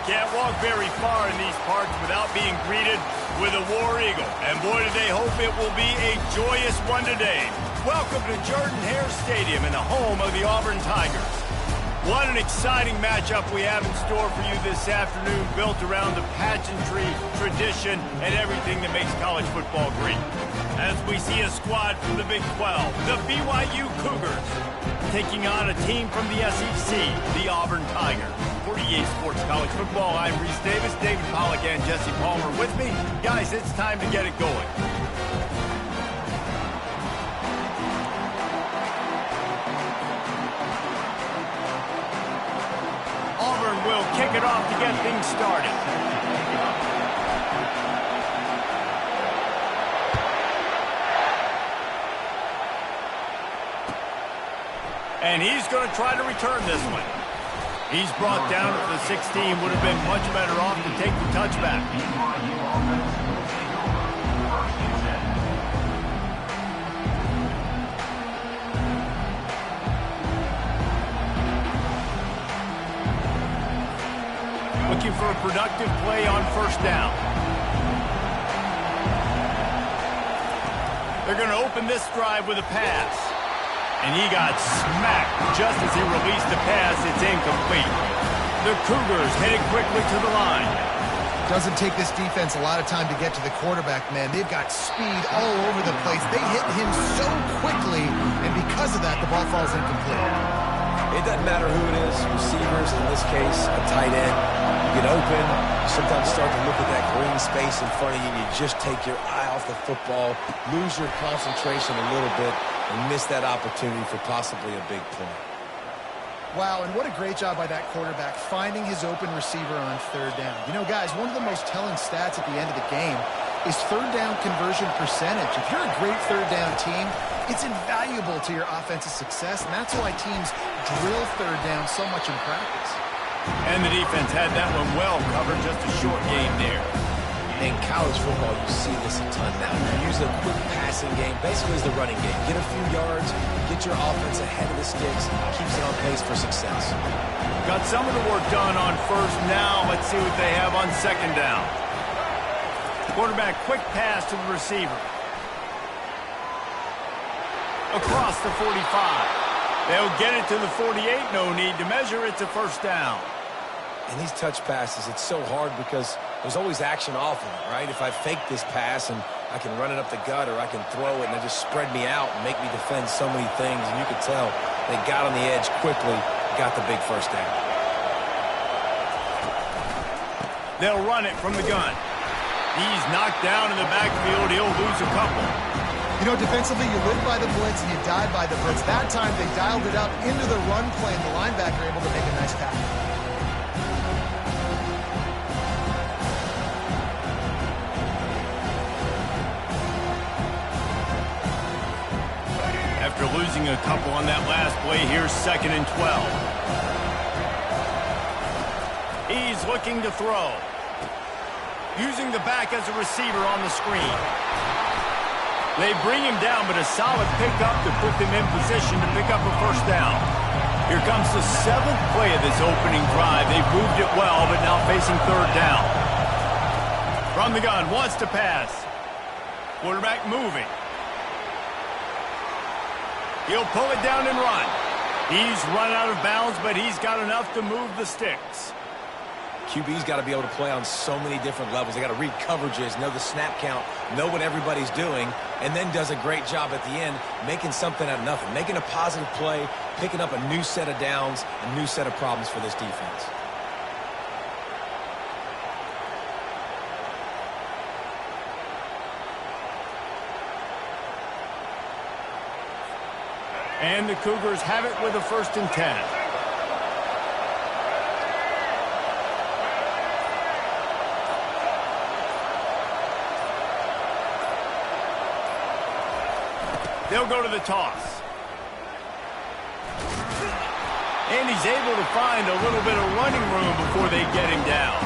can't walk very far in these parts without being greeted with a War Eagle. And boy, do they hope it will be a joyous one today. Welcome to Jordan-Hare Stadium and the home of the Auburn Tigers. What an exciting matchup we have in store for you this afternoon, built around the pageantry, tradition, and everything that makes college football great. As we see a squad from the Big 12, the BYU Cougars, taking on a team from the SEC, the Auburn Tigers. For EA Sports College Football, I'm Reese Davis, David Pollack, and Jesse Palmer with me. Guys, it's time to get it going. Auburn will kick it off to get things started. And he's going to try to return this one. He's brought down at the 16. Would have been much better off to take the touchback. Looking for a productive play on first down. They're going to open this drive with a pass. And he got smacked just as he released the pass. It's incomplete. The Cougars headed quickly to the line. Doesn't take this defense a lot of time to get to the quarterback, man. They've got speed all over the place. They hit him so quickly, and because of that, the ball falls incomplete. It doesn't matter who it is, receivers, in this case, a tight end. You get open, you sometimes start to look at that green space in front of you, and you just take your eye off the football, lose your concentration a little bit, and miss that opportunity for possibly a big play. Wow, and what a great job by that quarterback, finding his open receiver on third down. You know, guys, one of the most telling stats at the end of the game is third down conversion percentage. If you're a great third down team, it's invaluable to your offensive success, and that's why teams drill third down so much in practice. And the defense had that one well covered, just a short game there. In college football, you see this a ton now. You use a quick passing game, basically as the running game. Get a few yards, get your offense ahead of the sticks, keeps it on pace for success. Got some of the work done on first. Now let's see what they have on second down. Quarterback, quick pass to the receiver. Across the 45. They'll get it to the 48. No need to measure. It's a first down. And these touch passes, it's so hard because there's always action off of it, right? If I fake this pass and I can run it up the gut, or I can throw it and it just spread me out and make me defend so many things. And you could tell they got on the edge quickly, got the big first down. They'll run it from the gun. He's knocked down in the backfield. He'll lose a couple. You know, defensively, you live by the blitz and you die by the blitz. That time, they dialed it up into the run play, and the linebacker able to make a nice tackle. After losing a couple on that last play, here's 2nd and 12. He's looking to throw. Using the back as a receiver on the screen. They bring him down, but a solid pickup to put them in position to pick up a first down. Here comes the 7th play of this opening drive. They've moved it well, but now facing third down. From the gun, wants to pass. Quarterback moving. He'll pull it down and run. He's run out of bounds, but he's got enough to move the sticks. QB's got to be able to play on so many different levels. They got to read coverages, know the snap count, know what everybody's doing, and then does a great job at the end making something out of nothing, making a positive play, picking up a new set of downs, a new set of problems for this defense. And the Cougars have it with a 1st and 10. They'll go to the toss. And he's able to find a little bit of running room before they get him down.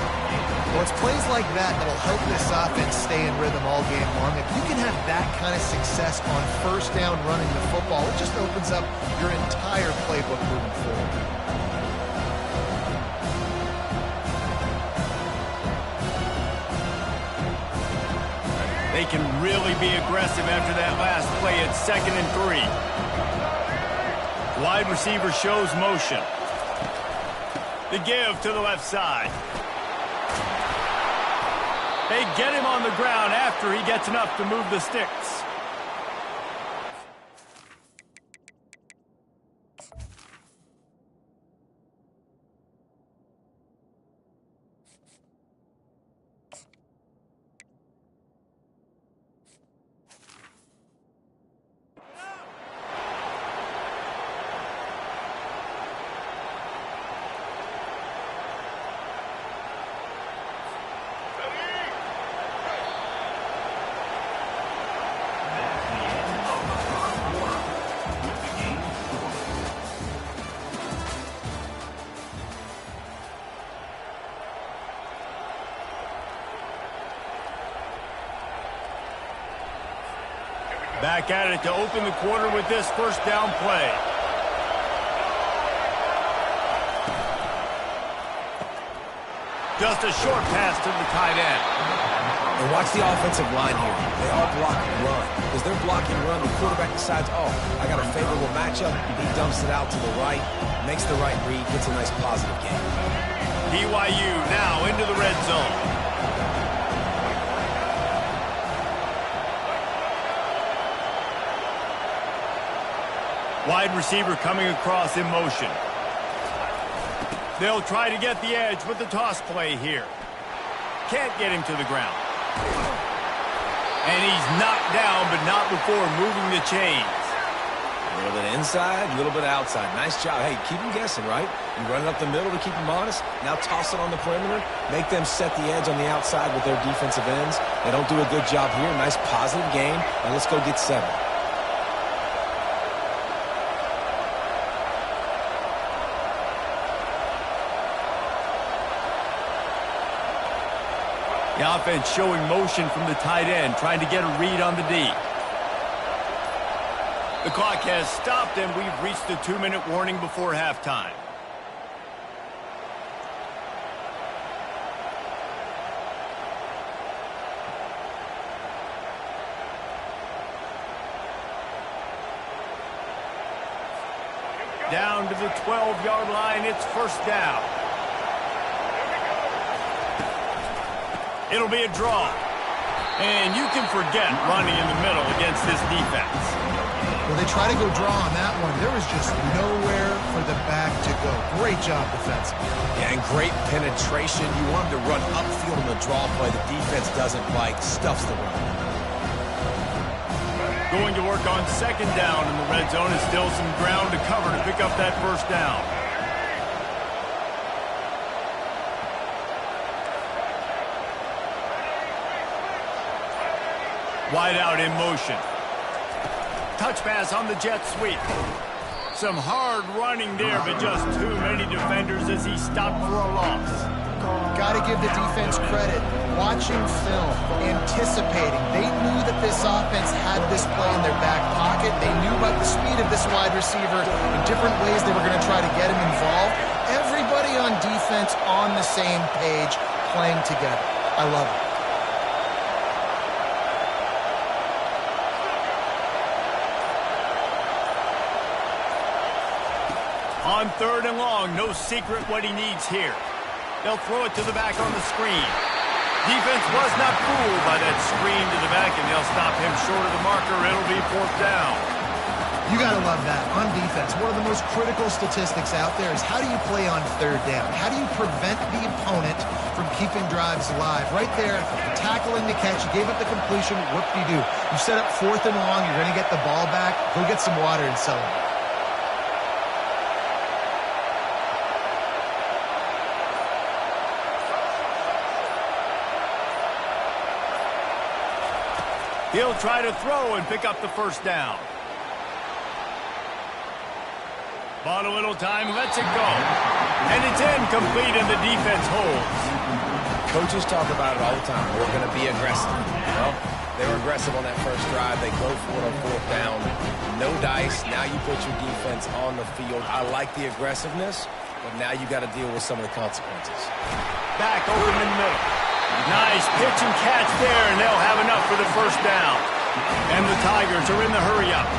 Well, it's plays like that that'll help this offense stay in rhythm all game long. If you can have that kind of success on first down running the football, it just opens up your entire playbook moving forward. They can really be aggressive after that last play at 2nd and 3. Wide receiver shows motion. The give to the left side. They get him on the ground after he gets enough to move the sticks. Back at it to open the quarter with this first down play. Just a short pass to the tight end. And watch the offensive line here. They all block and run. As they're blocking run, the quarterback decides, oh, I got a favorable matchup. He dumps it out to the right, makes the right read, gets a nice positive gain. BYU now into the red zone. Wide receiver coming across in motion. They'll try to get the edge with the toss play here. Can't get him to the ground. And he's knocked down, but not before moving the chains. A little bit inside, a little bit outside. Nice job. Hey, keep him guessing, right? You run it up the middle to keep him honest. Now toss it on the perimeter. Make them set the edge on the outside with their defensive ends. They don't do a good job here. Nice positive game. And let's go get 7. The offense showing motion from the tight end, trying to get a read on the D. The clock has stopped, and we've reached the 2-minute warning before halftime. Down to the 12-yard line, it's first down. It'll be a draw. And you can forget running in the middle against this defense. Well, they try to go draw on that one. There was just nowhere for the back to go. Great job defensively. Yeah, and great penetration. You want them to run upfield on the draw play. The defense doesn't like, stuffs the run. Going to work on 2nd down in the red zone. Is still some ground to cover to pick up that first down. Wide out in motion. Touch pass on the jet sweep. Some hard running there, but just too many defenders as he stopped for a loss. Got to give the defense credit. Watching film, anticipating. They knew that this offense had this play in their back pocket. They knew about the speed of this wide receiver. In different ways they were going to try to get him involved. Everybody on defense on the same page, playing together. I love it. On 3rd and long, no secret what he needs here. They'll throw it to the back on the screen. Defense was not fooled by that screen to the back, and they'll stop him short of the marker. It'll be 4th down. You got to love that. On defense, one of the most critical statistics out there is how do you play on 3rd down? How do you prevent the opponent from keeping drives alive? Right there, tackling the catch, you gave up the completion, what do? You set up 4th and long, you're going to get the ball back, go get some water and celebrate. He'll try to throw and pick up the first down. Bought a little time, lets it go. And it's incomplete, and the defense holds. Coaches talk about it all the time. We're going to be aggressive. Well, they were aggressive on that first drive. They go for it on 4th down. No dice. Now you put your defense on the field. I like the aggressiveness, but now you got to deal with some of the consequences. Back open in the middle. Nice pitch and catch there, and they'll have enough for the first down. And the Tigers are in the hurry-up.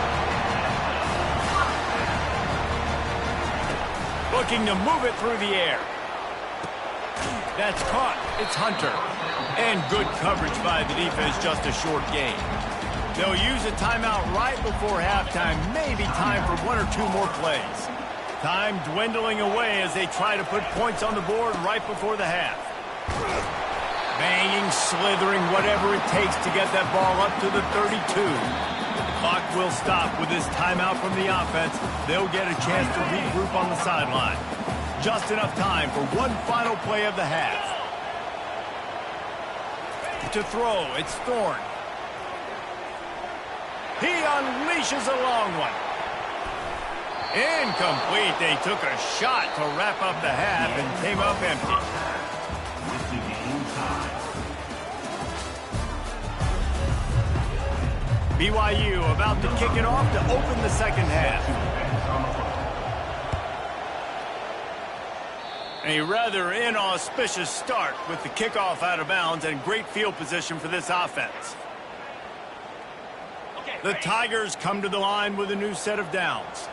Looking to move it through the air. That's caught. It's Hunter. And good coverage by the defense, just a short gain. They'll use a timeout right before halftime, maybe time for one or two more plays. Time dwindling away as they try to put points on the board right before the half. Banging, slithering, whatever it takes to get that ball up to the 32. The clock will stop with this timeout from the offense. They'll get a chance to regroup on the sideline. Just enough time for one final play of the half. To throw, it's Thorne. He unleashes a long one. Incomplete. They took a shot to wrap up the half and came up empty. BYU about to kick it off to open the second half. A rather inauspicious start with the kickoff out of bounds and great field position for this offense. The Tigers come to the line with a new set of downs.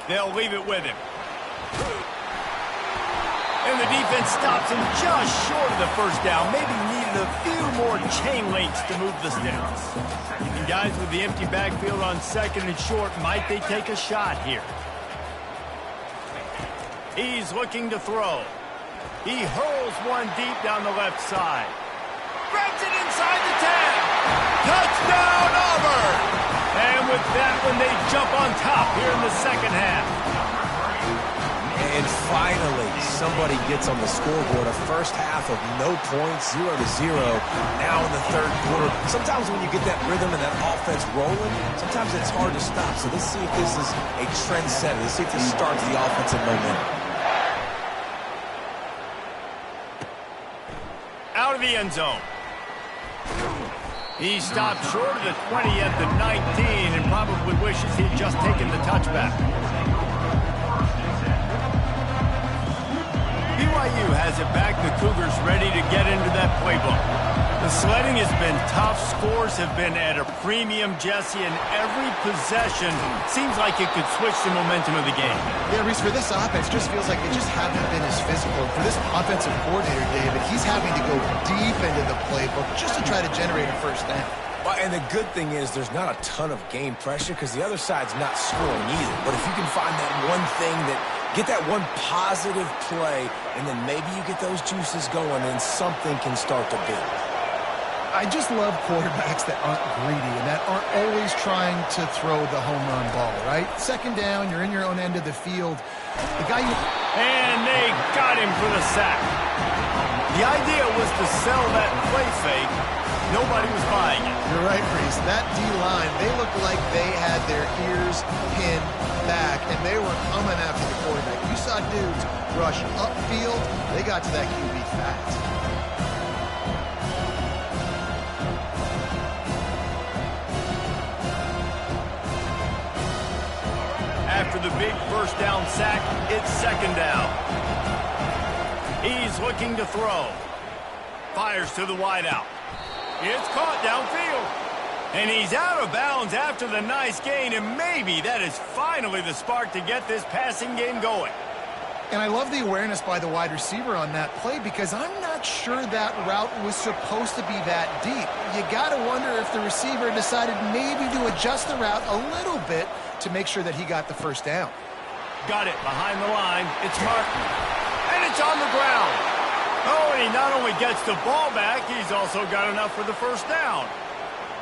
They'll leave it with him. And the defense stops him just short of the first down. Maybe needed a few more chain links to move the sticks. And guys with the empty backfield on second and short, might they take a shot here? He's looking to throw. He hurls one deep down the left side. Grabs it inside the 10. Touchdown, Auburn! And with that one, they jump on top here in the second half. And finally, somebody gets on the scoreboard. A first half of no points, 0-0. Now in the third quarter. Sometimes when you get that rhythm and that offense rolling, sometimes it's hard to stop. So let's see if this is a trend setter. Let's see if this starts the offensive momentum. Out of the end zone. He stopped short of the 20 at the 19 and probably wishes he'd just taken the touchback. BYU has it back. The Cougars ready to get into that playbook. The sledding has been tough. Scores have been at a premium, Jesse, and every possession seems like it could switch the momentum of the game. Yeah, Reese, for this offense, just feels like they just haven't been as physical. For this offensive coordinator, David, he's having to go deep into the playbook just to try to generate a first down. Well, and the good thing is there's not a ton of game pressure because the other side's not scoring either. But if you can find that one thing that get that one positive play, and then maybe you get those juices going, and something can start to build. I just love quarterbacks that aren't greedy and that aren't always trying to throw the home run ball, right? Second down, you're in your own end of the field. The guy And they got him for the sack. The idea was to sell that play fake. Nobody was buying it. You're right, Reese. That D-line, they looked like they had their ears pinned back, and they were coming after the quarterback. You saw dudes rush upfield. They got to that QB fast. After the big first down sack, it's second down. He's looking to throw. Fires to the wideout. It's caught downfield. And he's out of bounds after the nice gain, and maybe that is finally the spark to get this passing game going. And I love the awareness by the wide receiver on that play because I'm not sure that route was supposed to be that deep. You got to wonder if the receiver decided maybe to adjust the route a little bit to make sure that he got the first down. Got it behind the line. It's Martin. And it's on the ground. Oh, and he not only gets the ball back, he's also got enough for the first down.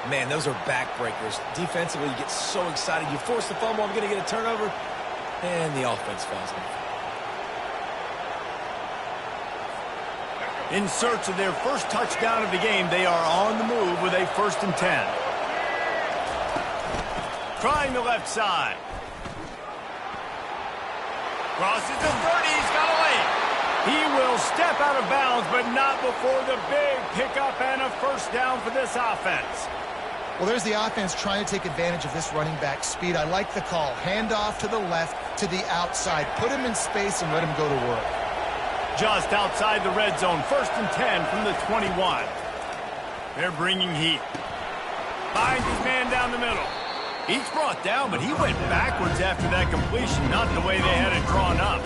Man, those are backbreakers. Defensively, you get so excited. You force the fumble, I'm going to get a turnover, and the offense falls off. In search of their first touchdown of the game, they are on the move with a 1st and 10. Trying the left side. Crosses the 30, he's got a lane. He will step out of bounds, but not before the big pickup and a first down for this offense. Well, there's the offense trying to take advantage of this running back speed. I like the call. Hand off to the left, to the outside. Put him in space and let him go to work. Just outside the red zone, 1st and 10 from the 21. They're bringing heat. Finds his man down the middle. He's brought down, but he went backwards after that completion, not the way they had it drawn up.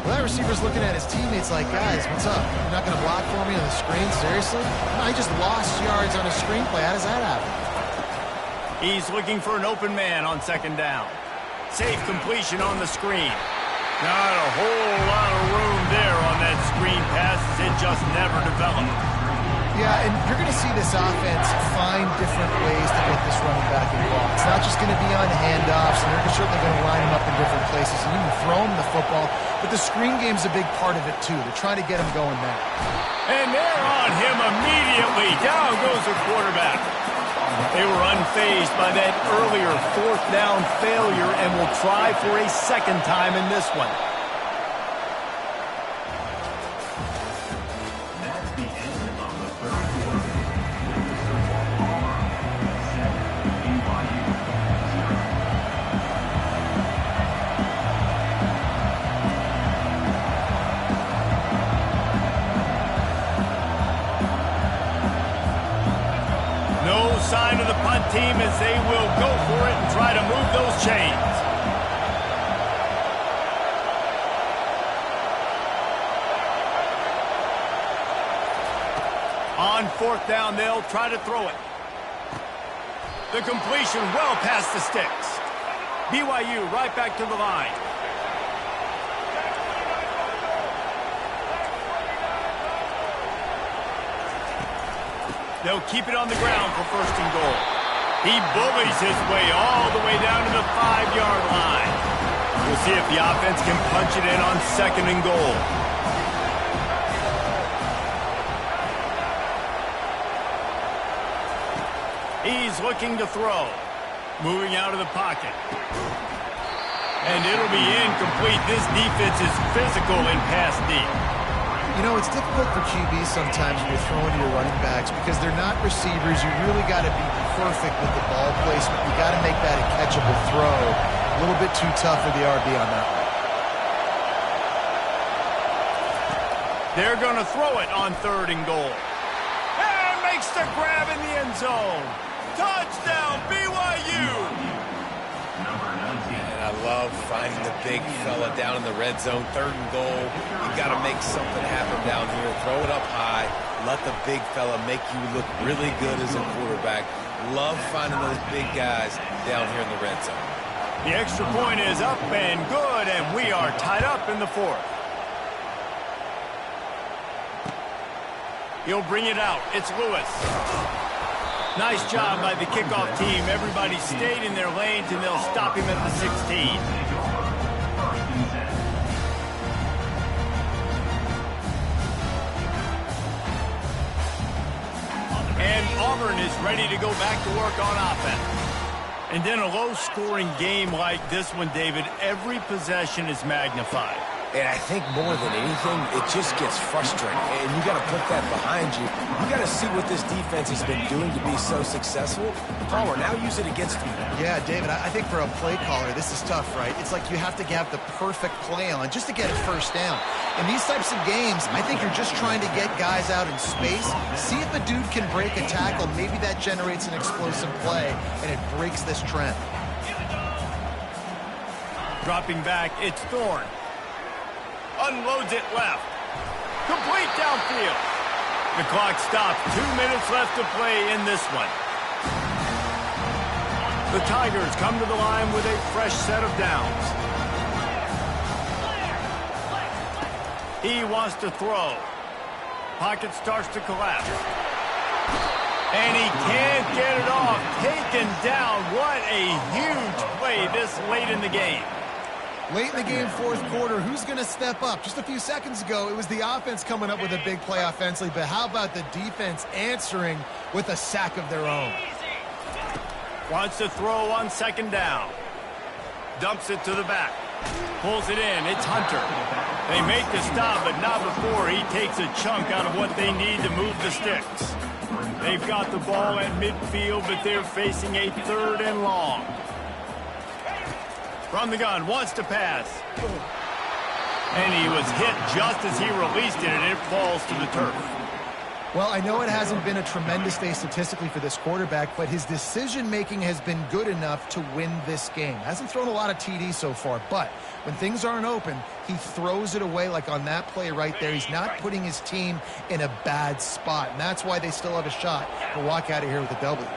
Well, that receiver's looking at his teammates like, guys, what's up? You're not going to block for me on the screen? Seriously? No, he just lost yards on a screenplay. How does that happen? He's looking for an open man on 2nd down. Safe completion on the screen. Not a whole lot of room there on that screen pass as it just never developed. Yeah, and you're going to see this offense find different ways to get this running back involved. It's not just going to be on handoffs, and they're certainly going to line him up in different places. And you can throw him the football, but the screen game's a big part of it, too. They're trying to get him going there. And they're on him immediately. Down goes the quarterback. They were unfazed by that earlier 4th down failure and will try for a 2nd time in this one. Sign of the punt team as they will go for it and try to move those chains. On 4th down, they'll try to throw it. The completion well past the sticks. BYU right back to the line. They'll keep it on the ground for 1st and goal. He bullies his way all the way down to the 5-yard line. We'll see if the offense can punch it in on 2nd and goal. He's looking to throw. Moving out of the pocket. And it'll be incomplete. This defense is physical in pass deep. You know, it's difficult for QBs sometimes when you're throwing to your running backs because they're not receivers. You really got to be perfect with the ball placement. You got to make that a catchable throw. A little bit too tough for the RB on that one. They're going to throw it on 3rd and goal. And makes the grab in the end zone. Touchdown, BYU! And I love finding the big fella down in the red zone, 3rd and goal. You got to make something happen down here. Throw it up high. Let the big fella make you look really good as a quarterback. Love finding those big guys down here in the red zone. The extra point is up and good, and we are tied up in the 4th. He'll bring it out. It's Lewis. Nice job by the kickoff team. Everybody stayed in their lanes, and they'll stop him at the 16. And Auburn is ready to go back to work on offense. And in a low-scoring game like this one, David, every possession is magnified. And I think more than anything, it just gets frustrating. And you got to put that behind you. You got to see what this defense has been doing to be so successful. Palmer, now use it against them. Yeah, David, I think for a play caller, this is tough, right? It's like you have to have the perfect play on just to get a 1st down. In these types of games, I think you're just trying to get guys out in space, see if a dude can break a tackle. Maybe that generates an explosive play, and it breaks this trend. Dropping back, it's Thorne. Unloads it left. Complete downfield. The clock stops. 2 minutes left to play in this one. The Tigers come to the line with a fresh set of downs. He wants to throw. Pocket starts to collapse. And he can't get it off. Taken down. What a huge play this late in the game. Late in the game, 4th quarter, who's going to step up? Just a few seconds ago, it was the offense coming up with a big play offensively, but how about the defense answering with a sack of their own? Wants to throw on 2nd down. Dumps it to the back. Pulls it in. It's Hunter. They make the stop, but not before he takes a chunk out of what they need to move the sticks. They've got the ball at midfield, but they're facing a 3rd and long. From the gun, wants to pass. And he was hit just as he released it, and it falls to the turf. Well, I know it hasn't been a tremendous day statistically for this quarterback, but his decision-making has been good enough to win this game. Hasn't thrown a lot of TDs so far, but when things aren't open, he throws it away like on that play right there. He's not putting his team in a bad spot, and that's why they still have a shot to walk out of here with a W.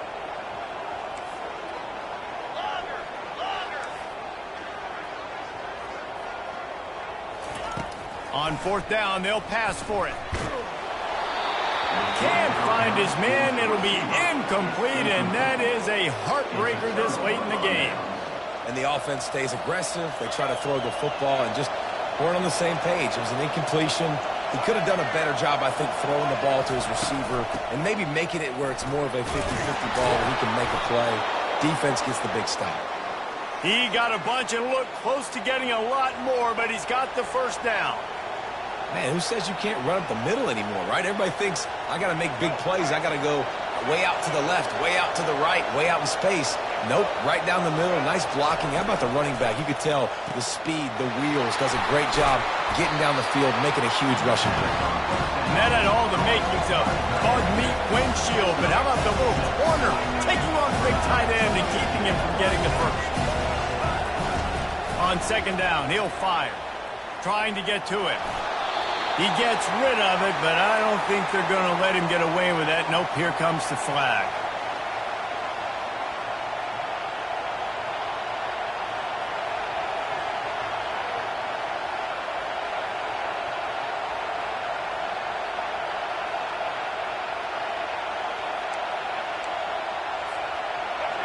On fourth down, they'll pass for it. Can't find his man. It'll be incomplete, and that is a heartbreaker this late in the game. And the offense stays aggressive. They try to throw the football and just weren't on the same page. It was an incompletion. He could have done a better job, I think, throwing the ball to his receiver and maybe making it where it's more of a 50-50 ball where he can make a play. Defense gets the big stop. He got a bunch and looked close to getting a lot more, but he's got the first down. Man, who says you can't run up the middle anymore, right? Everybody thinks, I got to make big plays. I got to go way out to the left, way out to the right, way out in space. Nope, right down the middle. Nice blocking. How about the running back? You could tell the speed, the wheels, does a great job getting down the field, making a huge rushing play. And that had all the makings of bug meat windshield, but how about the little corner taking on the big tight end and keeping him from getting the first? On second down, he'll fire, trying to get to it. He gets rid of it, but I don't think they're going to let him get away with that. Nope, here comes the flag.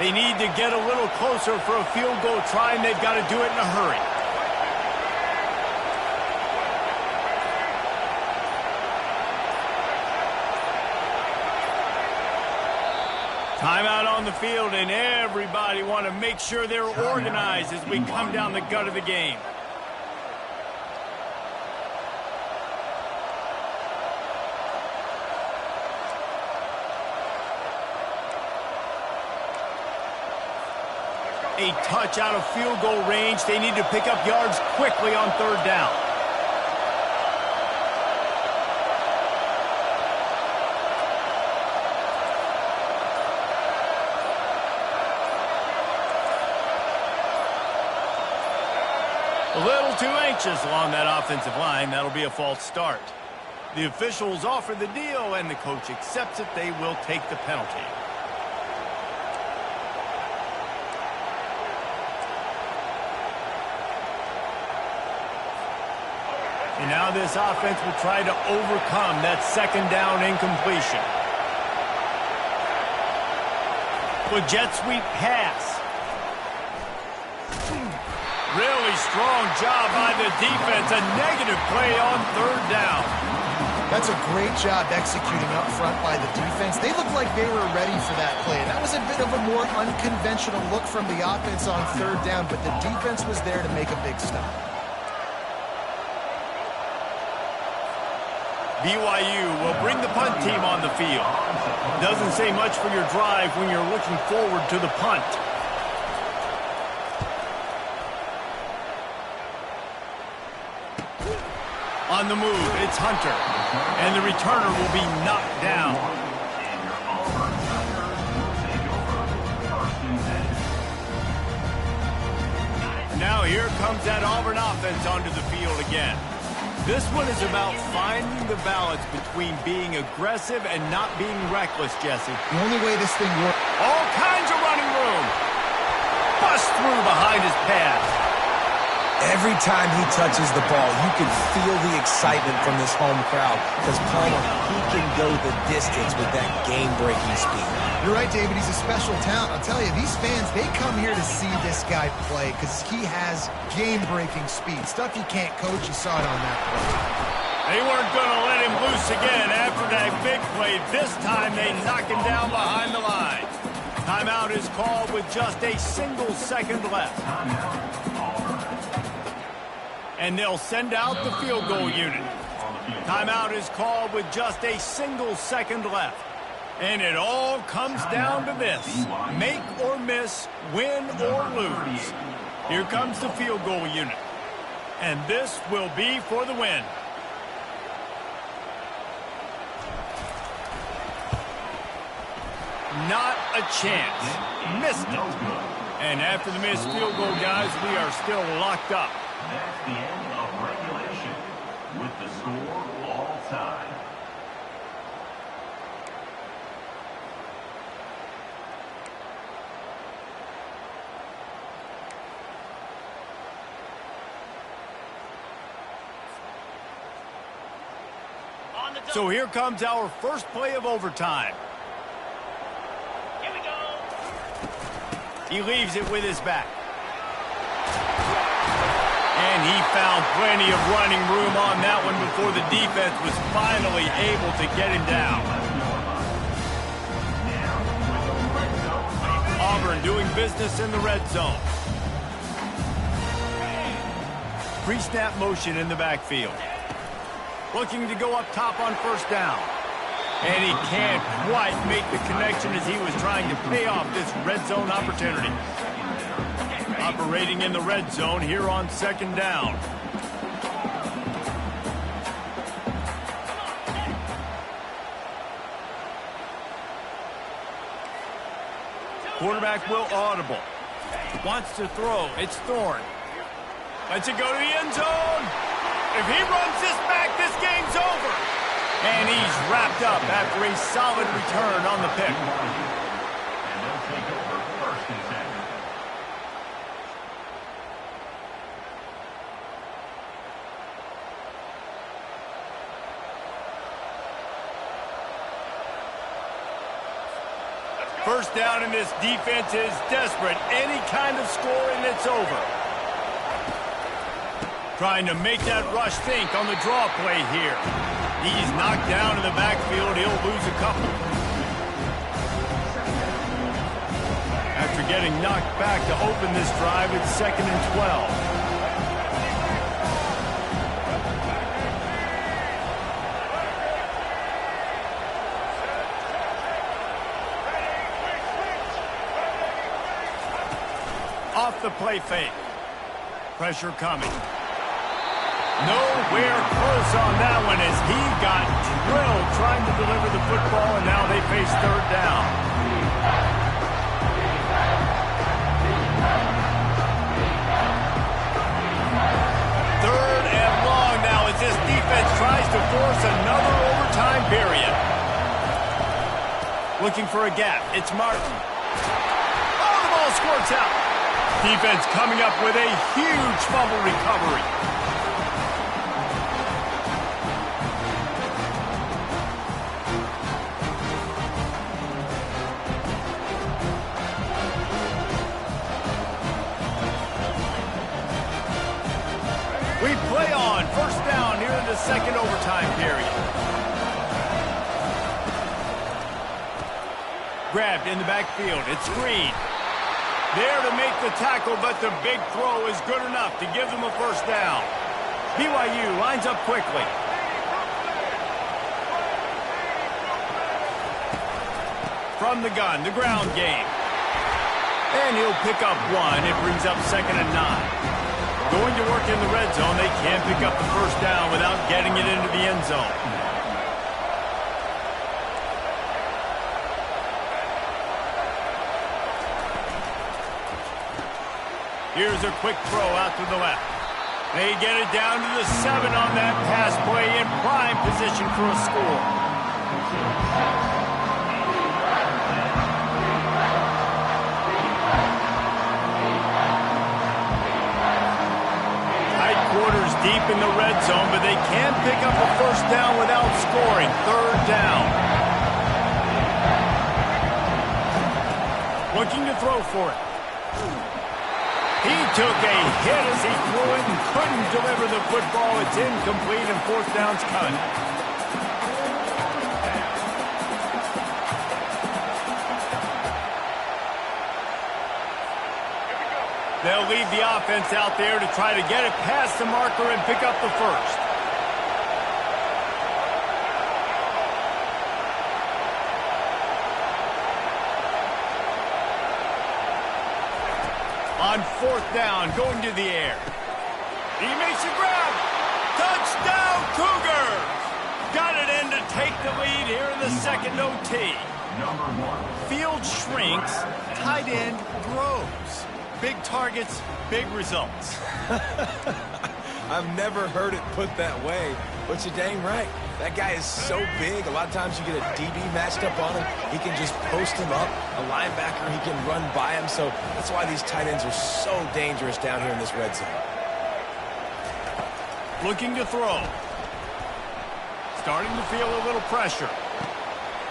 They need to get a little closer for a field goal try, and they've got to do it in a hurry. Timeout on the field, and everybody want to make sure they're organized as we come down the gut of the game. A touch out of field goal range. They need to pick up yards quickly on third down. A little too anxious along that offensive line. That'll be a false start. The officials offer the deal, and the coach accepts it. They will take the penalty. And now this offense will try to overcome that second down incompletion. With jet sweep pass. Really strong job by the defense. A negative play on third down. That's a great job executing up front by the defense. They looked like they were ready for that play. That was a bit of a more unconventional look from the offense on third down, but the defense was there to make a big stop. BYU will bring the punt team on the field. Doesn't say much for your drive when you're looking forward to the punt. On the move, it's Hunter. And the returner will be knocked down. Now here comes that Auburn offense onto the field again. This one is about finding the balance between being aggressive and not being reckless, Jesse. The only way this thing works. All kinds of running room. Bust through behind his pass. Every time he touches the ball, you can feel the excitement from this home crowd because Palmer, he can go the distance with that game-breaking speed. You're right, David. He's a special talent. I'll tell you, these fans, they come here to see this guy play because he has game-breaking speed. Stuff you can't coach. You saw it on that play. They weren't going to let him loose again after that big play. This time they knock him down behind the line. Timeout is called with just a single second left. And they'll send out the field goal unit. Timeout is called with just a single second left. And it all comes down to this. Make or miss, win or lose. Here comes the field goal unit. And this will be for the win. Not a chance. Missed it. And after the missed field goal, guys, we are still locked up. That's the end of regulation with the score all time. So here comes our first play of overtime. Here we go. He leaves it with his back. And he found plenty of running room on that one before the defense was finally able to get him down. Auburn doing business in the red zone. Pre-snap motion in the backfield. Looking to go up top on first down. And he can't quite make the connection as he was trying to pay off this red zone opportunity. Operating in the red zone here on second down. Quarterback will audible. Wants to throw. It's Thorne. Lets it go to the end zone. If he runs this back, this game's over. And he's wrapped up after a solid return on the pick. And they'll take over first and 10. First down, and this defense is desperate. Any kind of score, and it's over. Trying to make that rush think on the draw play here. He's knocked down in the backfield. He'll lose a couple. After getting knocked back to open this drive, it's 2nd and 12. Off the play fake. Pressure coming. Nowhere close on that one as he got drilled trying to deliver the football, and now they face third down. Third and long now as this defense tries to force another overtime period. Looking for a gap. It's Martin. Oh, the ball squirts out. Defense coming up with a huge fumble recovery. We play on first down here in the second overtime period. Grabbed in the backfield. It's Green. There to make the tackle, but the big throw is good enough to give them a first down. BYU lines up quickly. From the gun, the ground game. And he'll pick up one. It brings up 2nd and 9. Going to work in the red zone. They can't pick up the first down without getting it into the end zone. Here's a quick throw out to the left. They get it down to the 7 on that pass play in prime position for a score. Tight quarters deep in the red zone, but they can't pick up the first down without scoring. Third down. Looking to throw for it. He took a hit as he threw it and couldn't deliver the football. It's incomplete and fourth down's coming. They'll leave the offense out there to try to get it past the marker and pick up the first. On fourth down, going to the air. He makes a grab. Touchdown, Cougars! Got it in to take the lead here in the second OT. Number 1. Field shrinks, tight end grows. Big targets, big results. I've never heard it put that way, but you're dang right. That guy is so big. A lot of times you get a DB matched up on him. He can just post him up. A linebacker, he can run by him. So that's why these tight ends are so dangerous down here in this red zone. Looking to throw. Starting to feel a little pressure.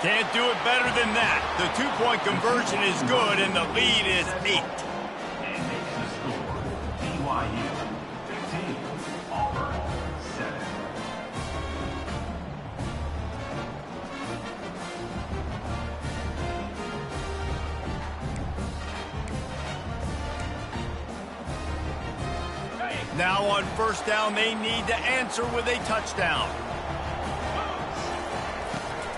Can't do it better than that. The two-point conversion is good, and the lead is 8. And makes the score BYU 15, Auburn 7. Now on first down, they need to answer with a touchdown.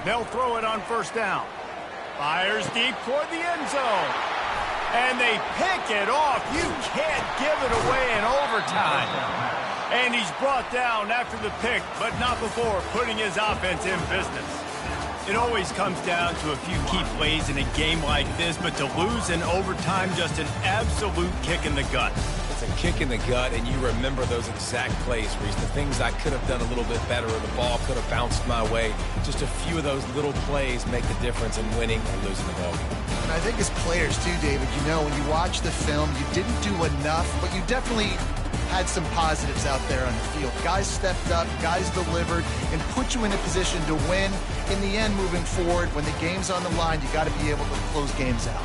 They'll throw it on first down. Fires deep toward the end zone. And they pick it off. You can't give it away in overtime. And he's brought down after the pick, but not before putting his offense in business. It always comes down to a few key plays in a game like this, but to lose in overtime, just an absolute kick in the gut. It's a kick in the gut, and you remember those exact plays, Reese. The things I could have done a little bit better, or the ball could have bounced my way. Just a few of those little plays make the difference in winning or losing the ball game. And I think as players too, David, you know, when you watch the film, you didn't do enough, but you definitely had some positives out there on the field. Guys stepped up, guys delivered, and put you in a position to win. In the end, moving forward, when the game's on the line, you got to be able to close games out.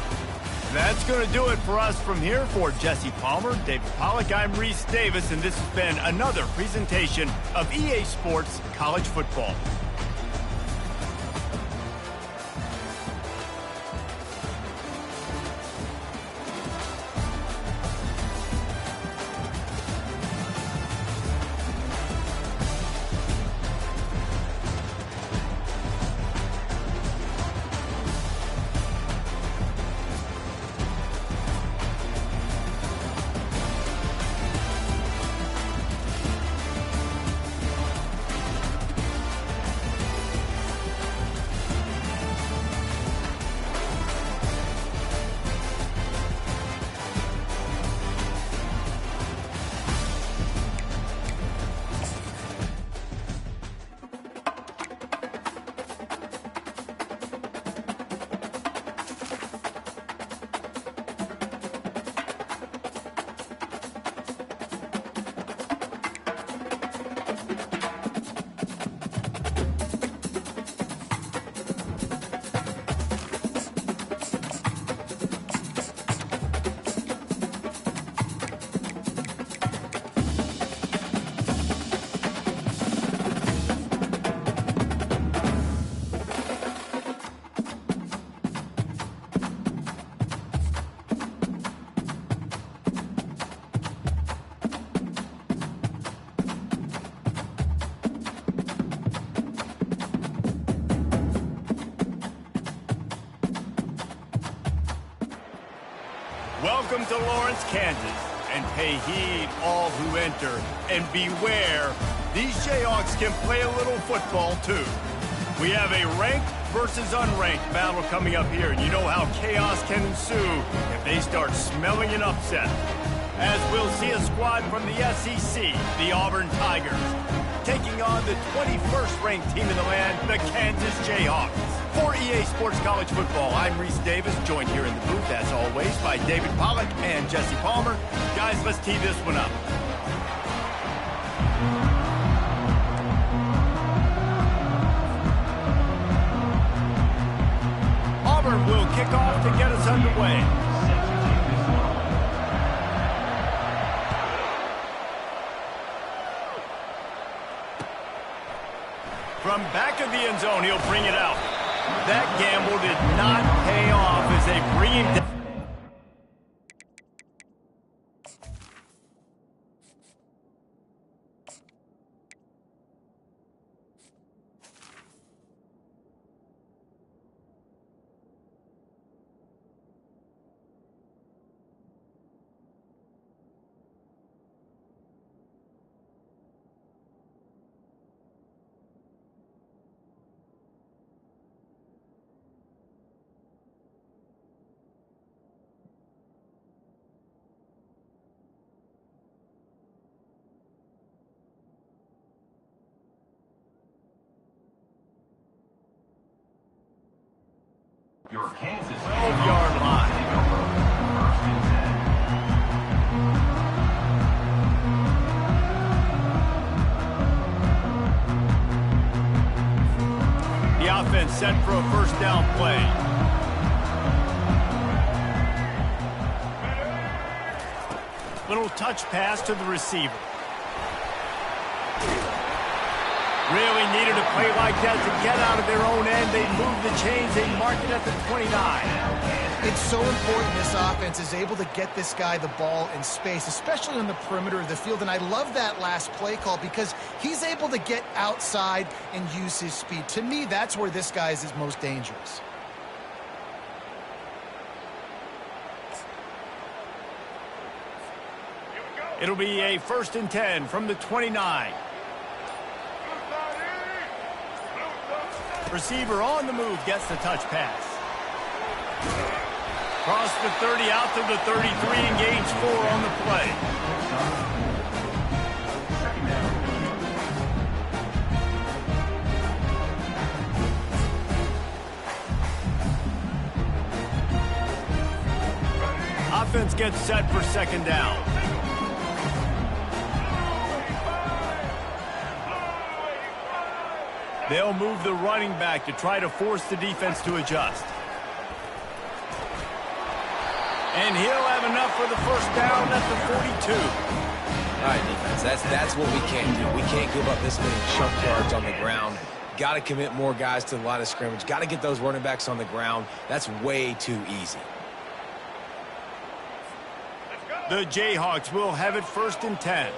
That's going to do it for us from here. For Jesse Palmer, David Pollack, I'm Reese Davis, and this has been another presentation of EA Sports College Football. Welcome to Lawrence, Kansas, and pay heed all who enter, and beware, these Jayhawks can play a little football too. We have a ranked versus unranked battle coming up here, and you know how chaos can ensue if they start smelling an upset. As we'll see a squad from the SEC, the Auburn Tigers, taking on the 21st ranked team in the land, the Kansas Jayhawks. For EA Sports College Football, I'm Reese Davis, joined here in the booth, as always, by David Pollack and Jesse Palmer. Guys, let's tee this one up. Auburn will kick off to get us underway. From back of the end zone, he'll bring it out. That gamble did not pay off as they bring him down. your Kansas City 12-yard line. taking over first and 10. The offense set for a first down play. Little touch pass to the receiver. Really needed a play like that to get out of their own end. They move the chains. They mark it at the 29. It's so important this offense is able to get this guy the ball in space, especially on the perimeter of the field. And I love that last play call because he's able to get outside and use his speed. To me, that's where this guy is his most dangerous. It'll be a first and 10 from the 29. Receiver on the move gets the touch pass. Cross the 30 out to the 33 and gains 4 on the play. Offense gets set for second down. They'll move the running back to try to force the defense to adjust. And he'll have enough for the first down at the 42. All right, defense, that's what we can't do. We can't give up this many chunk yards on the ground. Got to commit more guys to the line of scrimmage. Got to get those running backs on the ground. That's way too easy. The Jayhawks will have it first and 10.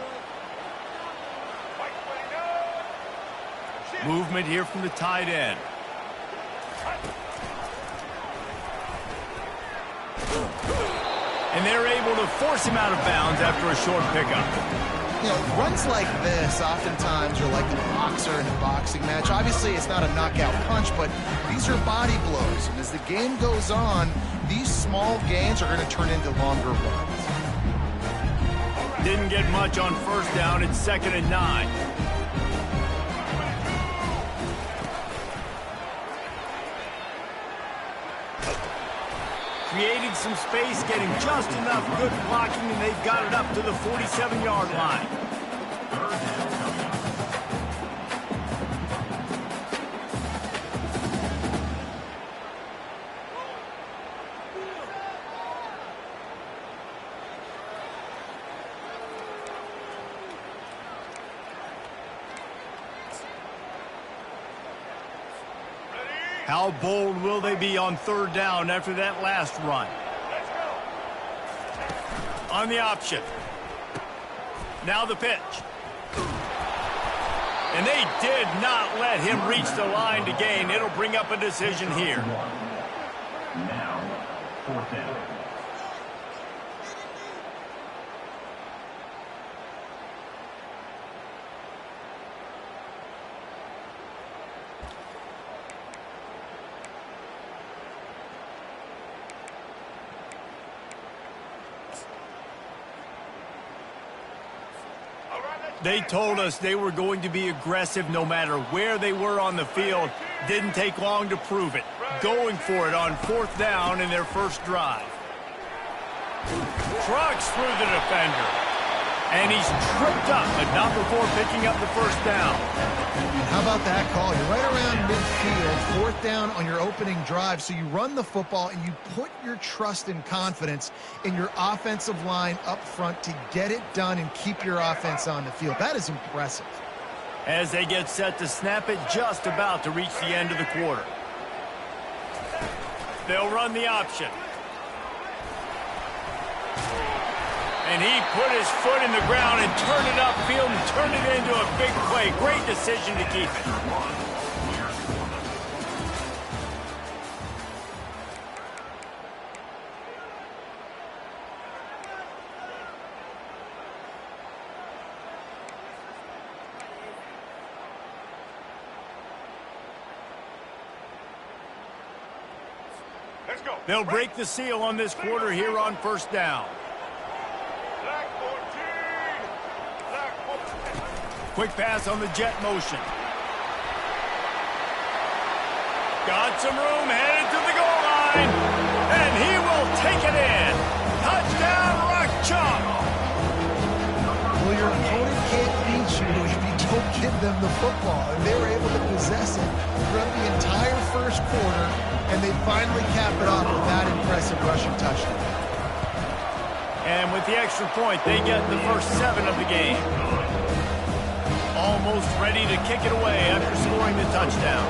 Movement here from the tight end. And they're able to force him out of bounds after a short pickup. You know, runs like this oftentimes are like a boxer in a boxing match. Obviously, it's not a knockout punch, but these are body blows. And as the game goes on, these small gains are going to turn into longer runs. Didn't get much on first down. It's second and 9. Creating some space, getting just enough good blocking, and they've got it up to the 47-yard line. How bold will they be on third down after that last run? On the option. Now the pitch. And they did not let him reach the line to gain. It'll bring up a decision here. Now, fourth down. They told us they were going to be aggressive no matter where they were on the field. Didn't take long to prove it. Going for it on fourth down in their first drive. Trucks through the defender. And he's tripped up, but not before picking up the first down. How about that call? You're right around midfield, fourth down on your opening drive. So you run the football and you put your trust and confidence in your offensive line up front to get it done and keep your offense on the field. That is impressive. As they get set to snap it, just about to reach the end of the quarter. They'll run the option. And he put his foot in the ground and turned it upfield and turned it into a big play. Great decision to keep it. Let's go. They'll break the seal on this quarter here on first down. Black 14. Black 14. Quick pass on the jet motion. Got some room, headed to the goal line. line, and he will take it in. Touchdown, Rock Chalk. Well, your opponent can't beat you if you don't give them the football. And they were able to possess it throughout the entire first quarter, and they finally cap it off with that impressive rushing touchdown. And with the extra point, they get the first 7 of the game. Almost ready to kick it away after scoring the touchdown.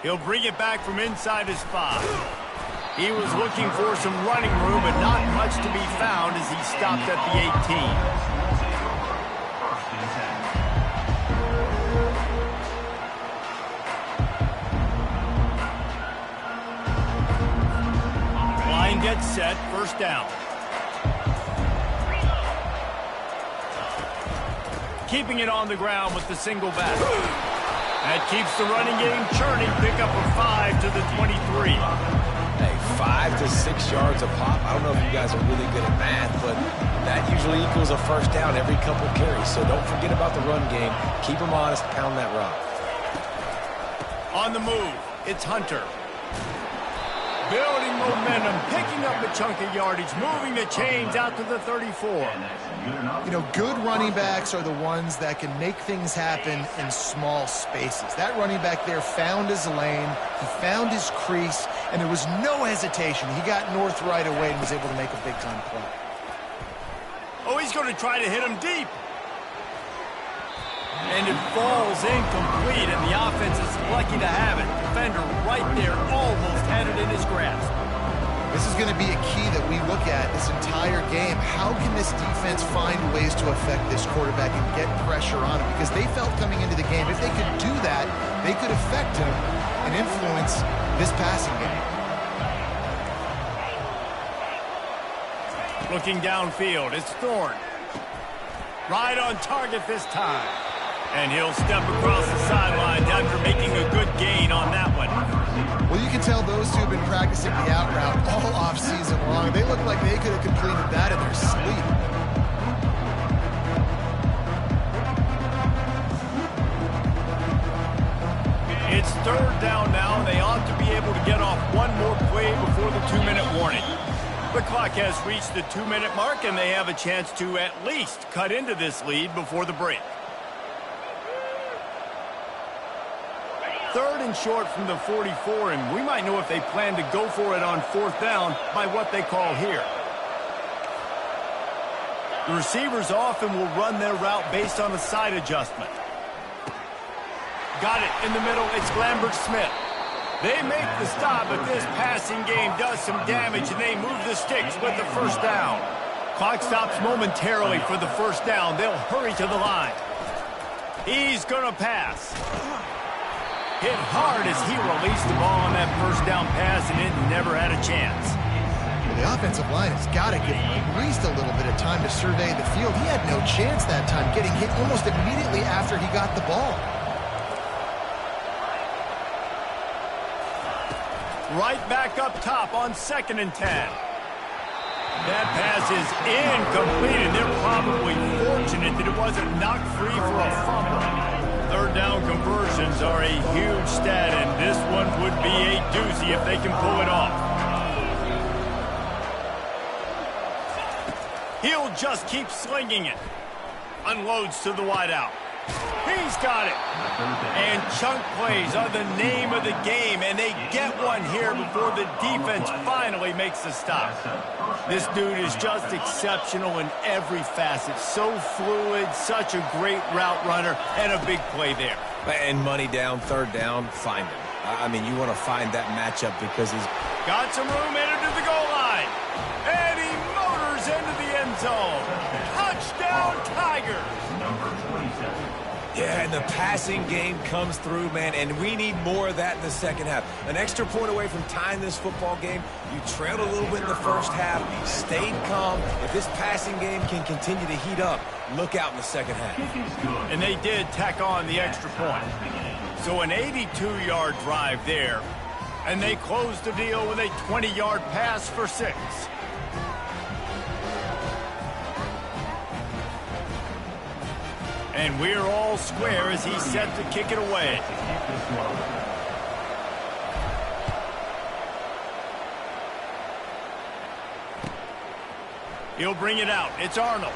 He'll bring it back from inside his 5. He was looking for some running room, but not much to be found as he stopped at the 18. Gets set, first down. Keeping it on the ground with the single back. That keeps the running game churning. Pick up a 5 to the 23. Hey, 5 to 6 yards a pop. I don't know if you guys are really good at math, but that usually equals a first down every couple carries. So don't forget about the run game. Keep them honest, pound that rock. On the move, it's Hunter. Building momentum, picking up a chunk of yardage, moving the chains out to the 34. You know, good running backs are the ones that can make things happen in small spaces. That running back there found his lane, he found his crease, and there was no hesitation. He got north right away and was able to make a big-time play. Oh, he's going to try to hit him deep. And it falls incomplete, and the offense is lucky to have it. Defender right there almost had it in his grasp. This is going to be a key that we look at this entire game. How can this defense find ways to affect this quarterback and get pressure on him? Because they felt coming into the game, if they could do that, they could affect him and influence this passing game. Looking downfield, it's Thorne. Right on target this time. And he'll step across the sidelines after making a good gain on that one. Well, you can tell those two have been practicing the out route all offseason long. They look like they could have completed that in their sleep. It's third down now, and they ought to be able to get off one more play before the 2-minute warning. The clock has reached the 2-minute mark, and they have a chance to at least cut into this lead before the break. Third and short from the 44, and we might know if they plan to go for it on 4th down by what they call here. The receivers often will run their route based on a side adjustment. Got it in the middle. It's Lambert Smith. They make the stop, but this passing game does some damage, and they move the sticks with the first down. Clock stops momentarily for the first down. They'll hurry to the line. He's going to pass. Hit hard as he released the ball on that first down pass, and it never had a chance. Well, the offensive line has got to give him at least a little bit of time to survey the field. He had no chance that time, getting hit almost immediately after he got the ball. Right back up top on 2nd and 10. That pass is incomplete, and they're probably fortunate that it wasn't knocked free for a fumble. Third down conversions are a huge stat, and this one would be a doozy if they can pull it off. He'll just keep slinging it. Unloads to the wideout. He's got it. And chunk plays are the name of the game, and they get one here before the defense finally makes the stop. This dude is just exceptional in every facet. So fluid, such a great route runner, and a big play there. And money down, third down, find him. I mean, you want to find that matchup because he's got some room headed to the goal line. And he motors into the end zone. Touchdown, Tigers. Number 27. Yeah, and the passing game comes through, man, and we need more of that in the second half. An extra point away from tying this football game. You trailed a little bit in the first half, stayed calm. If this passing game can continue to heat up, look out in the second half. And they did tack on the extra point. So an 82-yard drive there, and they closed the deal with a 20-yard pass for 6. And we're all square as he's set to kick it away. He'll bring it out. It's Arnold.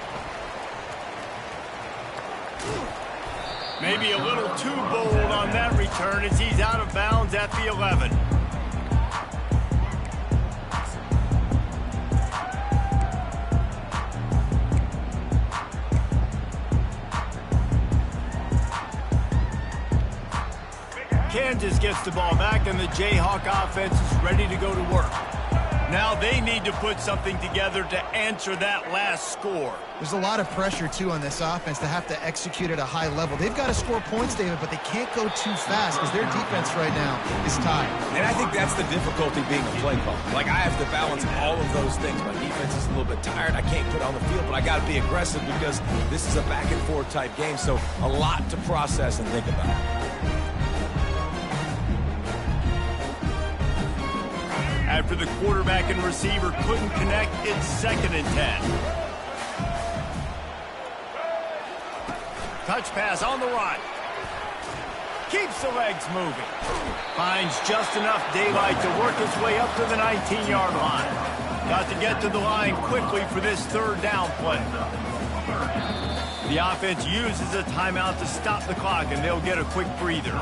Maybe a little too bold on that return as he's out of bounds at the 11. Kansas gets the ball back, and the Jayhawk offense is ready to go to work. Now they need to put something together to answer that last score. There's a lot of pressure, too, on this offense to have to execute at a high level. They've got to score points, David, but they can't go too fast because their defense right now is tired. And I think that's the difficulty being a play caller. Like, I have to balance all of those things. My defense is a little bit tired. I can't put it on the field, but I got to be aggressive because this is a back-and-forth type game, so a lot to process and think about. After the quarterback and receiver couldn't connect, it's 2nd and 10. Touch pass on the run. Keeps the legs moving. Finds just enough daylight to work his way up to the 19-yard line. Got to get to the line quickly for this 3rd down play. The offense uses a timeout to stop the clock, and they'll get a quick breather.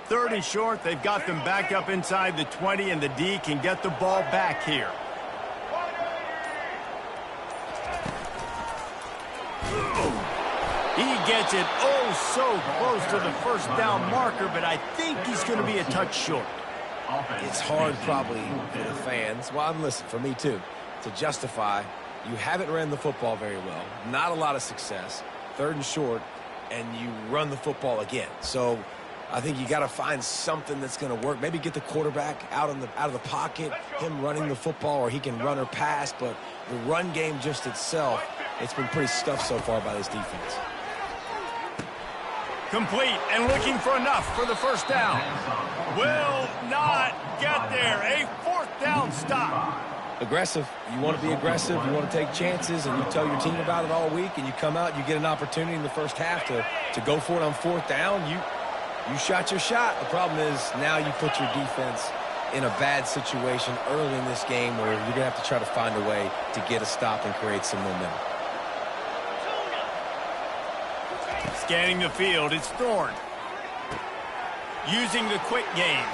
Third and short, they've got them back up inside the 20, and the D can get the ball back here. He gets it so close to the 1st down marker, but I think he's going to be a touch short. It's hard probably for the fans, well, listen, for me too, to justify you haven't ran the football very well, not a lot of success, 3rd and short, and you run the football again. So I think you got to find something that's going to work. Maybe get the quarterback out of the pocket, him running the football, or he can run or pass. But the run game just itself, it's been pretty stuffed so far by this defense. Complete and looking for enough for the 1st down. Will not get there. A 4th down stop. Aggressive. You want to be aggressive. You want to take chances, and you tell your team about it all week, and you come out, you get an opportunity in the 1st half to go for it on 4th down. You shot your shot. The problem is now you put your defense in a bad situation early in this game where you're going to have to try to find a way to get a stop and create some momentum. Scanning the field, it's Thorne. Using the quick game.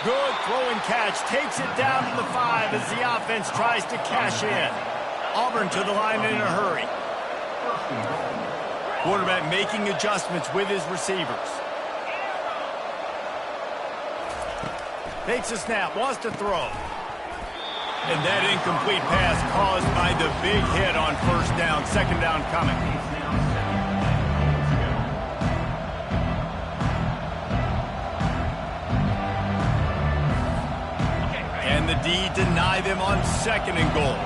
Good throw and catch. Takes it down to the 5 as the offense tries to cash in. Auburn to the line in a hurry. Quarterback making adjustments with his receivers. Takes a snap, wants to throw. And that incomplete pass caused by the big hit on 1st down, 2nd down coming. And the D deny them on 2nd and goal.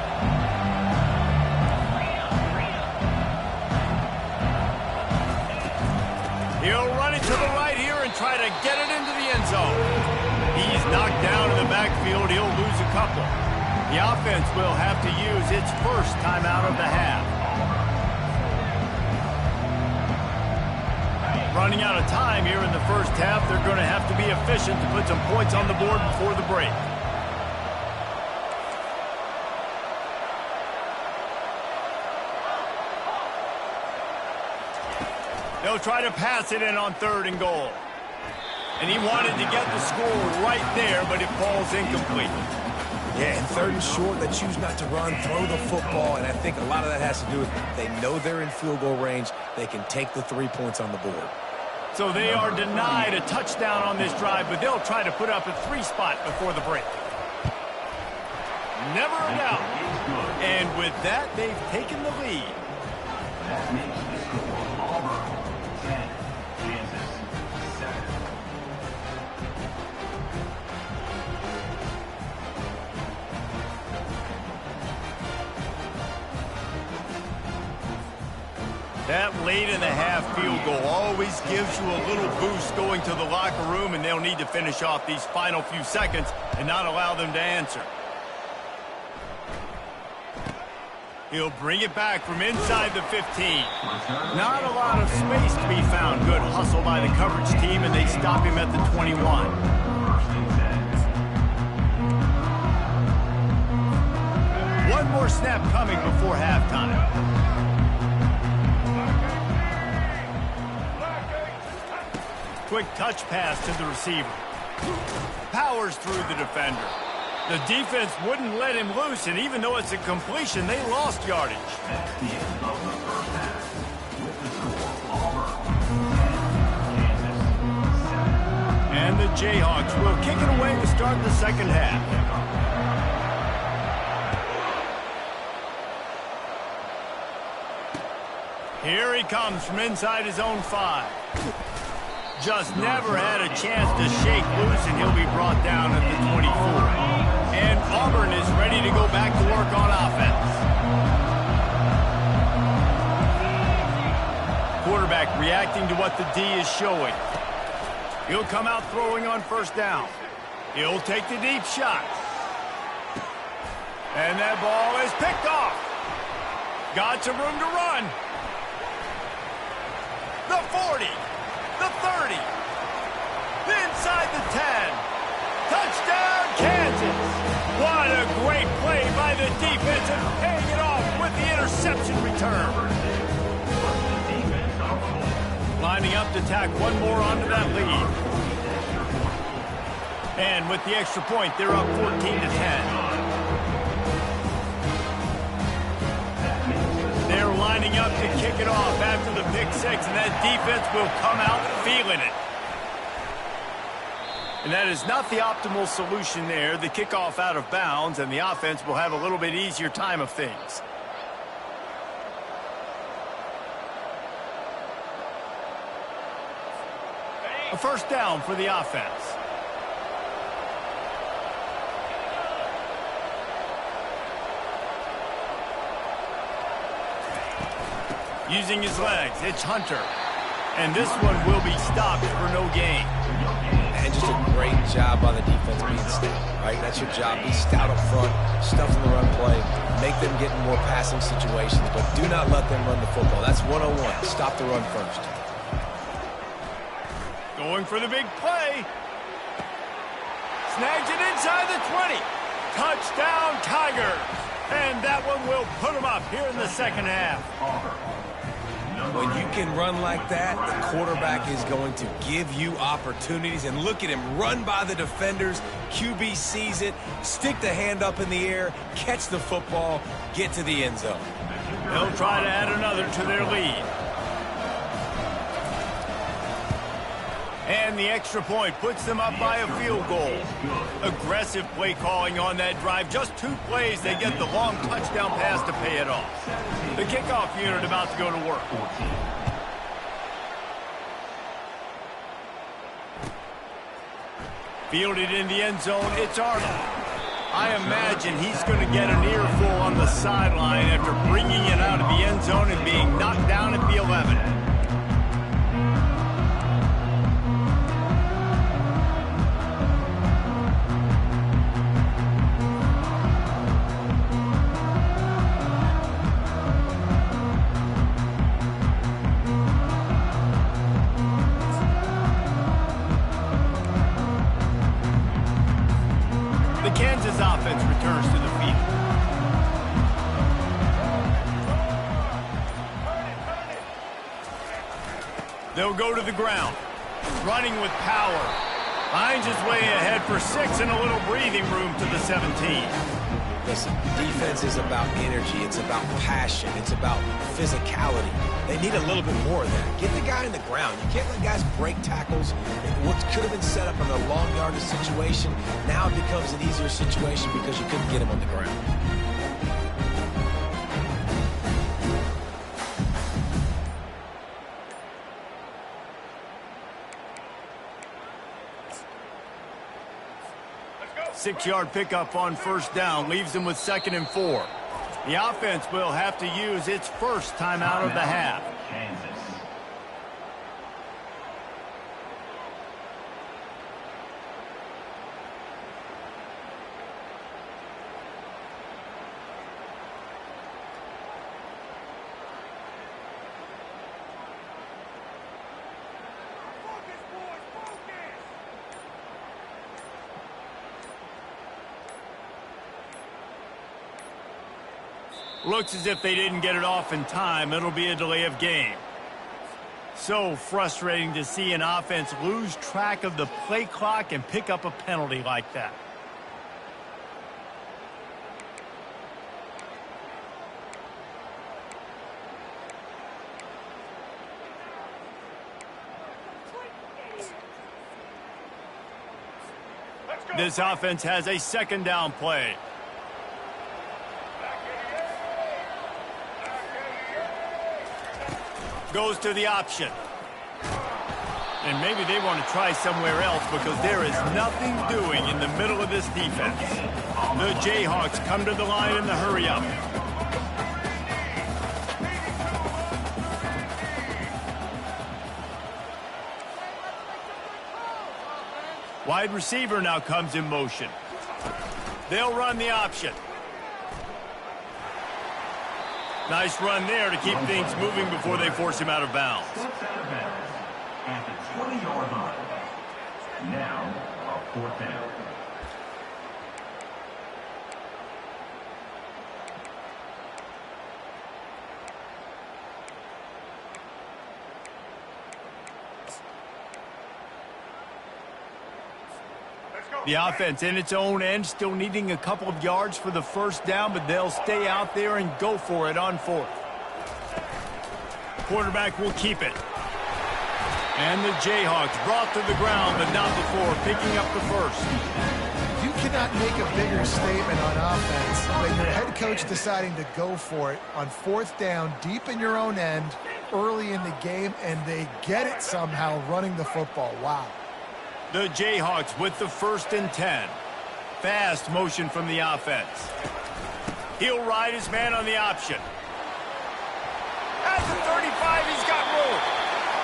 He'll run it to the right here and try to get it into the end zone. He's knocked down in the backfield. He'll lose a couple. The offense will have to use its 1st timeout of the half. Running out of time here in the 1st half. They're going to have to be efficient to put some points on the board before the break. They'll try to pass it in on 3rd and goal. And he wanted to get the score right there, but it falls incomplete. Yeah, and 3rd and short, they choose not to run, throw the football, and I think a lot of that has to do with they know they're in field goal range. They can take the 3 points on the board. So they are denied a touchdown on this drive, but they'll try to put up a 3 spot before the break. Never a doubt. And with that, they've taken the lead. That makes the score Auburn 10, Kansas 7. That late in the half field goal always gives you a little boost going to the locker room, and they'll need to finish off these final few seconds and not allow them to answer. He'll bring it back from inside the 15. Not a lot of space to be found. Good hustle by the coverage team, and they stop him at the 21. One more snap coming before halftime. Quick touch pass to the receiver. Powers through the defender. The defense wouldn't let him loose, and even though it's a completion, they lost yardage. At the end of the first half, with the score, Auburn, Kansas 7. And the Jayhawks will kick it away to start the second half. Here he comes from inside his own 5. Just never had a chance to shake loose, and he'll be brought down at the 24. And Auburn is ready to go back to work on offense. Quarterback reacting to what the D is showing. He'll come out throwing on first down. He'll take the deep shot. And that ball is picked off. Got some room to run. The 40. The 30. Inside the 10. Touchdown, Kansas. What a great play by the defense and paying it off with the interception return. Lining up to tack one more onto that lead. And with the extra point, they're up 14-10. They're lining up to kick it off after the pick 6, and that defense will come out feeling it. And that is not the optimal solution there. The kickoff out of bounds, and the offense will have a little bit easier time of things. A first down for the offense. Using his legs, it's Hunter. And this one will be stopped for no gain. And just a great job by the defense being stout, right? That's your job. Be stout up front, stuff in the run play, make them get in more passing situations, but do not let them run the football. That's 101. Stop the run first. Going for the big play. Snags it inside the 20. Touchdown, Tigers. And that one will put them up here in the second half. When you can run like that, the quarterback is going to give you opportunities. And look at him run by the defenders. QB sees it, stick the hand up in the air, catch the football, get to the end zone. They'll try to add another to their lead. And the extra point puts them up by a field goal. Aggressive play calling on that drive. Just 2 plays, they get the long touchdown pass to pay it off. The kickoff unit about to go to work. Fielded in the end zone, it's Arnold. I imagine he's going to get an earful on the sideline after bringing it out of the end zone and being knocked down at the 11. Kansas offense returns to the field. They'll go to the ground. Running with power. Finds his way ahead for 6 and a little breathing room to the 17. Listen, defense is about energy. It's about passion. It's about physicality. They need a little bit more of that. Get the guy in the ground. You can't let guys break tackles. What could have been set up in a long yardage situation, now it becomes an easier situation because you couldn't get him on the ground. Let's go. 6-yard pickup on first down leaves them with 2nd and 4. The offense will have to use its first timeout of the half. Looks as if they didn't get it off in time. It'll be a delay of game. So frustrating to see an offense lose track of the play clock and pick up a penalty like that. This offense has a second down play. Goes to the option. And maybe they want to try somewhere else because there is nothing doing in the middle of this defense. The Jayhawks come to the line in the hurry-up. Wide receiver now comes in motion. They'll run the option. Nice run there to keep things moving before they force him out of bounds. At the 20-yard line. Now, a 4th down. The offense in its own end, still needing a couple of yards for the first down, but they'll stay out there and go for it on 4th. Quarterback will keep it. And the Jayhawks brought to the ground, but not before picking up the first. You cannot make a bigger statement on offense than your head coach deciding to go for it on 4th down, deep in your own end, early in the game, and they get it somehow running the football. Wow. The Jayhawks with the 1st and 10. Fast motion from the offense. He'll ride his man on the option. At the 35, he's got room.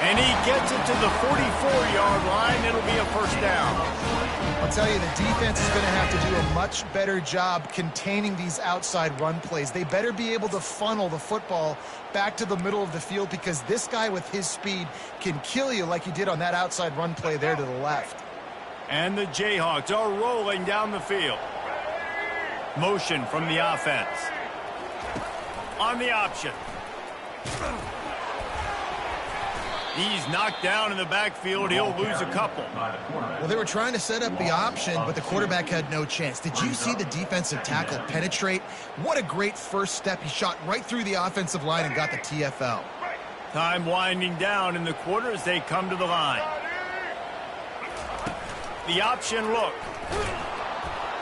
And he gets it to the 44-yard line. It'll be a first down. I'll tell you, the defense is going to have to do a much better job containing these outside run plays. They better be able to funnel the football back to the middle of the field because this guy with his speed can kill you like he did on that outside run play there to the left. And the Jayhawks are rolling down the field. Motion from the offense. On the option. He's knocked down in the backfield. He'll lose a couple. Well, they were trying to set up the option, but the quarterback had no chance. Did you see the defensive tackle penetrate? What a great first step. He shot right through the offensive line and got the TFL. Time winding down in the quarter as they come to the line. The option look.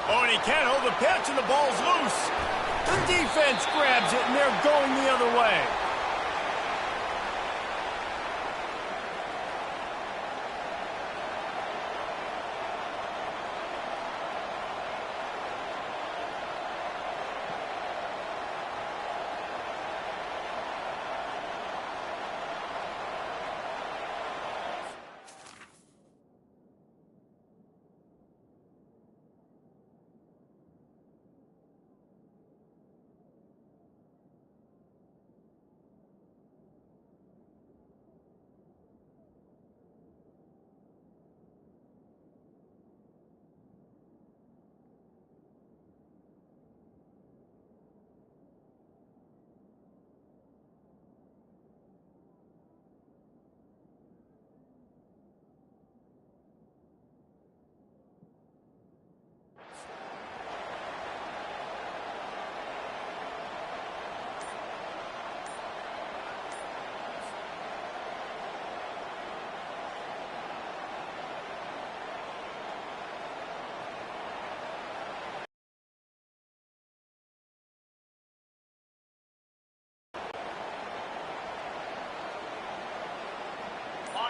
Oh, and he can't hold the pitch, and the ball's loose. The defense grabs it, and they're going the other way.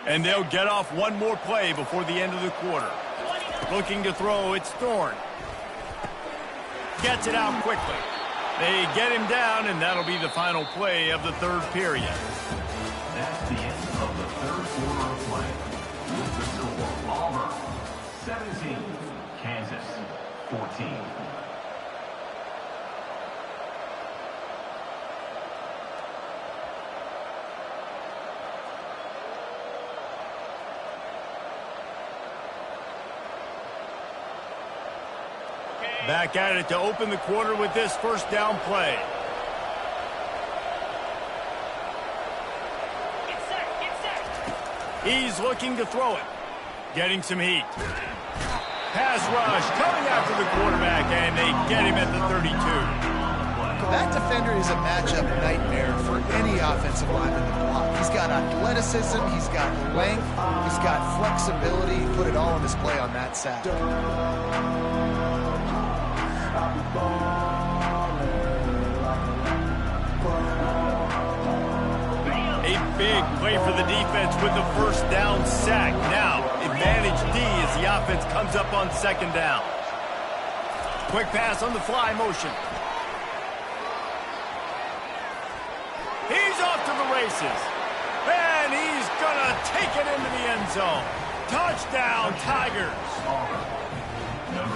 And they'll get off one more play before the end of the quarter. Looking to throw, it's Thorne. Gets it out quickly. They get him down, and that'll be the final play of the third period. That's the end of the third quarter of play. With the score, Auburn 17, Kansas 14. Back at it to open the quarter with this first down play. He's looking to throw it. Getting some heat. Pass rush coming after the quarterback, and they get him at the 32. That defender is a matchup nightmare for any offensive lineman to block. He's got athleticism, he's got length, he's got flexibility. He put it all on display on that sack. A big play for the defense with the first down sack. Now, advantage D as the offense comes up on second down. Quick pass on the fly motion. He's off to the races. And he's going to take it into the end zone. Touchdown, Tigers.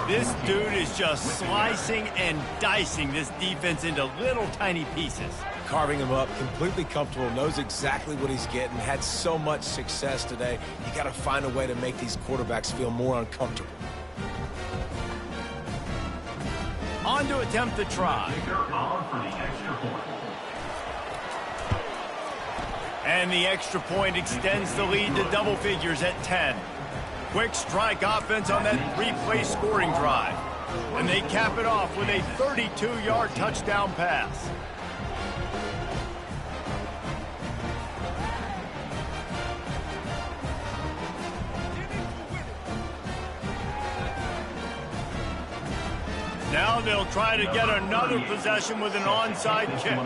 This dude is just slicing and dicing this defense into little tiny pieces. Carving him up, completely comfortable, knows exactly what he's getting, had so much success today. You got to find a way to make these quarterbacks feel more uncomfortable. On to attempt the try. They're on for the extra point. And the extra point extends the lead to double figures at 10. Quick strike offense on that three-play scoring drive. And they cap it off with a 32-yard touchdown pass. Now they'll try to get another possession with an onside kick.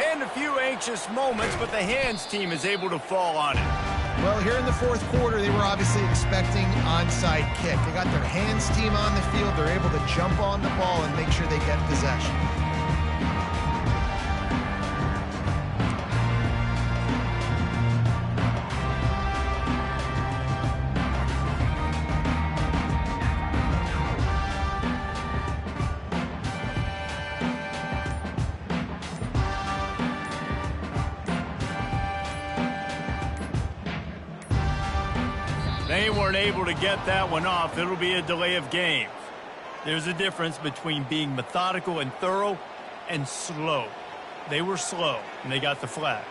And a few anxious moments, but the hands team is able to fall on it. Well, here in the fourth quarter, they were obviously expecting onside kick. They got their hands team on the field. They're able to jump on the ball and make sure they get possession. They weren't able to get that one off. It'll be a delay of game. There's a difference between being methodical and thorough and slow. They were slow, and they got the flag.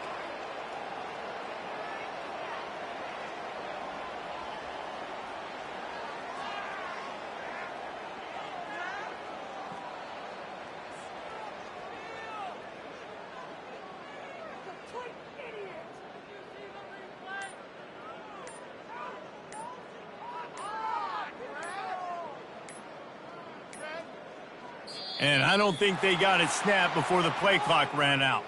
And I don't think they got it snapped before the play clock ran out.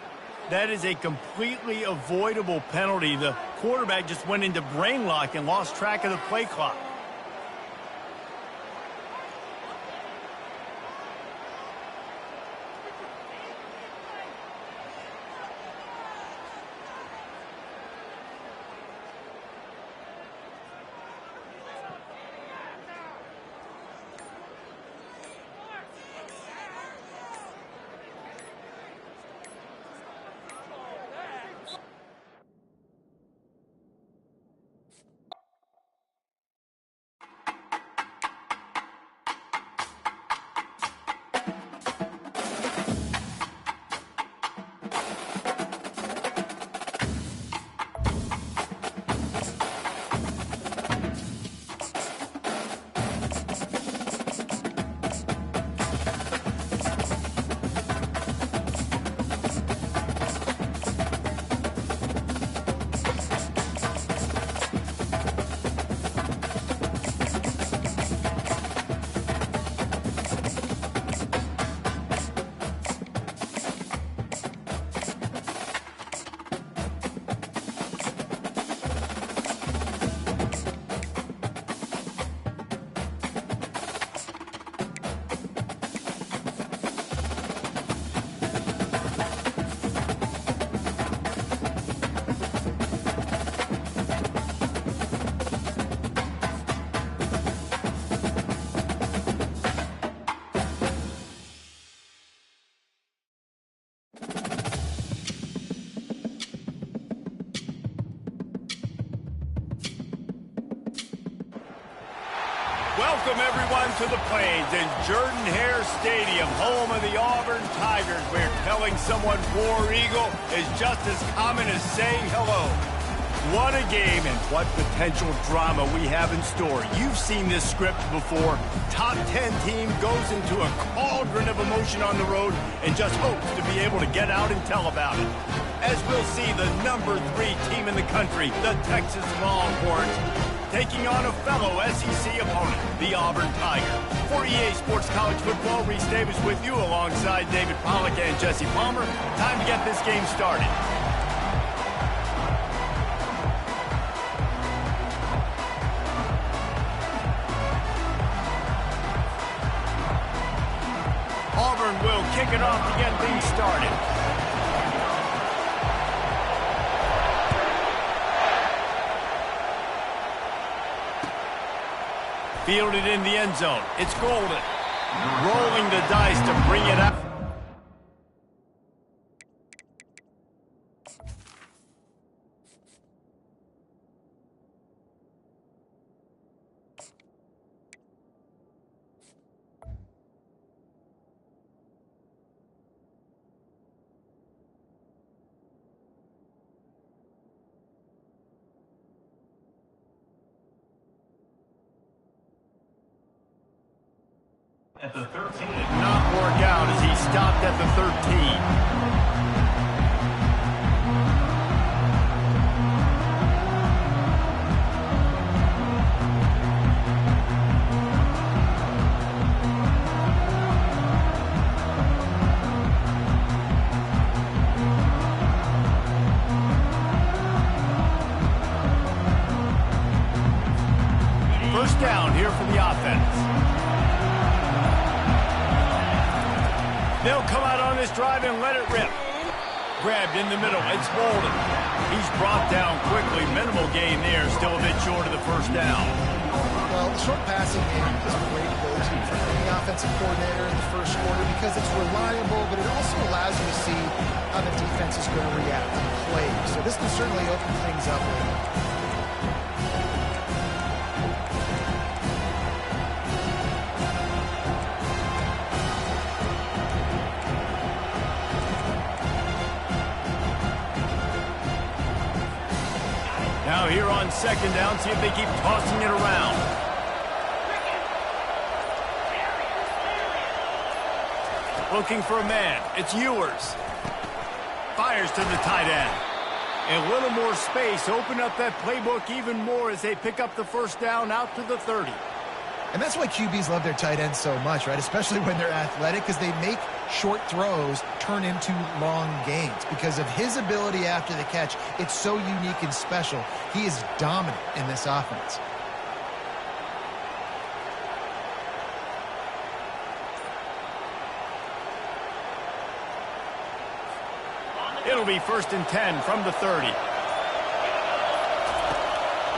That is a completely avoidable penalty. The quarterback just went into brain lock and lost track of the play clock. Welcome, everyone, to the Plains and Jordan-Hare Stadium, home of the Auburn Tigers, where telling someone War Eagle is just as common as saying hello. What a game and what potential drama we have in store. You've seen this script before. Top 10 team goes into a cauldron of emotion on the road and just hopes to be able to get out and tell about it. As we'll see, the number 3 team in the country, the Texas Longhorns, taking on a fellow SEC opponent, the Auburn Tigers. For EA Sports College Football, Reese Davis with you alongside David Pollack and Jesse Palmer. Time to get this game started. Auburn will kick it off to get things started. Fielded in the end zone. It's Golden. Rolling the dice to bring it up. At the 13. Did not work out as he stopped at the 13. First down here for the offense. They'll come out on this drive and let it rip. Grabbed in the middle. It's Bolden. He's brought down quickly. Minimal gain there. Still a bit short of the first down. Well, the short passing game is a great go-to for any offensive coordinator in the first quarter because it's reliable, but it also allows you to see how the defense is going to react and play. So this can certainly open things up. Now here on second down, see if they keep tossing it around. Looking for a man. It's Ewers. Fires to the tight end. A little more space. Open up that playbook even more as they pick up the first down out to the 30. And that's why QBs love their tight ends so much, right? Especially when they're athletic, because they make short throws turn into long gains. Because of his ability after the catch, it's so unique and special. He is dominant in this offense. It'll be 1st and 10 from the 30.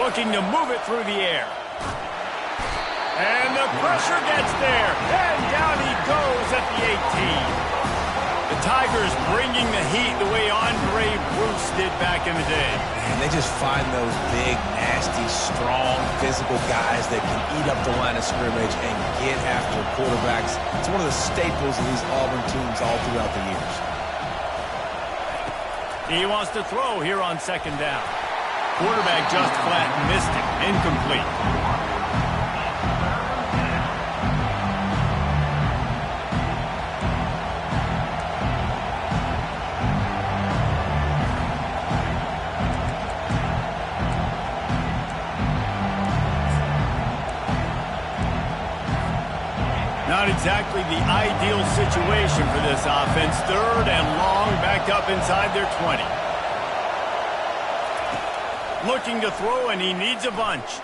Looking to move it through the air. And the pressure gets there. And down he goes at the 18. The Tigers bringing the heat the way Andre Bruce did back in the day. And they just find those big, nasty, strong, physical guys that can eat up the line of scrimmage and get after quarterbacks. It's one of the staples of these Auburn teams all throughout the years. He wants to throw here on second down. Quarterback just flat missed it. Incomplete. Not exactly the ideal situation for this offense. 3rd and long, backed up inside their 20. Looking to throw, and he needs a bunch.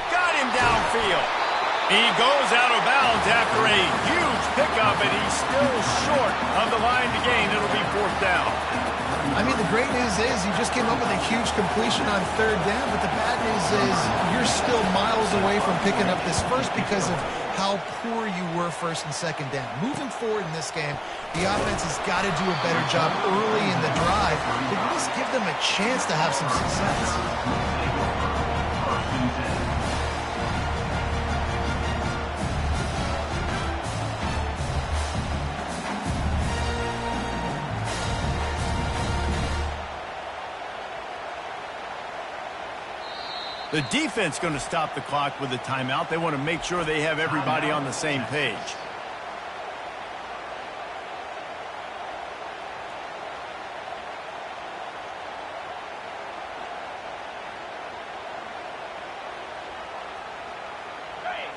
Got him downfield. He goes out of bounds after a huge pickup, and he's still short of the line to gain. It'll be 4th down. I mean, the great news is you just came up with a huge completion on 3rd down, but the bad news is you're still miles away from picking up this first because of how poor you were 1st and 2nd down. Moving forward in this game, the offense has got to do a better job early in the drive to at least give them a chance to have some success. The defense going to stop the clock with a timeout. They want to make sure they have everybody on the same page.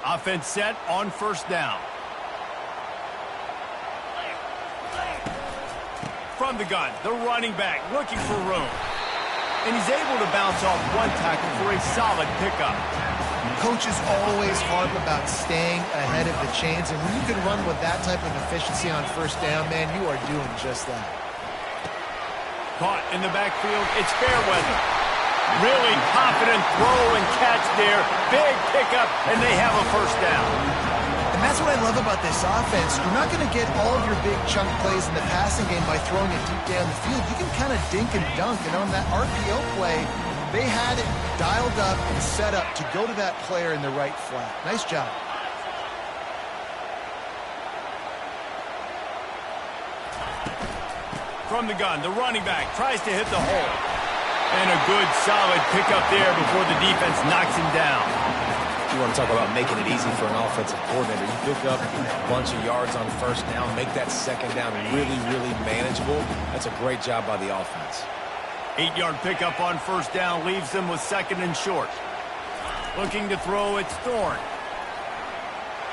Offense set on first down. From the gun, the running back looking for room. And he's able to bounce off one tackle for a solid pickup. Coaches always harp about staying ahead of the chains, and when you can run with that type of efficiency on first down, man, you are doing just that. Caught in the backfield, it's Fairweather. Really confident throw and catch there. Big pickup, and they have a first down. And that's what I love about this offense. You're not going to get all of your big chunk plays in the passing game by throwing it deep down the field. You can kind of dink and dunk, and on that RPO play, they had it dialed up and set up to go to that player in the right flat. Nice job. From the gun, the running back tries to hit the hole. And a good, solid pickup there before the defense knocks him down. You want to talk about making it easy for an offensive coordinator. You pick up a bunch of yards on first down, make that second down really, really manageable. That's a great job by the offense. 8-yard pickup on first down leaves them with second and short. Looking to throw, it's Thorne.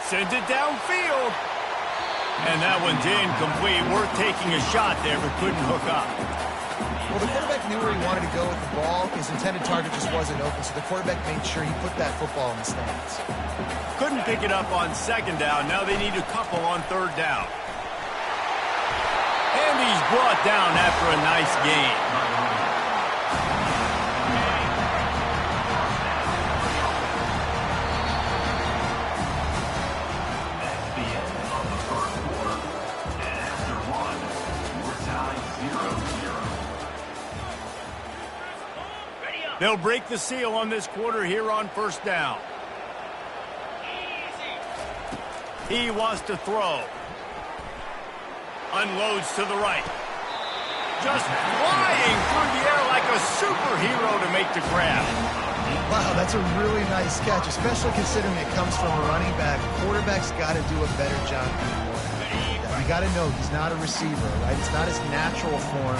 Sends it downfield. And that one's incomplete. Worth taking a shot there, but couldn't hook up. Well, the quarterback knew where he wanted to go with the ball. His intended target just wasn't open, so the quarterback made sure he put that football in the stands. Couldn't pick it up on second down. Now they need a couple on third down. And he's brought down after a nice gain. That's the end of the first quarter. And after one, we're tied 0-0. They'll break the seal on this quarter here on first down. He wants to throw. Unloads to the right. Just flying through the air like a superhero to make the grab. Wow, that's a really nice catch, especially considering it comes from a running back. Quarterback's got to do a better job. You got to know he's not a receiver, right? It's not his natural form.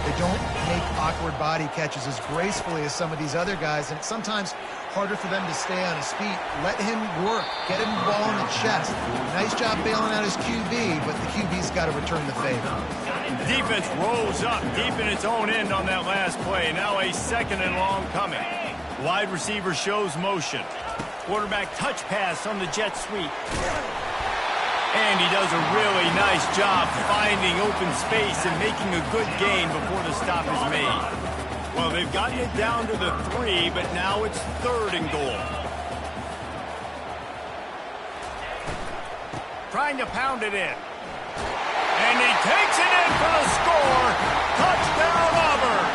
They don't make awkward body catches as gracefully as some of these other guys, and it's sometimes harder for them to stay on his feet. Let him work. Get him the ball in the chest. Nice job bailing out his QB, but the QB's got to return the favor. Defense rolls up deep in its own end on that last play. Now a second and long coming. Wide receiver shows motion. Quarterback touch pass on the jet sweep. And he does a really nice job finding open space and making a good gain before the stop is made. Well, they've gotten it down to the 3, but now it's third and goal. Trying to pound it in. And he takes it in for the score. Touchdown, Auburn.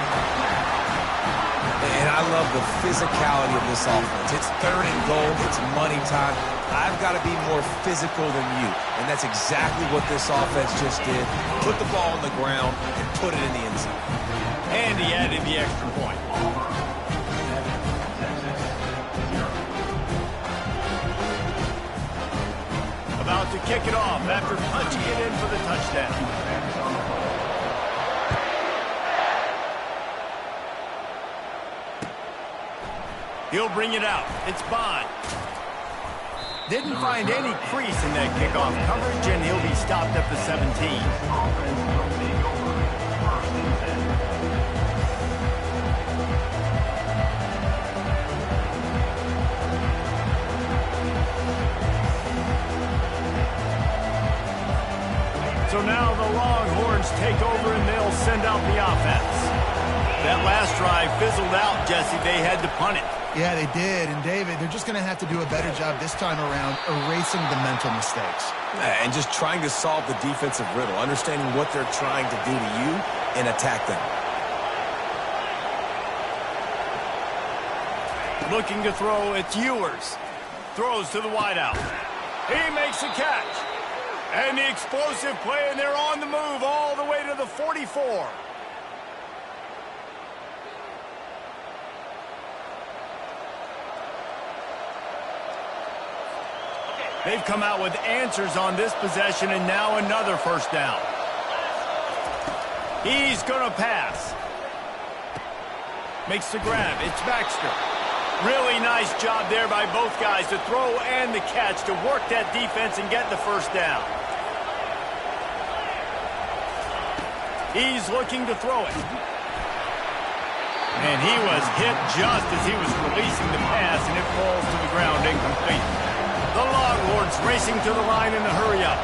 And I love the physicality of this offense. It's third and goal. It's money time. I've got to be more physical than you. And that's exactly what this offense just did. Put the ball on the ground and put it in the end zone. And he added the extra point. About to kick it off after punching it in for the touchdown. He'll bring it out. It's Bond. Didn't find any crease in that kickoff coverage, and he'll be stopped at the 17. So now the Longhorns take over, and they'll send out the offense. That last drive fizzled out, Jesse. They had to punt it. Yeah, they did. And, David, they're just going to have to do a better job this time around erasing the mental mistakes. And just trying to solve the defensive riddle, understanding what they're trying to do to you and attack them. Looking to throw, it's Ewers. Throws to the wideout. He makes a catch. And the explosive play, and they're on the move all the way to the 44. They've come out with answers on this possession, and now another first down. He's going to pass. Makes the grab. It's Baxter. Really nice job there by both guys to throw and the catch to work that defense and get the first down. He's looking to throw it. And he was hit just as he was releasing the pass, and it falls to the ground incomplete. The Longhorns racing to the line in a hurry-up.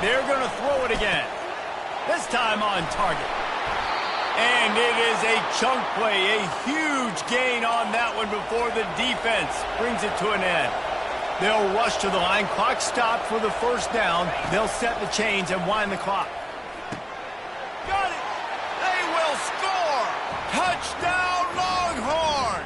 They're going to throw it again. This time on target. And it is a chunk play, a huge gain on that one before the defense brings it to an end. They'll rush to the line. Clock stopped for the first down. They'll set the chains and wind the clock. Got it! They will score! Touchdown, Longhorns!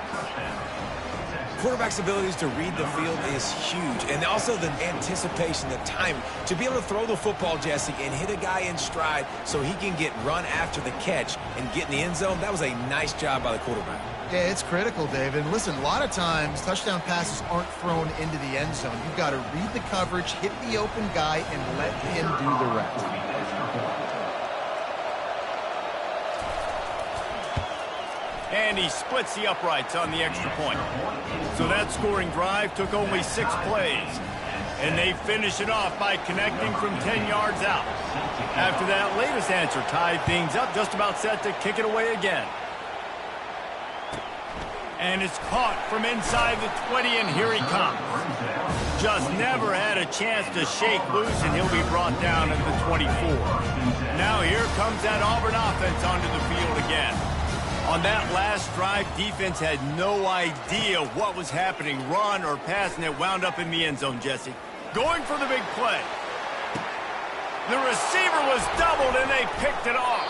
Quarterback's abilities to read the field is huge, and also the anticipation, the time to be able to throw the football, Jesse, and hit a guy in stride so he can get run after the catch and get in the end zone. That was a nice job by the quarterback. Yeah, it's critical, David. And listen, a lot of times touchdown passes aren't thrown into the end zone. You've got to read the coverage, hit the open guy, and let him do the rest. And he splits the uprights on the extra point. So that scoring drive took only 6 plays. And they finish it off by connecting from 10 yards out. After that latest answer tied things up, just about set to kick it away again. And it's caught from inside the 20, and here he comes. Just never had a chance to shake loose, and he'll be brought down at the 24. Now here comes that Auburn offense onto the field again. On that last drive, defense had no idea what was happening, run or pass, and it wound up in the end zone, Jesse. Going for the big play. The receiver was doubled, and they picked it off.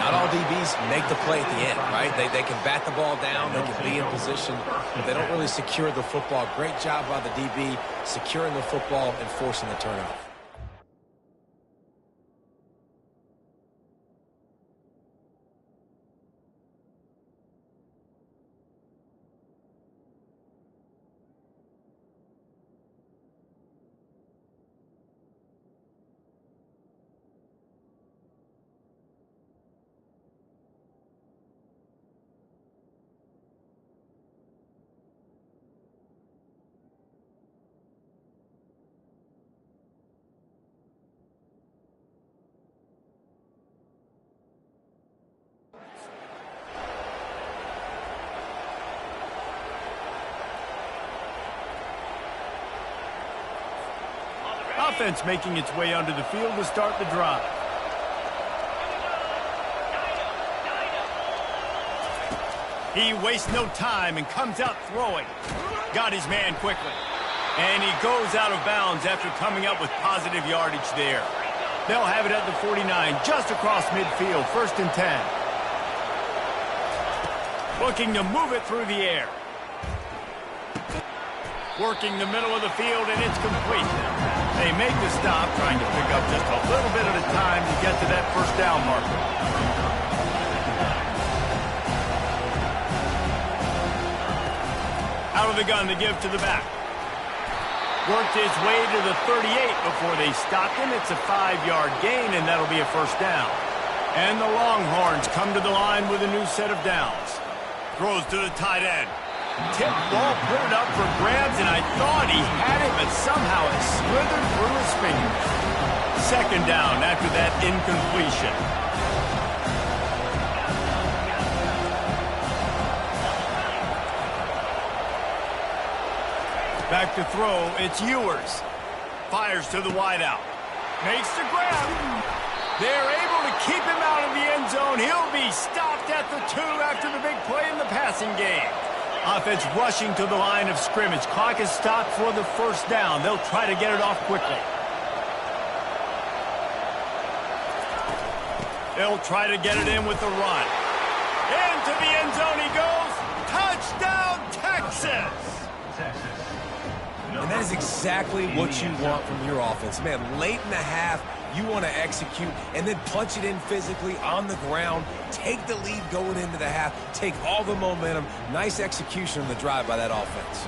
Not all DBs make the play at the end, right? They can bat the ball down, they can be in position, but they don't really secure the football. Great job by the DB securing the football and forcing the turnover. Offense making its way onto the field to start the drive. He wastes no time and comes out throwing. Got his man quickly. And he goes out of bounds after coming up with positive yardage there. They'll have it at the 49, just across midfield, 1st and 10. Looking to move it through the air. Working the middle of the field, and it's complete. They make the stop, trying to pick up just a little bit at a time to get to that first down marker. Out of the gun to give to the back. Worked his way to the 38 before they stopped him. It's a 5-yard gain, and that'll be a first down. And the Longhorns come to the line with a new set of downs. Throws to the tight end. Tip ball put it up for grabs, and I thought he had it, but somehow it slithered through his fingers. 2nd down after that incompletion. Back to throw, it's Ewers. Fires to the wideout. Makes the grab. They're able to keep him out of the end zone. He'll be stopped at the 2 after the big play in the passing game. Offense rushing to the line of scrimmage. Clock is stopped for the first down. They'll try to get it off quickly. They'll try to get it in with the run. Into the end zone he goes. Touchdown, Texas! And that is exactly what you want from your offense. Man, late in the half, you want to execute and then punch it in physically on the ground. Take the lead going into the half. Take all the momentum. Nice execution on the drive by that offense.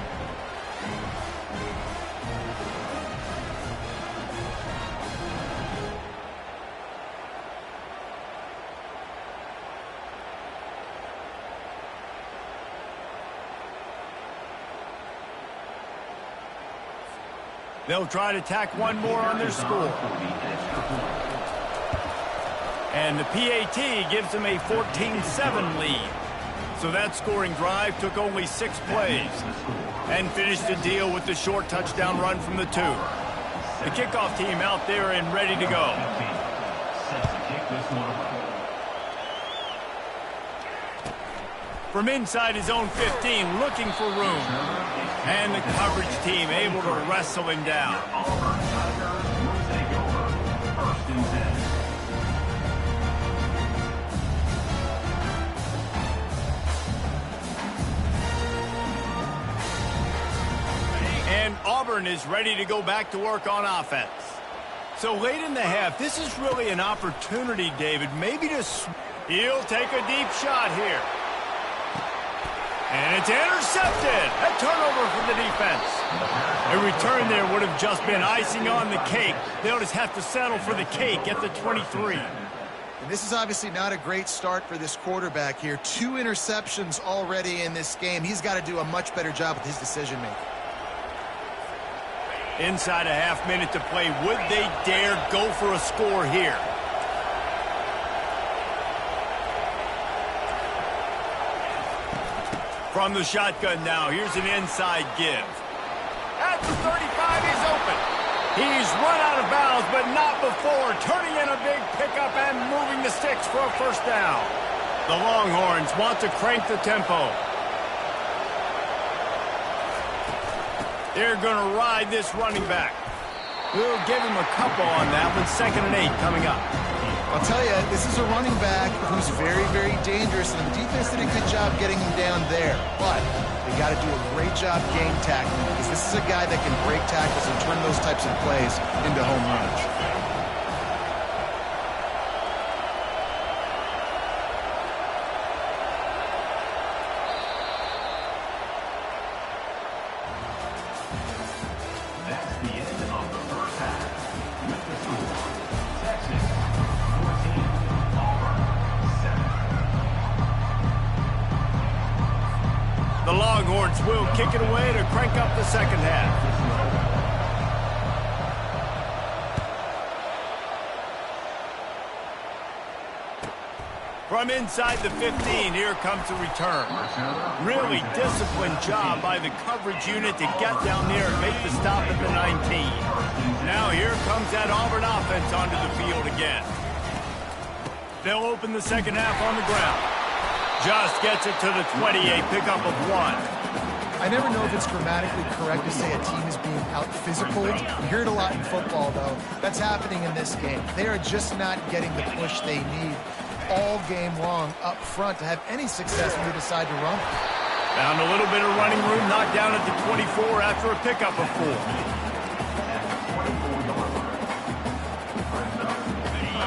They'll try to tack one more on their score. And the PAT gives them a 14-7 lead. So that scoring drive took only 6 plays and finished the deal with the short touchdown run from the 2. The kickoff team out there and ready to go. From inside his own 15, looking for room. And the coverage team able to wrestle him down. And Auburn is ready to go back to work on offense. So late in the half, this is really an opportunity, David, maybe to... He'll take a deep shot here. And it's intercepted. A turnover for the defense. A return there would have just been icing on the cake. They'll just have to settle for the cake at the 23. And this is obviously not a great start for this quarterback here. 2 interceptions already in this game. He's got to do a much better job with his decision-making. Inside a half minute to play. Would they dare go for a score here? From the shotgun now, here's an inside give. At the 35, he's open. He's run out of bounds, but not before. Turning in a big pickup and moving the sticks for a first down. The Longhorns want to crank the tempo. They're going to ride this running back. We'll give him a couple on that one. 2nd and 8 coming up. I'll tell you, this is a running back who's very, very dangerous, and the defense did a good job getting him down there. But they got to do a great job game tackling, because this is a guy that can break tackles and turn those types of plays into home runs. The Longhorns will kick it away to crank up the second half. From inside the 15, here comes the return. Really disciplined job by the coverage unit to get down there and make the stop at the 19. Now here comes that Auburn offense onto the field again. They'll open the second half on the ground. Just gets it to the 28, pickup of 1. I never know if it's grammatically correct to say a team is being out-physicaled. You hear it a lot in football, though. That's happening in this game. They are just not getting the push they need all game long up front to have any success when they decide to run. Found a little bit of running room, knocked down at the 24 after a pickup of 4.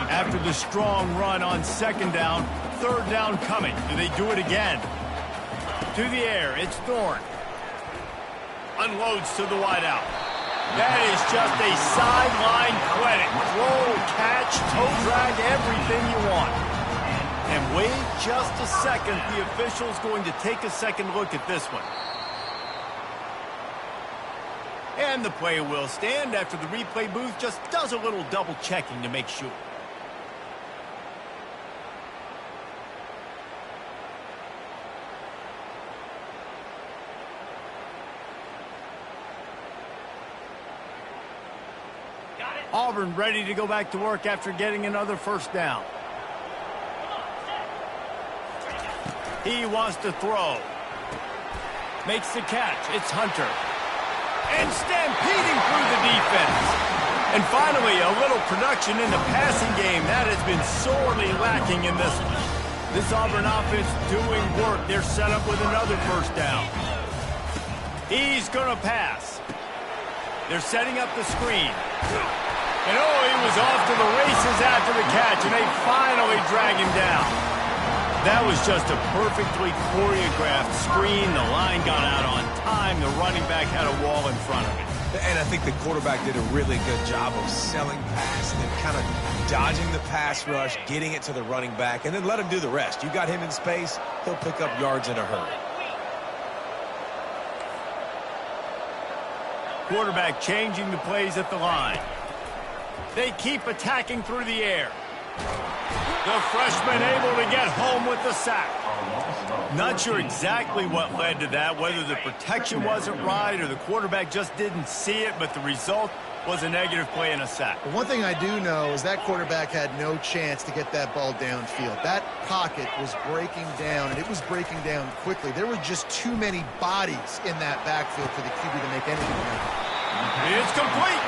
After the strong run on 2nd down, 3rd down coming. Do they do it again? To the air, it's Thorne. Unloads to the wideout. That is just a sideline clinic. Throw, catch, toe drag, everything you want. And wait just a second. The official's going to take a second look at this one. And the play will stand after the replay booth just does a little double checking to make sure. Auburn ready to go back to work after getting another first down. He wants to throw. Makes the catch. It's Hunter. And stampeding through the defense. And finally, a little production in the passing game. That has been sorely lacking in this one. This Auburn offense doing work. They're set up with another first down. He's going to pass. They're setting up the screen. And oh, he was off to the races after the catch, and they finally drag him down. That was just a perfectly choreographed screen. The line got out on time. The running back had a wall in front of it. And I think the quarterback did a really good job of selling pass and then kind of dodging the pass rush, getting it to the running back, and then let him do the rest. You got him in space, he'll pick up yards in a hurry. quarterback changing the plays at the line. They keep attacking through the air. The freshman able to get home with the sack. Not sure exactly what led to that, whether the protection wasn't right or the quarterback just didn't see it, but the result was a negative play and a sack. But one thing I do know is that quarterback had no chance to get that ball downfield. That pocket was breaking down, and it was breaking down quickly. There were just too many bodies in that backfield for the QB to make anything happen. It's complete.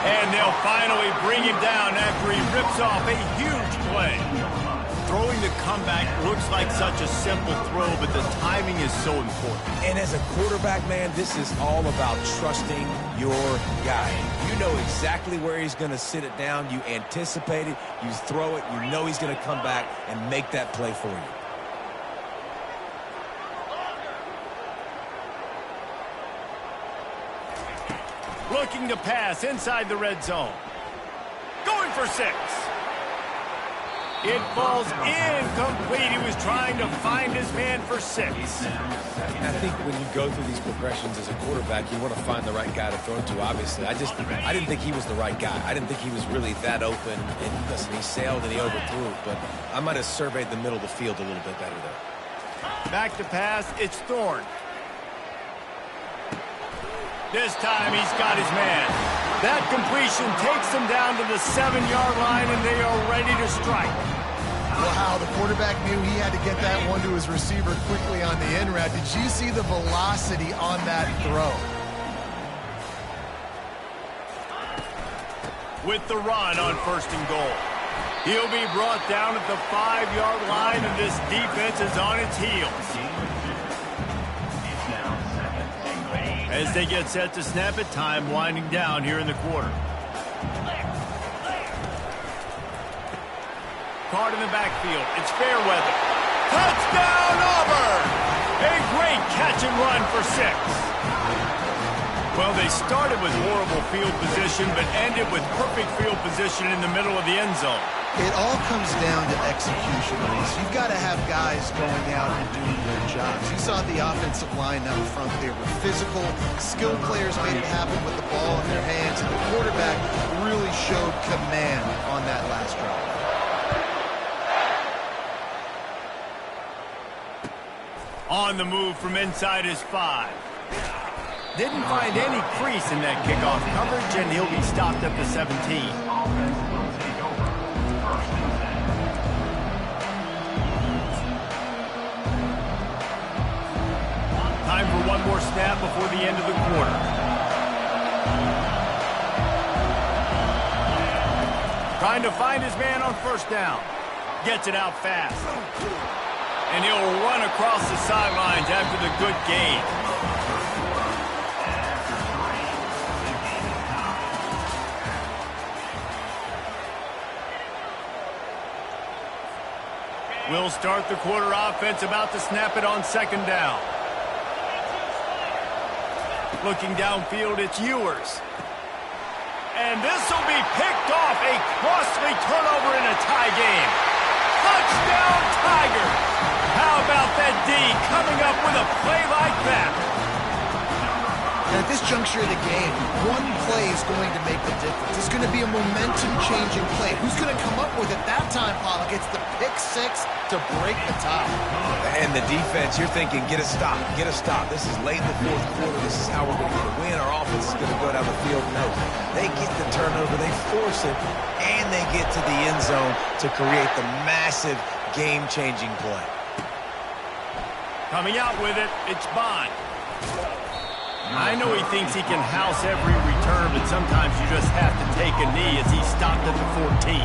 And they'll finally bring him down after he rips off a huge play. Throwing the comeback looks like such a simple throw, but the timing is so important. And as a quarterback, man, this is all about trusting your guy. You know exactly where he's going to sit it down. You anticipate it. You throw it. You know he's going to come back and make that play for you. Looking to pass inside the red zone. Going for 6. It falls incomplete. He was trying to find his man for 6. I think when you go through these progressions as a quarterback, you want to find the right guy to throw to, obviously. I didn't think he was the right guy. I didn't think he was really that open. And listen, he sailed and he overthrew it, but I might have surveyed the middle of the field a little bit better there. Back to pass, it's Thorne. This time he's got his man. That completion takes them down to the 7-yard line, and they are ready to strike. Wow, the quarterback knew he had to get that one to his receiver quickly on the in route. Did you see the velocity on that throw? With the run on 1st and goal. He'll be brought down at the 5-yard line, and this defense is on its heels. As they get set to snap it, time winding down here in the quarter. Card in the backfield. It's Fairweather. Touchdown, Auburn! A great catch and run for 6. Well, they started with horrible field position, but ended with perfect field position in the middle of the end zone. It all comes down to execution, Reese. You've got to have guys going out and doing their jobs. You saw the offensive line up front. They were physical. Skilled players made it happen with the ball in their hands, and the quarterback really showed command on that last drive. On the move from inside his 5. Didn't find any crease in that kickoff coverage, and he'll be stopped at the 17. Time for one more snap before the end of the quarter. Trying to find his man on 1st down. Gets it out fast. And he'll run across the sidelines after the good gain. We'll start the quarter offense, about to snap it on 2nd down. Looking downfield, it's Ewers. And this will be picked off. A costly turnover in a tie game. Touchdown, Tigers! How about that D coming up with a play like that? And at this juncture of the game, one play is going to make the difference. It's going to be a momentum-changing play. Who's going to come up with it that time, Pollock? It's the pick 6 to break the tie. And the defense, you're thinking, get a stop, get a stop. This is late in the 4th quarter. This is how we're going to get a win. Our offense is going to go down the field. No, they get the turnover, they force it, and they get to the end zone to create the massive game-changing play. Coming out with it, it's Bond. I know he thinks he can house every return, but sometimes you just have to take a knee as he stopped at the 14.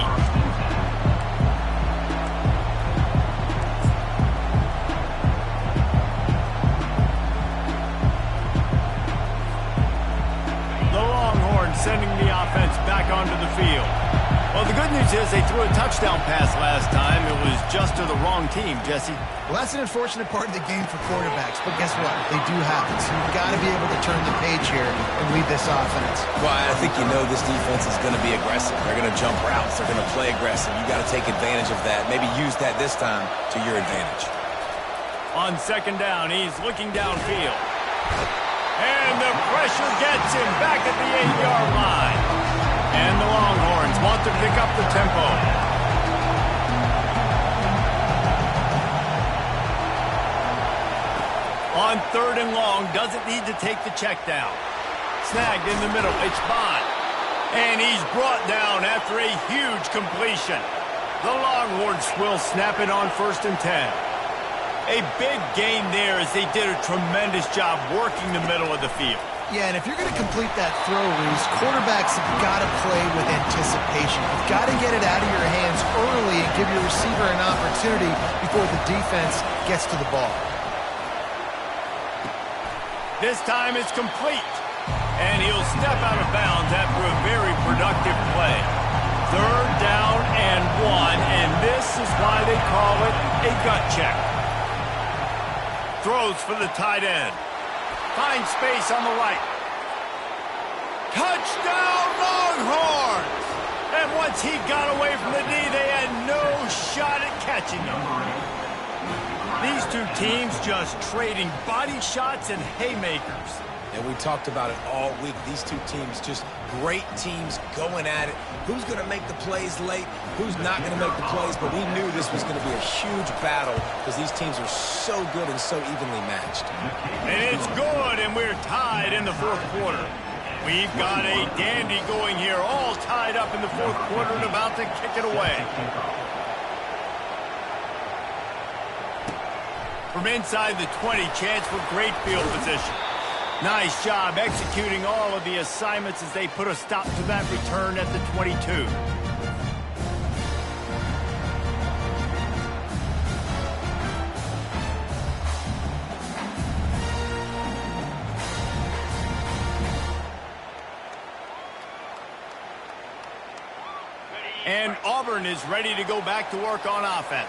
The Longhorns sending the offense back onto the field. Well, the good news is they threw a touchdown pass last time. It was just to the wrong team, Jesse. Well, that's an unfortunate part of the game for quarterbacks, but guess what? They do happen, so you've got to be able to turn the page here and lead this offense. Well, I think you know this defense is going to be aggressive. They're going to jump routes. They're going to play aggressive. You got to take advantage of that. Maybe use that this time to your advantage. On 2nd down, he's looking downfield. And the pressure gets him back at the 8-yard line. And the Longhorns want to pick up the tempo. On 3rd and long, doesn't need to take the check down. Snagged in the middle, it's Bond. And he's brought down after a huge completion. The Longhorns will snap it on 1st and 10. A big gain there as they did a tremendous job working the middle of the field. Yeah, and if you're going to complete that throw, Reese, quarterbacks have got to play with anticipation. You've got to get it out of your hands early and give your receiver an opportunity before the defense gets to the ball. This time it's complete. And he'll step out of bounds after a very productive play. 3rd down and 1, and this is why they call it a gut check. Throws for the tight end. Finds space on the right. Touchdown, Longhorns! And once he got away from the D, they had no shot at catching him. These two teams just trading body shots and haymakers. And we talked about it all week. These two teams, just great teams going at it. Who's going to make the plays late? Who's not going to make the plays? But we knew this was going to be a huge battle because these teams are so good and so evenly matched. And it's good, and we're tied in the 4th quarter. We've got a dandy going here, all tied up in the 4th quarter and about to kick it away. From inside the 20, chance for great field position. Nice job executing all of the assignments as they put a stop to that return at the 22. And Auburn is ready to go back to work on offense.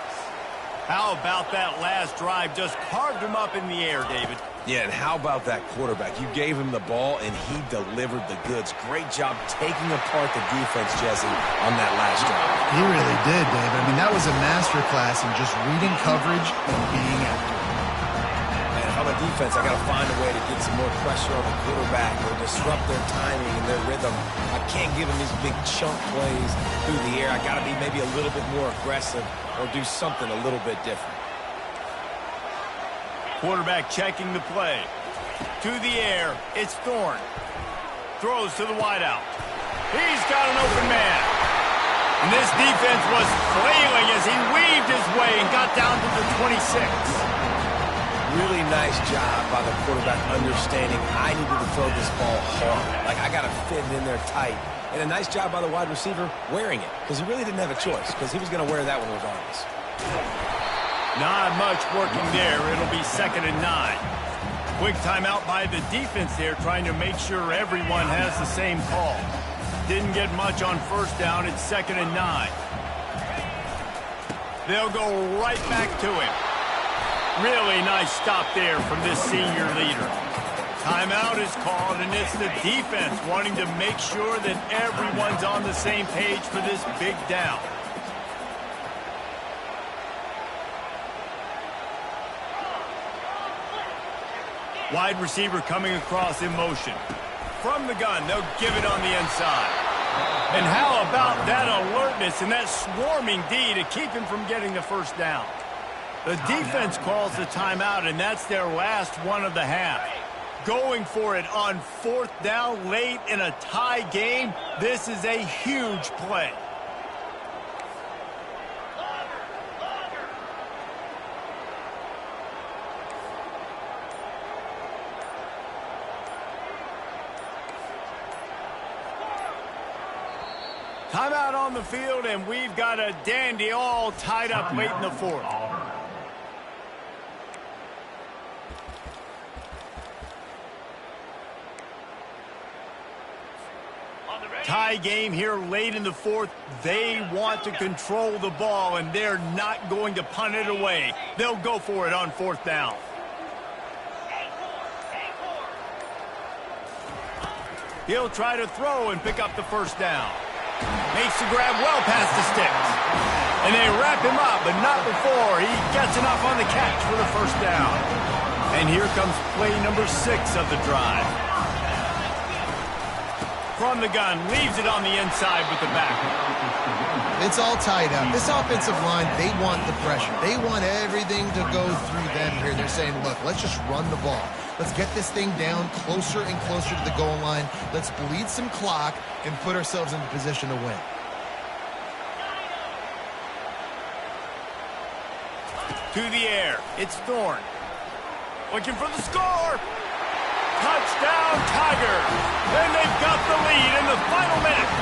How about that last drive? Just carved him up in the air, David. Yeah, and how about that quarterback? You gave him the ball, and he delivered the goods. Great job taking apart the defense, Jesse, on that last drive. He really did, David. I mean, that was a masterclass in just reading coverage and being accurate. And on the defense, I got to find a way to get some more pressure on the quarterback or disrupt their timing and their rhythm. I can't give them these big chunk plays through the air. I got to be maybe a little bit more aggressive or do something a little bit different. Quarterback checking the play. To the air, it's Thorne. Throws to the wideout. He's got an open man. And this defense was flailing as he weaved his way and got down to the 26. Really nice job by the quarterback understanding I needed to throw this ball hard. Like, I got to fit it in there tight. And a nice job by the wide receiver wearing it because he really didn't have a choice because he was going to wear that one regardless. Not much working there. It'll be 2nd and 9. Quick timeout by the defense there, trying to make sure everyone has the same call. Didn't get much on 1st down. It's 2nd and 9. They'll go right back to him. Really nice stop there from this senior leader. Timeout is called, and it's the defense wanting to make sure that everyone's on the same page for this big down. Wide receiver coming across in motion. From the gun, they'll give it on the inside. And how about that alertness and that swarming D to keep him from getting the 1st down? The defense calls the timeout, and that's their last one of the half. Going for it on 4th down late in a tie game, this is a huge play. Timeout on the field, and we've got a dandy all tied up late in the 4th. Tie game here late in the 4th. They want to control the ball, and they're not going to punt it away. They'll go for it on 4th down. He'll try to throw and pick up the 1st down. Makes the grab well past the sticks. And they wrap him up, but not before he gets enough on the catch for the 1st down. And here comes play number 6 of the drive. From the gun, leaves it on the inside with the back. It's all tied up. This offensive line, they want the pressure. They want everything to go through them here. They're saying, look, let's just run the ball. Let's get this thing down closer and closer to the goal line. Let's bleed some clock and put ourselves into position to win. To the air, it's Thorne. Looking for the score. Touchdown, Tigers. And they've got the lead in the final minute.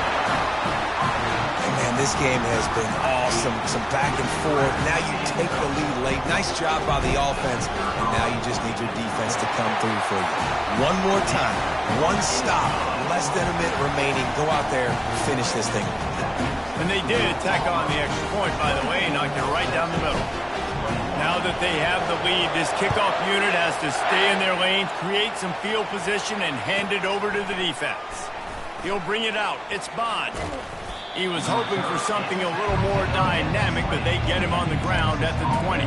And man, this game has been awesome. Some back and forth. Now you take the lead late. Nice job by the offense. And now you just need your defense to come through for you. One more time. One stop. Less than a minute remaining. Go out there and finish this thing. And they did tack on the extra point, by the way, knocked it right down the middle. Now that they have the lead, this kickoff unit has to stay in their lane, create some field position, and hand it over to the defense. He'll bring it out. It's Bond. He was hoping for something a little more dynamic, but they get him on the ground at the 20.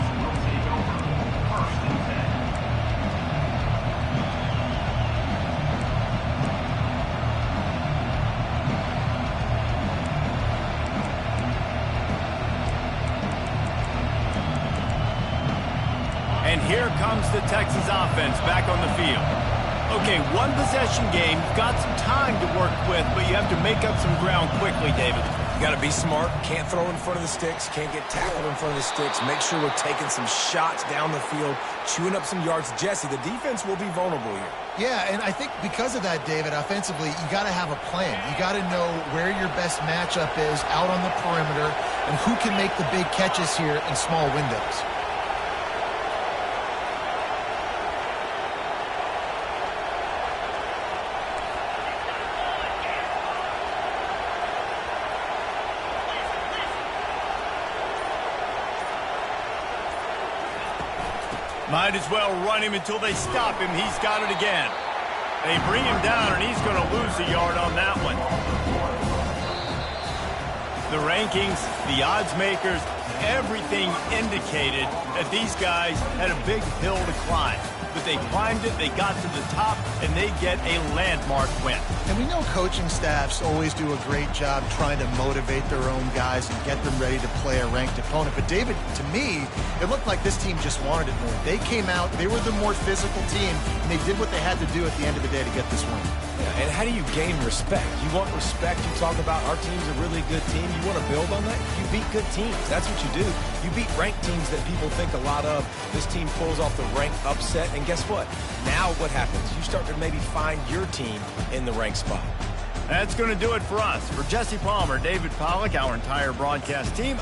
And here comes the Texas offense back on the field. Okay, one possession game. You've got some time to work with, but you have to make up some ground quickly, David. You got to be smart. Can't throw in front of the sticks. Can't get tackled in front of the sticks. Make sure we're taking some shots down the field, chewing up some yards. Jesse, the defense will be vulnerable here. Yeah, and I think because of that, David, offensively, you got to have a plan. You got to know where your best matchup is out on the perimeter and who can make the big catches here in small windows. Might as well run him until they stop him. He's got it again. They bring him down, and he's going to lose a yard on that one. The rankings, the odds makers, everything indicated that these guys had a big hill to climb. But they climbed it, they got to the top, and they get a landmark win. And we know coaching staffs always do a great job trying to motivate their own guys and get them ready to play a ranked opponent. But David, to me, it looked like this team just wanted it more. They came out, they were the more physical team, and they did what they had to do at the end of the day to get this win. Yeah, and how do you gain respect? You want respect. You talk about our team's a really good team. You want to build on that? You beat good teams. That's what you do. You beat ranked teams that people think a lot of. This team pulls off the ranked upset, and guess what? Now what happens? You start to maybe find your team in the ranked spot. That's going to do it for us. For Jesse Palmer, David Pollack, our entire broadcast team,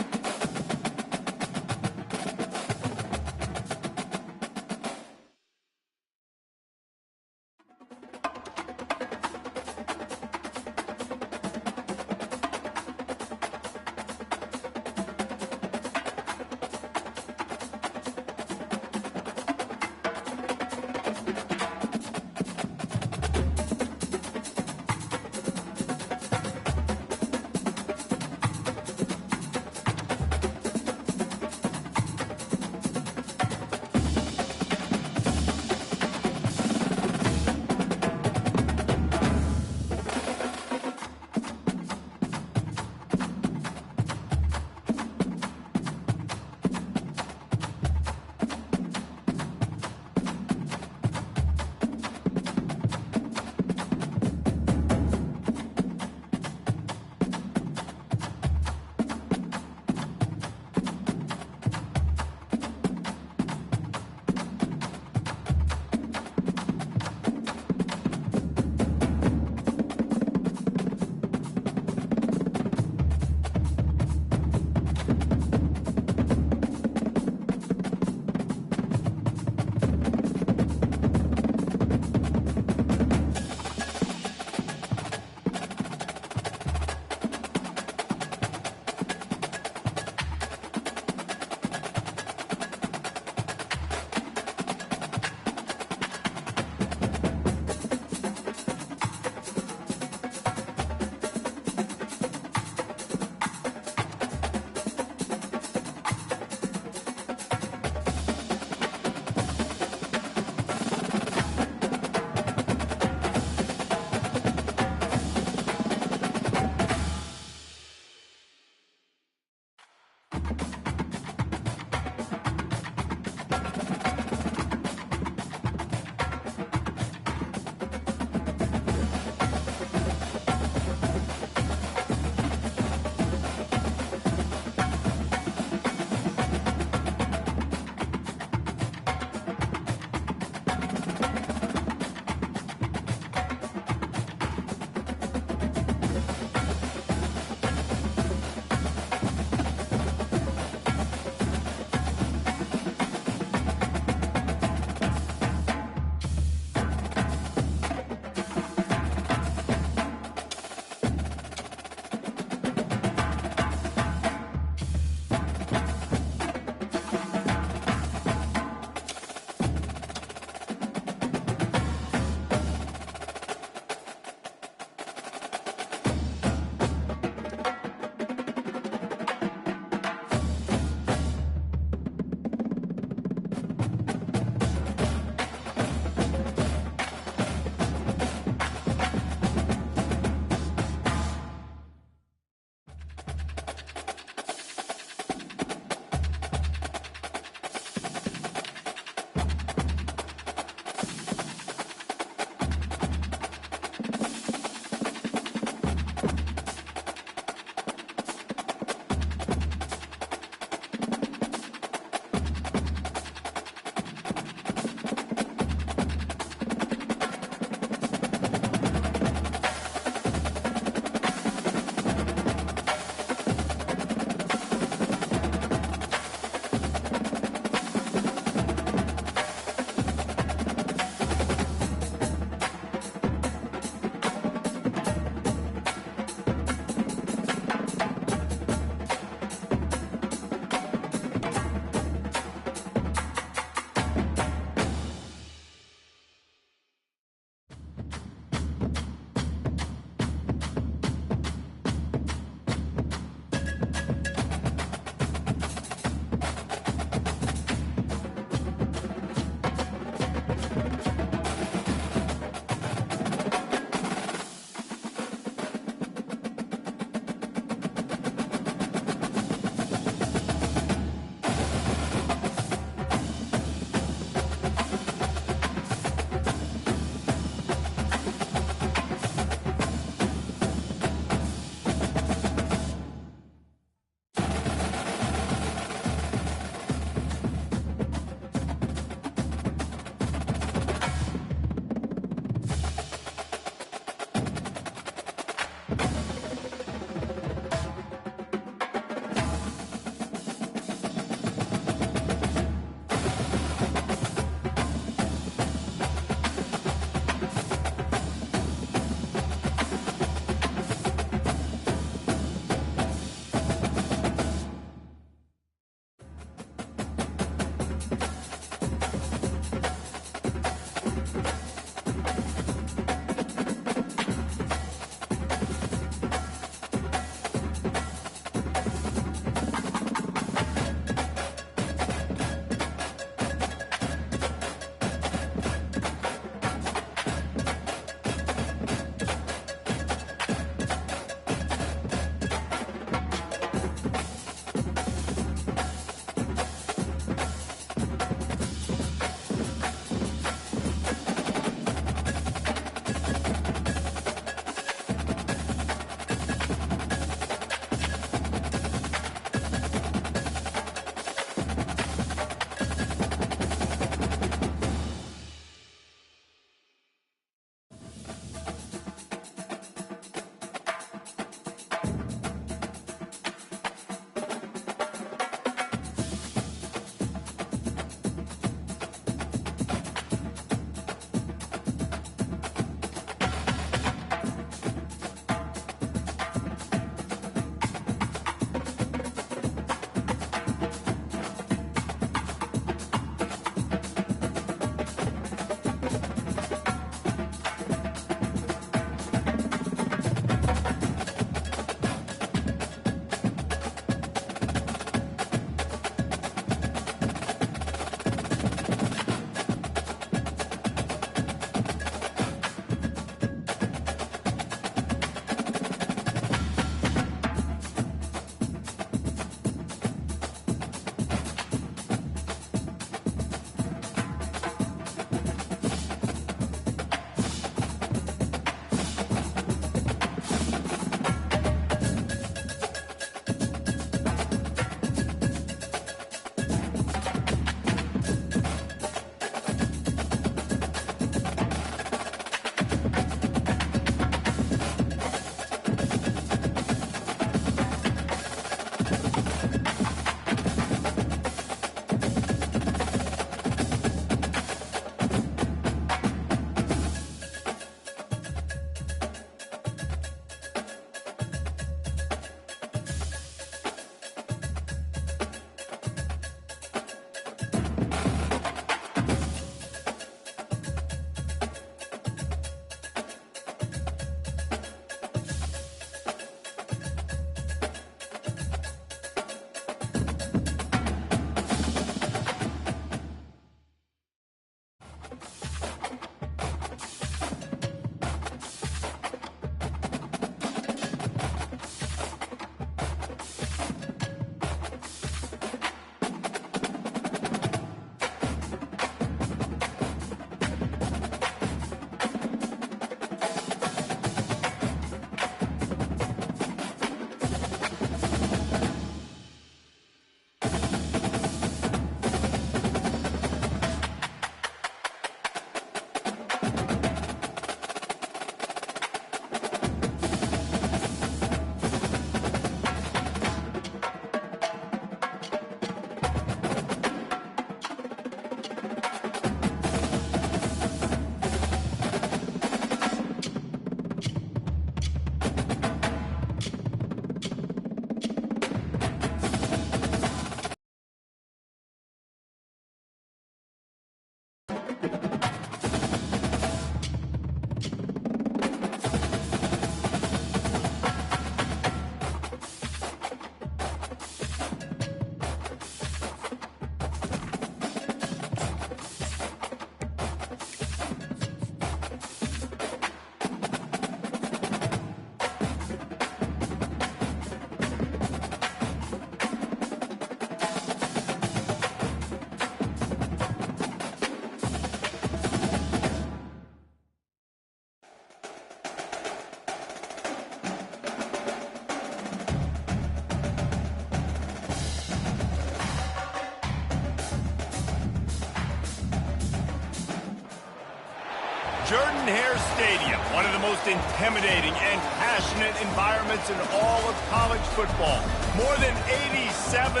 Jordan-Hare Stadium, one of the most intimidating and passionate environments in all of college football. More than 87,000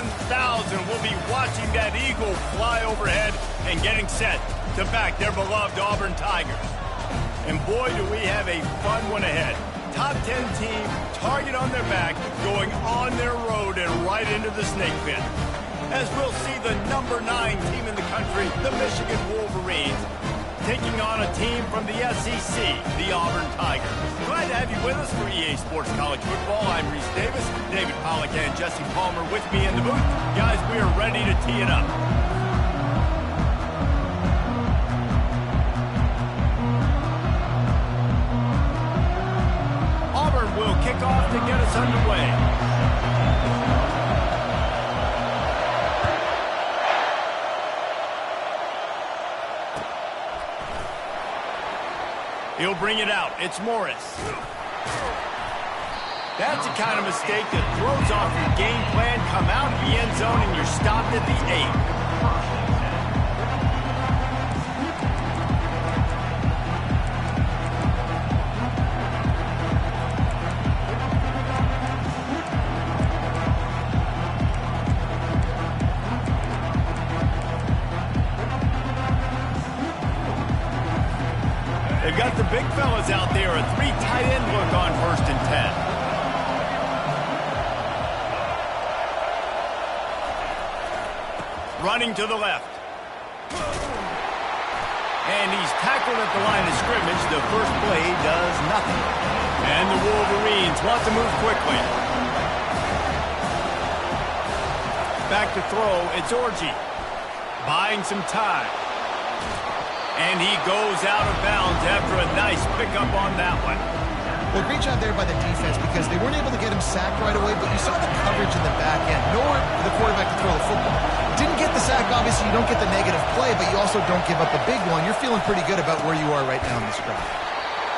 will be watching that eagle fly overhead and getting set to back their beloved Auburn Tigers. And boy, do we have a fun one ahead. Top 10 team, target on their back, going on their road and right into the snake pit. As we'll see the number 9 team in the country, the Michigan Wolverines, taking on a team from the SEC, the Auburn Tigers. Glad to have you with us for EA Sports College Football. I'm Reese Davis, David Pollack and Jesse Palmer with me in the booth. Guys, we are ready to tee it up. Auburn will kick off to get us underway. He'll bring it out. It's Morris. That's the kind of mistake that throws off your game plan. Come out of the end zone and you're stopped at the 8. They've got the big fellas out there, a 3 tight end look on 1st and 10. Running to the left. And he's tackled at the line of scrimmage. The first play does nothing. And the Wolverines want to move quickly. Back to throw, it's Orji. Buying some time. And he goes out of bounds after a nice pickup on that one. Well, great job there by the defense because they weren't able to get him sacked right away, but you saw the coverage in the back end. Nowhere for the quarterback to throw the football. Didn't get the sack, obviously. You don't get the negative play, but you also don't give up a big one. You're feeling pretty good about where you are right now in this drive.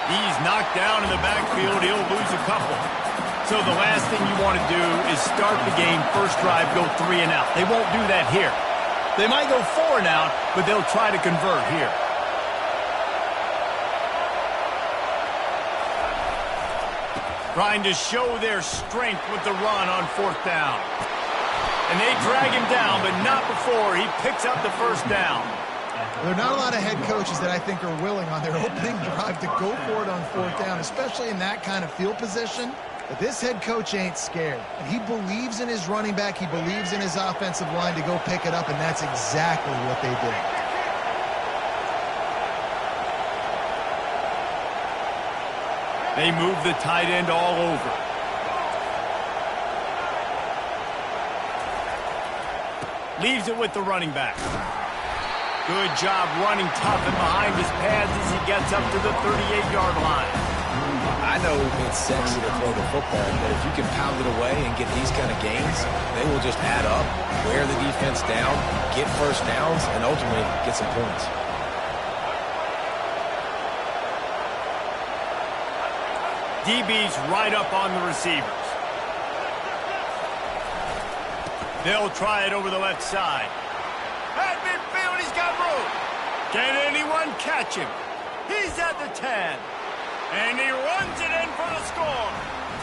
He's knocked down in the backfield. He'll lose a couple. So the last thing you want to do is start the game, first drive, go 3 and out. They won't do that here. They might go 4 and out, but they'll try to convert here. Trying to show their strength with the run on 4th down. And they drag him down, but not before he picks up the first down. There are not a lot of head coaches that I think are willing on their opening drive to go for it on 4th down, especially in that kind of field position. But this head coach ain't scared. And he believes in his running back. He believes in his offensive line to go pick it up, and that's exactly what they did. They move the tight end all over. Leaves it with the running back. Good job running tough and behind his pads as he gets up to the 38-yard line. I know it's sexy to throw the football, but if you can pound it away and get these kind of gains, they will just add up, wear the defense down, get first downs, and ultimately get some points. DB's right up on the receivers. They'll try it over the left side. At midfield, he's got room. Can anyone catch him? He's at the 10. And he runs it in for the score.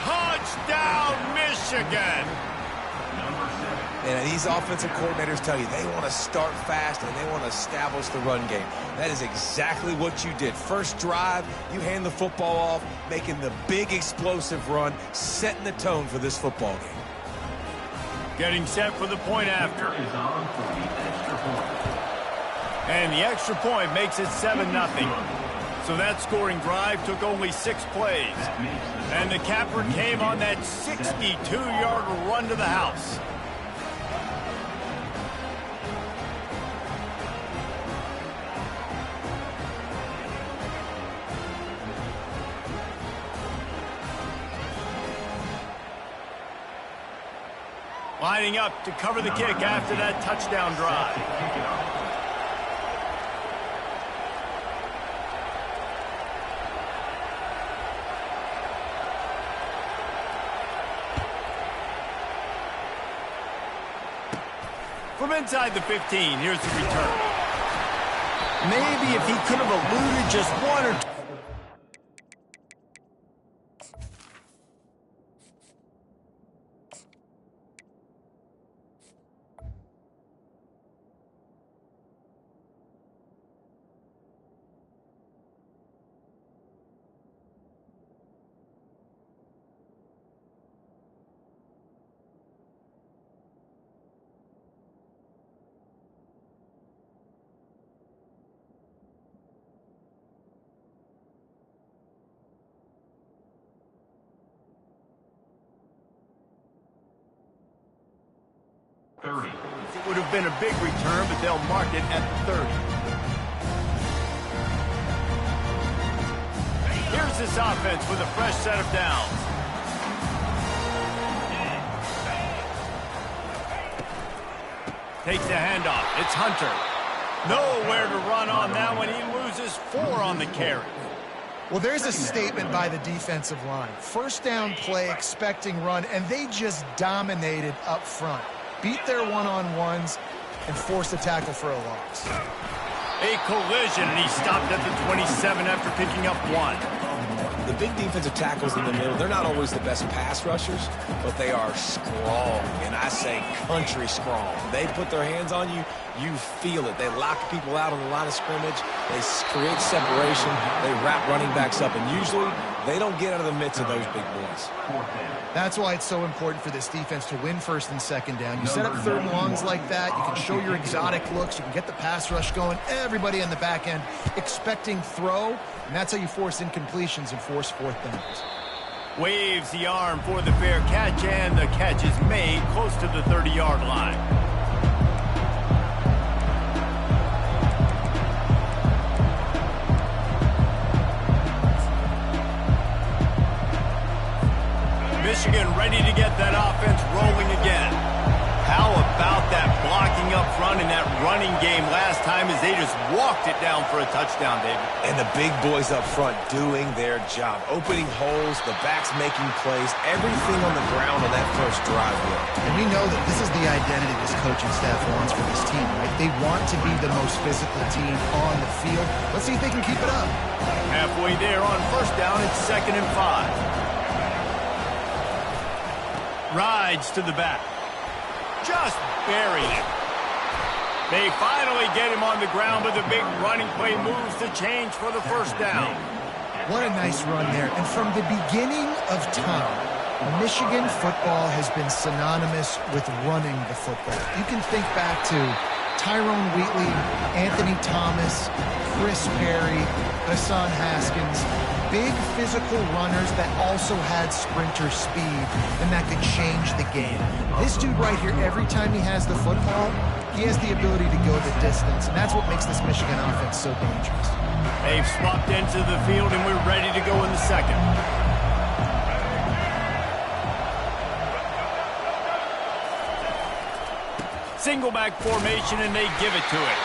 Touchdown, Michigan. And these offensive coordinators tell you they want to start fast and they want to establish the run game. That is exactly what you did. First drive, you hand the football off, making the big explosive run, setting the tone for this football game. Getting set for the point after. And the extra point makes it 7-0. So that scoring drive took only 6 plays. And the capper came on that 62-yard run to the house. Lining up to cover the kick after that touchdown drive. From inside the 15, here's the return. Maybe if he could have eluded just one or two. It would have been a big return, but they'll mark it at the 30. Here's this offense with a fresh set of downs. Takes the handoff. It's Hunter. Nowhere to run on that one. He loses 4 on the carry. Well, there's a statement by the defensive line. First down play, expecting run, and they just dominated up front. Beat their one-on-ones and forced a tackle for a loss. A collision, and he stopped at the 27 after picking up 1. The big defensive tackles in the middle, they're not always the best pass rushers, but they are strong, and I say country strong. They put their hands on you, you feel it. They lock people out on the line of scrimmage. They create separation. They wrap running backs up, and usually they don't get out of the midst of those big boys. That's why it's so important for this defense to win first and second down. You set up third and longs like that. You can show your exotic looks. You can get the pass rush going. Everybody on the back end expecting throw, and that's how you force incompletions and force fourth downs. Waves the arm for the fair catch, and the catch is made close to the 30-yard line. Michigan ready to get that offense rolling again. How about that blocking up front in that running game last time as they just walked it down for a touchdown, David? And the big boys up front doing their job. Opening holes, the backs making plays, everything on the ground on that first drive worked. And we know that this is the identity this coaching staff wants for this team, right? They want to be the most physical team on the field. Let's see if they can keep it up. Halfway there on first down, it's 2nd and 5. Rides to the back. Just buried it. They finally get him on the ground, but the big running play moves the change for the first down. What a nice run there. And from the beginning of time, Michigan football has been synonymous with running the football. You can think back to Tyrone Wheatley, Anthony Thomas, Chris Perry, Hassan Haskins. Big physical runners that also had sprinter speed, and that could change the game. This dude right here, every time he has the football, he has the ability to go the distance, and that's what makes this Michigan offense so dangerous. They've swapped into the field, and we're ready to go in the second. Single back formation, and they give it to it.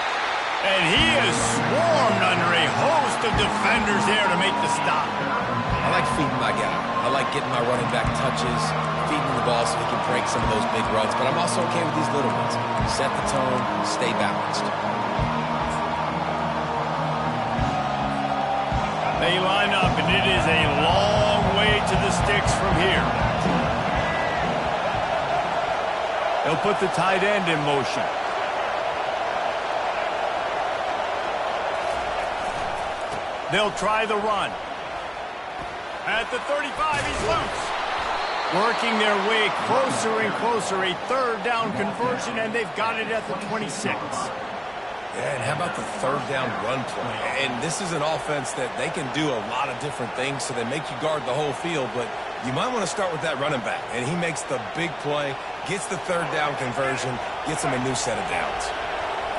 And he is swarmed under a host of defenders there to make the stop. I like feeding my guy. I like getting my running back touches, feeding the ball so he can break some of those big runs. But I'm also okay with these little ones. Set the tone, stay balanced. They line up, and it is a long way to the sticks from here. They'll put the tight end in motion. They'll try the run. At the 35, he's loose. Working their way closer and closer, a third down conversion, and they've got it at the 26. Yeah, and how about the third down run play? And this is an offense that they can do a lot of different things, so they make you guard the whole field, but you might want to start with that running back. And he makes the big play, gets the third down conversion, gets him a new set of downs.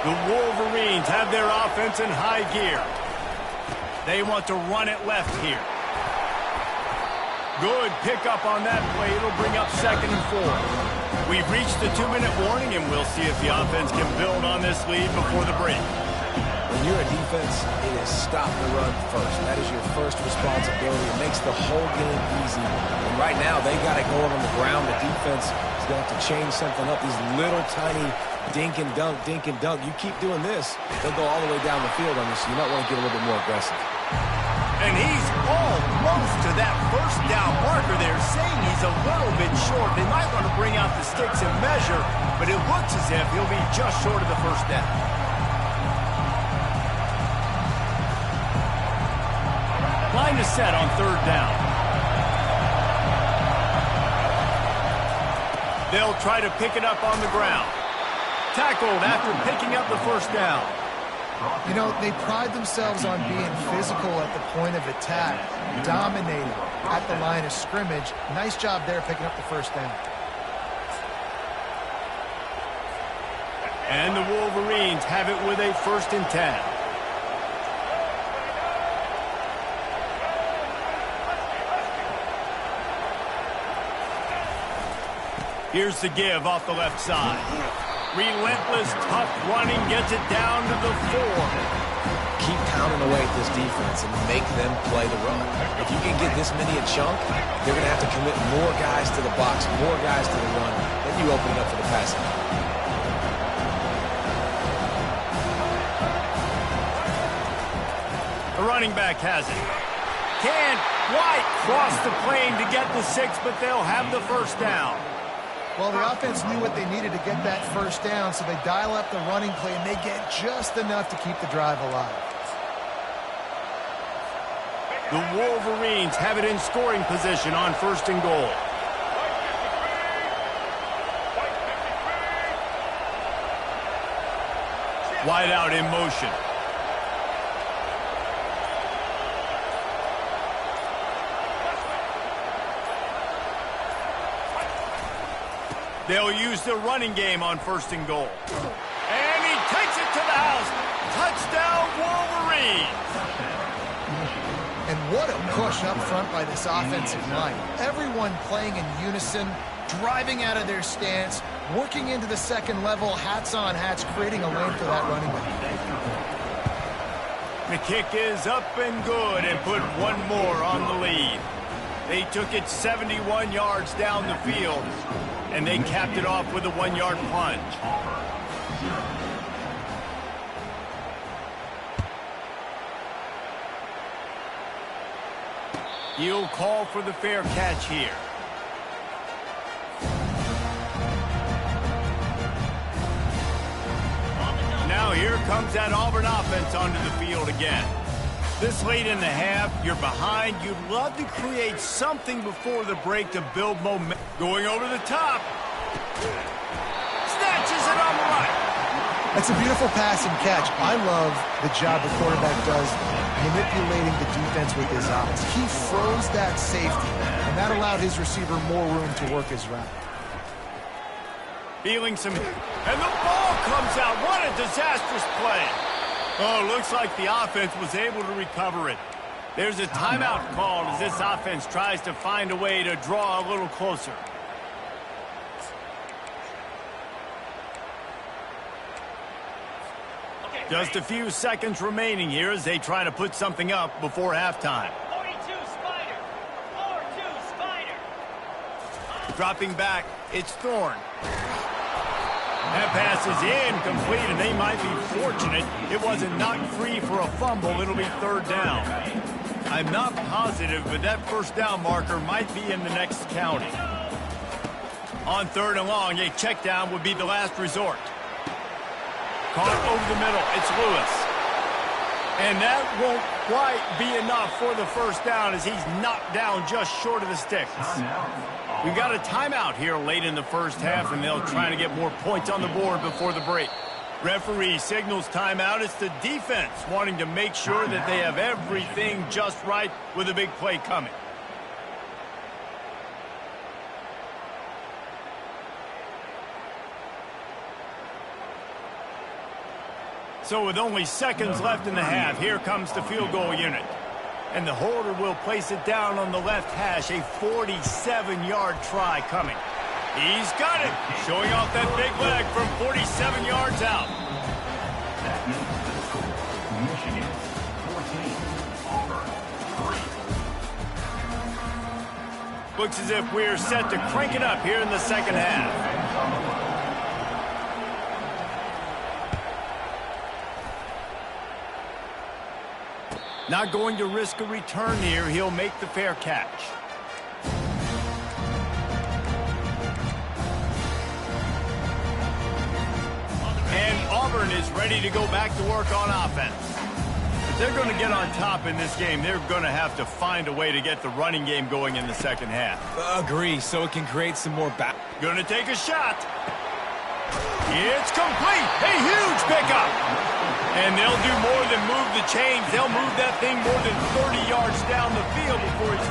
The Wolverines have their offense in high gear. They want to run it left here. Good pickup on that play. It'll bring up 2nd and 4. We've reached the 2-minute warning, and we'll see if the offense can build on this lead before the break. When you're a defense, it is stop the run first. That is your first responsibility. It makes the whole game easy. And right now, they got it going on the ground. The defense is going to have to change something up. These little tiny Dink and dunk, dink and dunk. You keep doing this, they'll go all the way down the field on you, so you might want to get a little bit more aggressive. And he's almost to that first down marker there, saying he's a little bit short. They might want to bring out the sticks and measure, but it looks as if he'll be just short of the first down. Line is set on third down. They'll try to pick it up on the ground. Tackled after picking up the first down. You know, they pride themselves on being physical at the point of attack, dominating at the line of scrimmage. Nice job there picking up the first down. And the Wolverines have it with a 1st and 10. Here's the give off the left side. Relentless, tough running, gets it down to the 4. Keep pounding away at this defense and make them play the run. If you can get this many a chunk, they're going to have to commit more guys to the box, more guys to the run. Then you open it up for the passing. The running back has it. Can't quite cross the plane to get the 6, but they'll have the first down. Well, the offense knew what they needed to get that first down, so they dial up the running play, and they get just enough to keep the drive alive. The Wolverines have it in scoring position on 1st and goal. Wide out in motion. They'll use the running game on 1st and goal. And he takes it to the house. Touchdown, Wolverines. And what a push up front by this offensive line. Everyone playing in unison, driving out of their stance, working into the second level, hats on hats, creating a lane for that running back. The kick is up and good and put one more on the lead. They took it 71 yards down the field, and they capped it off with a 1-yard plunge. He'll call for the fair catch here. Now here comes that Auburn offense onto the field again. This late in the half, you're behind. You'd love to create something before the break to build momentum. Going over the top. Snatches it on the right. That's a beautiful pass and catch. I love the job the quarterback does manipulating the defense with his eyes. He froze that safety, and that allowed his receiver more room to work his route. Feeling some... And the ball comes out. What a disastrous play. Oh, looks like the offense was able to recover it. There's a timeout called as this offense tries to find a way to draw a little closer. Just a few seconds remaining here as they try to put something up before halftime. 42 Spider. 4-2 Spider. Dropping back, it's Thorne. That pass is incomplete, and they might be fortunate it wasn't knocked free for a fumble. It'll be 3rd down. I'm not positive, but that first down marker might be in the next county. On 3rd and long, a check down would be the last resort. Caught over the middle. It's Lewis. And that won't quite be enough for the first down as he's knocked down just short of the sticks. We got a timeout here late in the first half, and they'll try to get more points on the board before the break. Referee signals timeout. It's the defense wanting to make sure that they have everything just right with a big play coming. So with only seconds left in the half, here comes the field goal unit. And the holder will place it down on the left hash, a 47-yard try coming. He's got it, showing off that big leg from 47 yards out. That makes the score. Michigan 14, Auburn 3. Looks as if we're set to crank it up here in the second half. Not going to risk a return here. He'll make the fair catch. And Auburn is ready to go back to work on offense. If they're going to get on top in this game, they're going to have to find a way to get the running game going in the second half. Agree, so it can create some more back. Going to take a shot. It's complete. A huge pickup. And they'll do more than move the chains. They'll move that thing more than 30 yards down the field before he's...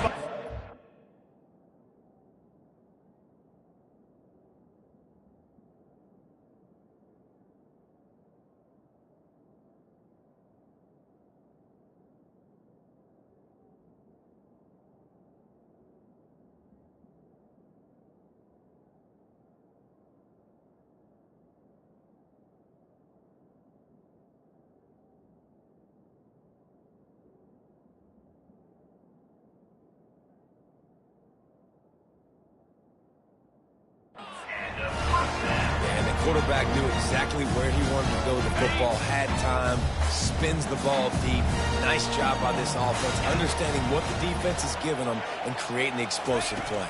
Quarterback knew exactly where he wanted to go with the football, had time, spins the ball deep. Nice job by this offense, understanding what the defense is giving them and creating the explosive play.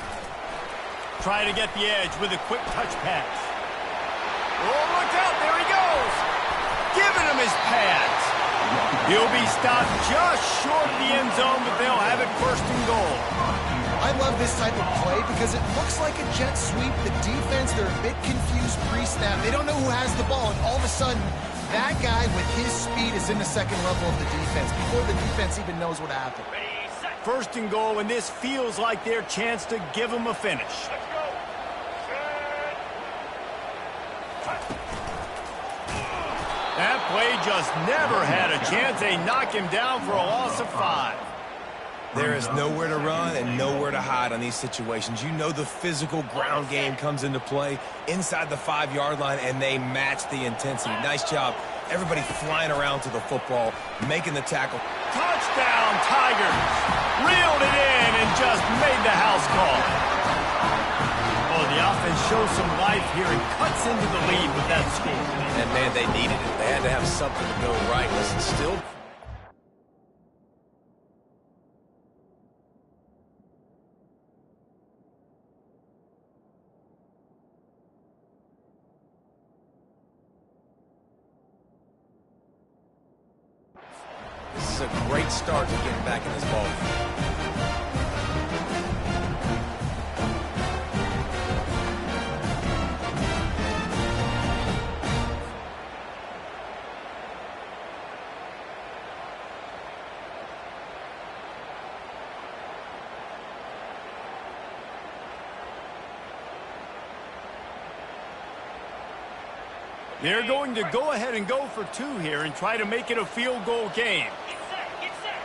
Try to get the edge with a quick touch pass. Oh, look out, there he goes. Giving him his pads. He'll be stopped just short of the end zone, but they'll have it first and goal. I love this type of play because it looks like a jet sweep. The defense, they're a bit confused pre-snap. They don't know who has the ball, and all of a sudden, that guy with his speed is in the second level of the defense before the defense even knows what happened. First and goal, and this feels like their chance to give them a finish. That play just never had a chance. They knock him down for a loss of 5. There is nowhere to run and nowhere to hide on these situations. You know the physical ground game comes into play inside the 5-yard line, and they match the intensity. Nice job. Everybody flying around to the football, making the tackle. Touchdown, Tigers. Reeled it in and just made the house call. Oh, the offense shows some life here and cuts into the lead with that score. And, man, they needed it. They had to have something to go right. Listen, still... This is a great start to getting back in this ball game. They're going to go ahead and go for 2 here and try to make it a field goal game. Get set.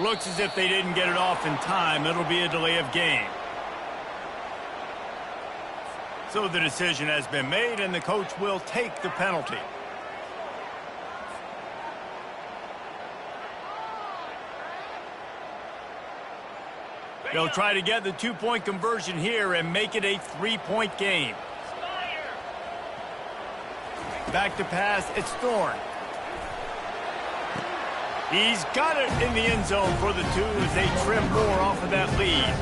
Looks as if they didn't get it off in time. It'll be a delay of game. So the decision has been made, and the coach will take the penalty. They'll try to get the 2-point conversion here and make it a 3-point game. Back to pass, it's Thorne. He's got it in the end zone for the 2 as they trim more off of that lead.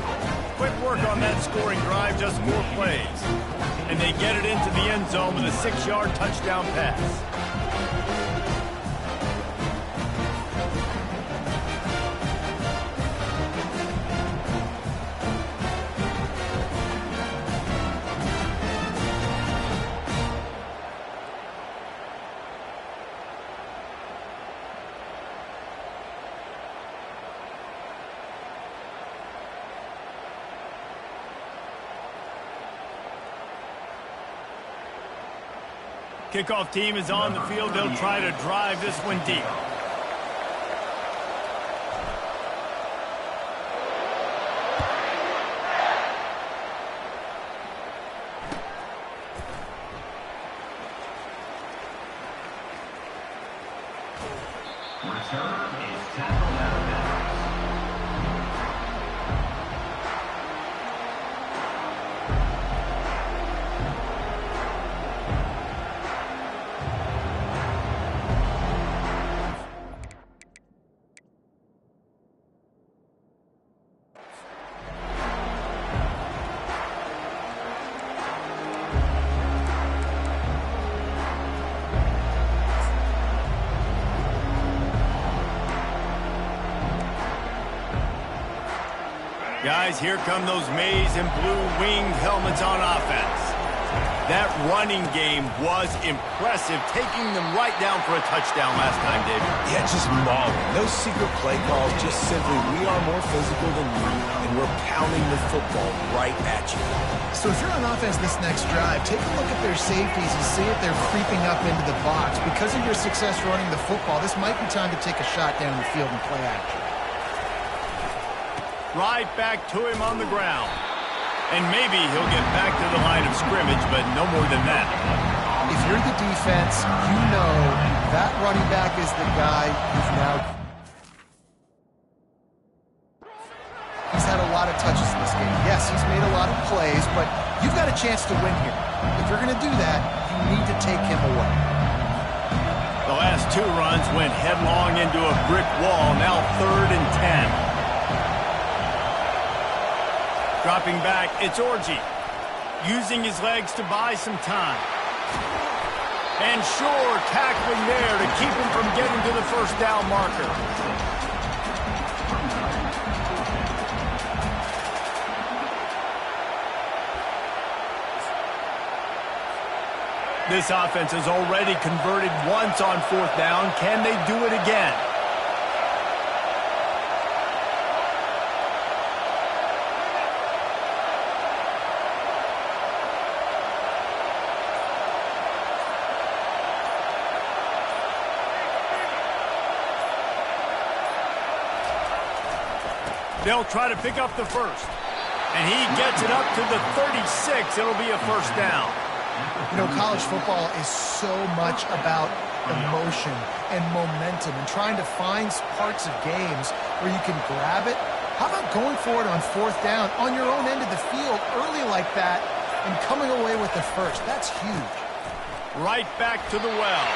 Quick work on that scoring drive, just 4 plays. And they get it into the end zone with a 6-yard touchdown pass. Kickoff team is on the field. They'll try to drive this one deep. Return is tackled out of bounds. Guys, here come those maize and blue winged helmets on offense. That running game was impressive, taking them right down for a touchdown last time, David. Yeah, just mauling. Those secret play calls just simply, we are more physical than you, and we're pounding the football right at you. So if you're on offense this next drive, take a look at their safeties and see if they're creeping up into the box. Because of your success running the football, this might be time to take a shot down the field and play action. Right back to him on the ground. And maybe he'll get back to the line of scrimmage, but no more than that. If you're the defense, you know that running back is the guy who's now... He's had a lot of touches in this game. Yes, he's made a lot of plays, but you've got a chance to win here. If you're going to do that, you need to take him away. The last two runs went headlong into a brick wall, now 3rd and 10. Dropping back, it's Orji. Using his legs to buy some time. And sure, tackling there to keep him from getting to the first down marker. This offense has already converted once on 4th down. Can they do it again? They'll try to pick up the first. And he gets it up to the 36. It'll be a first down. You know, college football is so much about emotion and momentum and trying to find parts of games where you can grab it. How about going for it on 4th down on your own end of the field early like that and coming away with the first? That's huge. Right back to the well.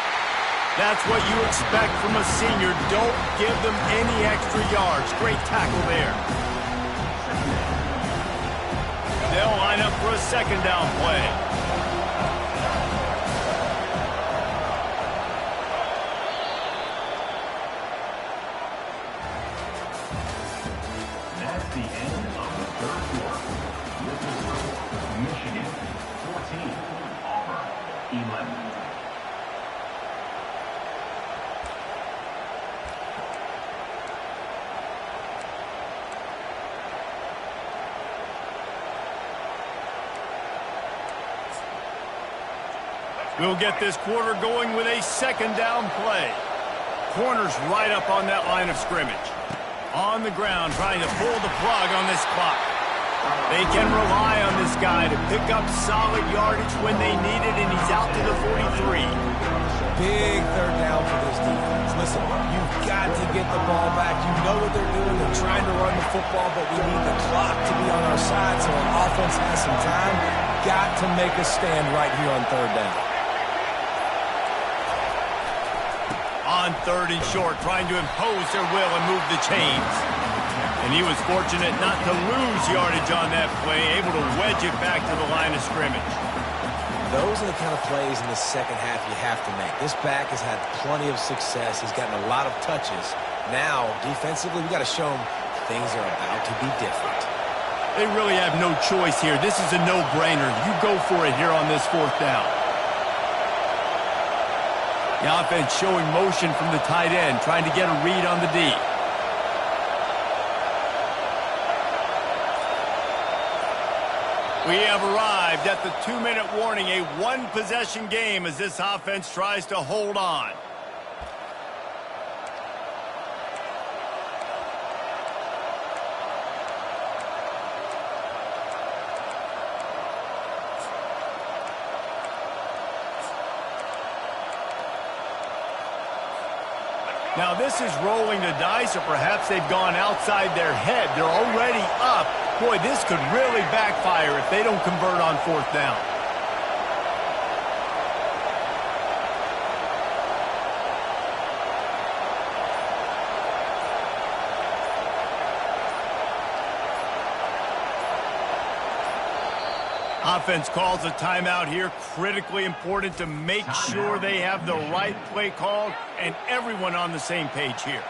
That's what you expect from a senior. Don't give them any extra yards. Great tackle there. They'll line up for a 2nd down play. That's the end of the 3rd quarter. This is the score. Michigan 14, Auburn 11. We'll get this quarter going with a 2nd down play. Corners right up on that line of scrimmage. On the ground, trying to pull the plug on this clock. They can rely on this guy to pick up solid yardage when they need it, and he's out to the 43. Big 3rd down for this defense. Listen, you've got to get the ball back. You know what they're doing. They're trying to run the football, but we need the clock to be on our side so our offense has some time. Got to make a stand right here on 3rd down. On 3rd and short, trying to impose their will and move the chains. And he was fortunate not to lose yardage on that play, able to wedge it back to the line of scrimmage. Those are the kind of plays in the second half you have to make. This back has had plenty of success. He's gotten a lot of touches. Now, defensively, we've got to show him things are about to be different. They really have no choice here. This is a no-brainer. You go for it here on this 4th down. The offense showing motion from the tight end, trying to get a read on the D. We have arrived at the 2-minute warning, a 1-possession game as this offense tries to hold on. Now this is rolling the dice, or perhaps they've gone outside their head. They're already up. Boy, this could really backfire if they don't convert on 4th down. Offense calls a timeout here. Critically important to make sure they have the right play called and everyone on the same page here.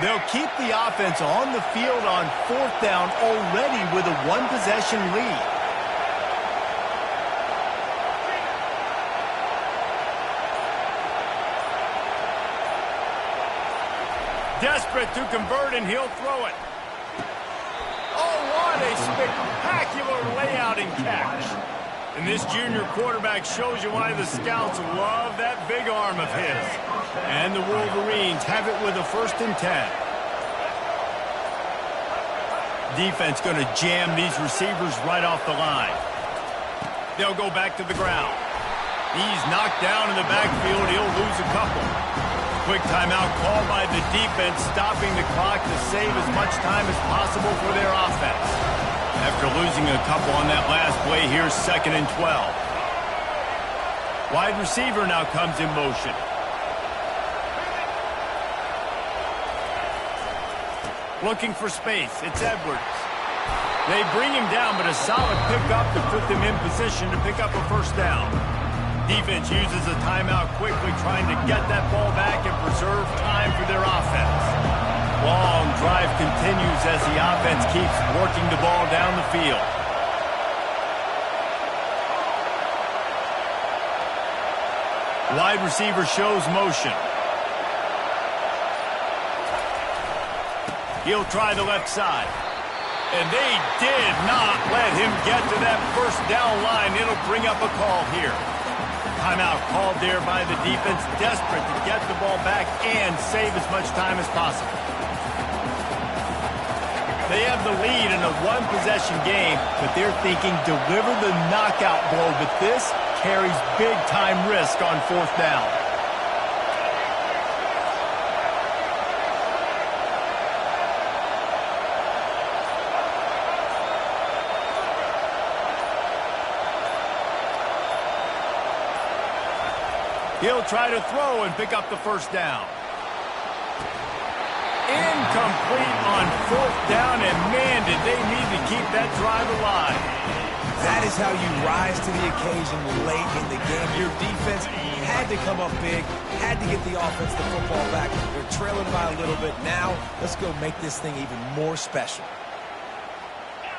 They'll keep the offense on the field on 4th down already with a one-possession lead. Desperate to convert, and he'll throw it. Oh, what a spectacular layout and catch. And this junior quarterback shows you why the scouts love that big arm of his. And the Wolverines have it with a 1st and 10. Defense going to jam these receivers right off the line. They'll go back to the ground. He's knocked down in the backfield. He'll lose a couple. Quick timeout called by the defense, stopping the clock to save as much time as possible for their offense. After losing a couple on that last play, here's 2nd and 12. Wide receiver now comes in motion. Looking for space. It's Edwards. They bring him down, but a solid pickup to put them in position to pick up a 1st down. Defense uses a timeout quickly, trying to get that ball back and preserve time for their offense. Long drive continues as the offense keeps working the ball down the field. Wide receiver shows motion. He'll try the left side. And they did not let him get to that 1st down line. It'll bring up a call here. Timeout called there by the defense, desperate to get the ball back and save as much time as possible. They have the lead in a one-possession game, but they're thinking deliver the knockout blow, but this carries big-time risk on 4th down. He'll try to throw and pick up the 1st down. Incomplete on 4th down, and man, did they need to keep that drive alive. That is how you rise to the occasion late in the game. Your defense had to come up big, had to get the offense the football back. They're trailing by a little bit. Now, let's go make this thing even more special.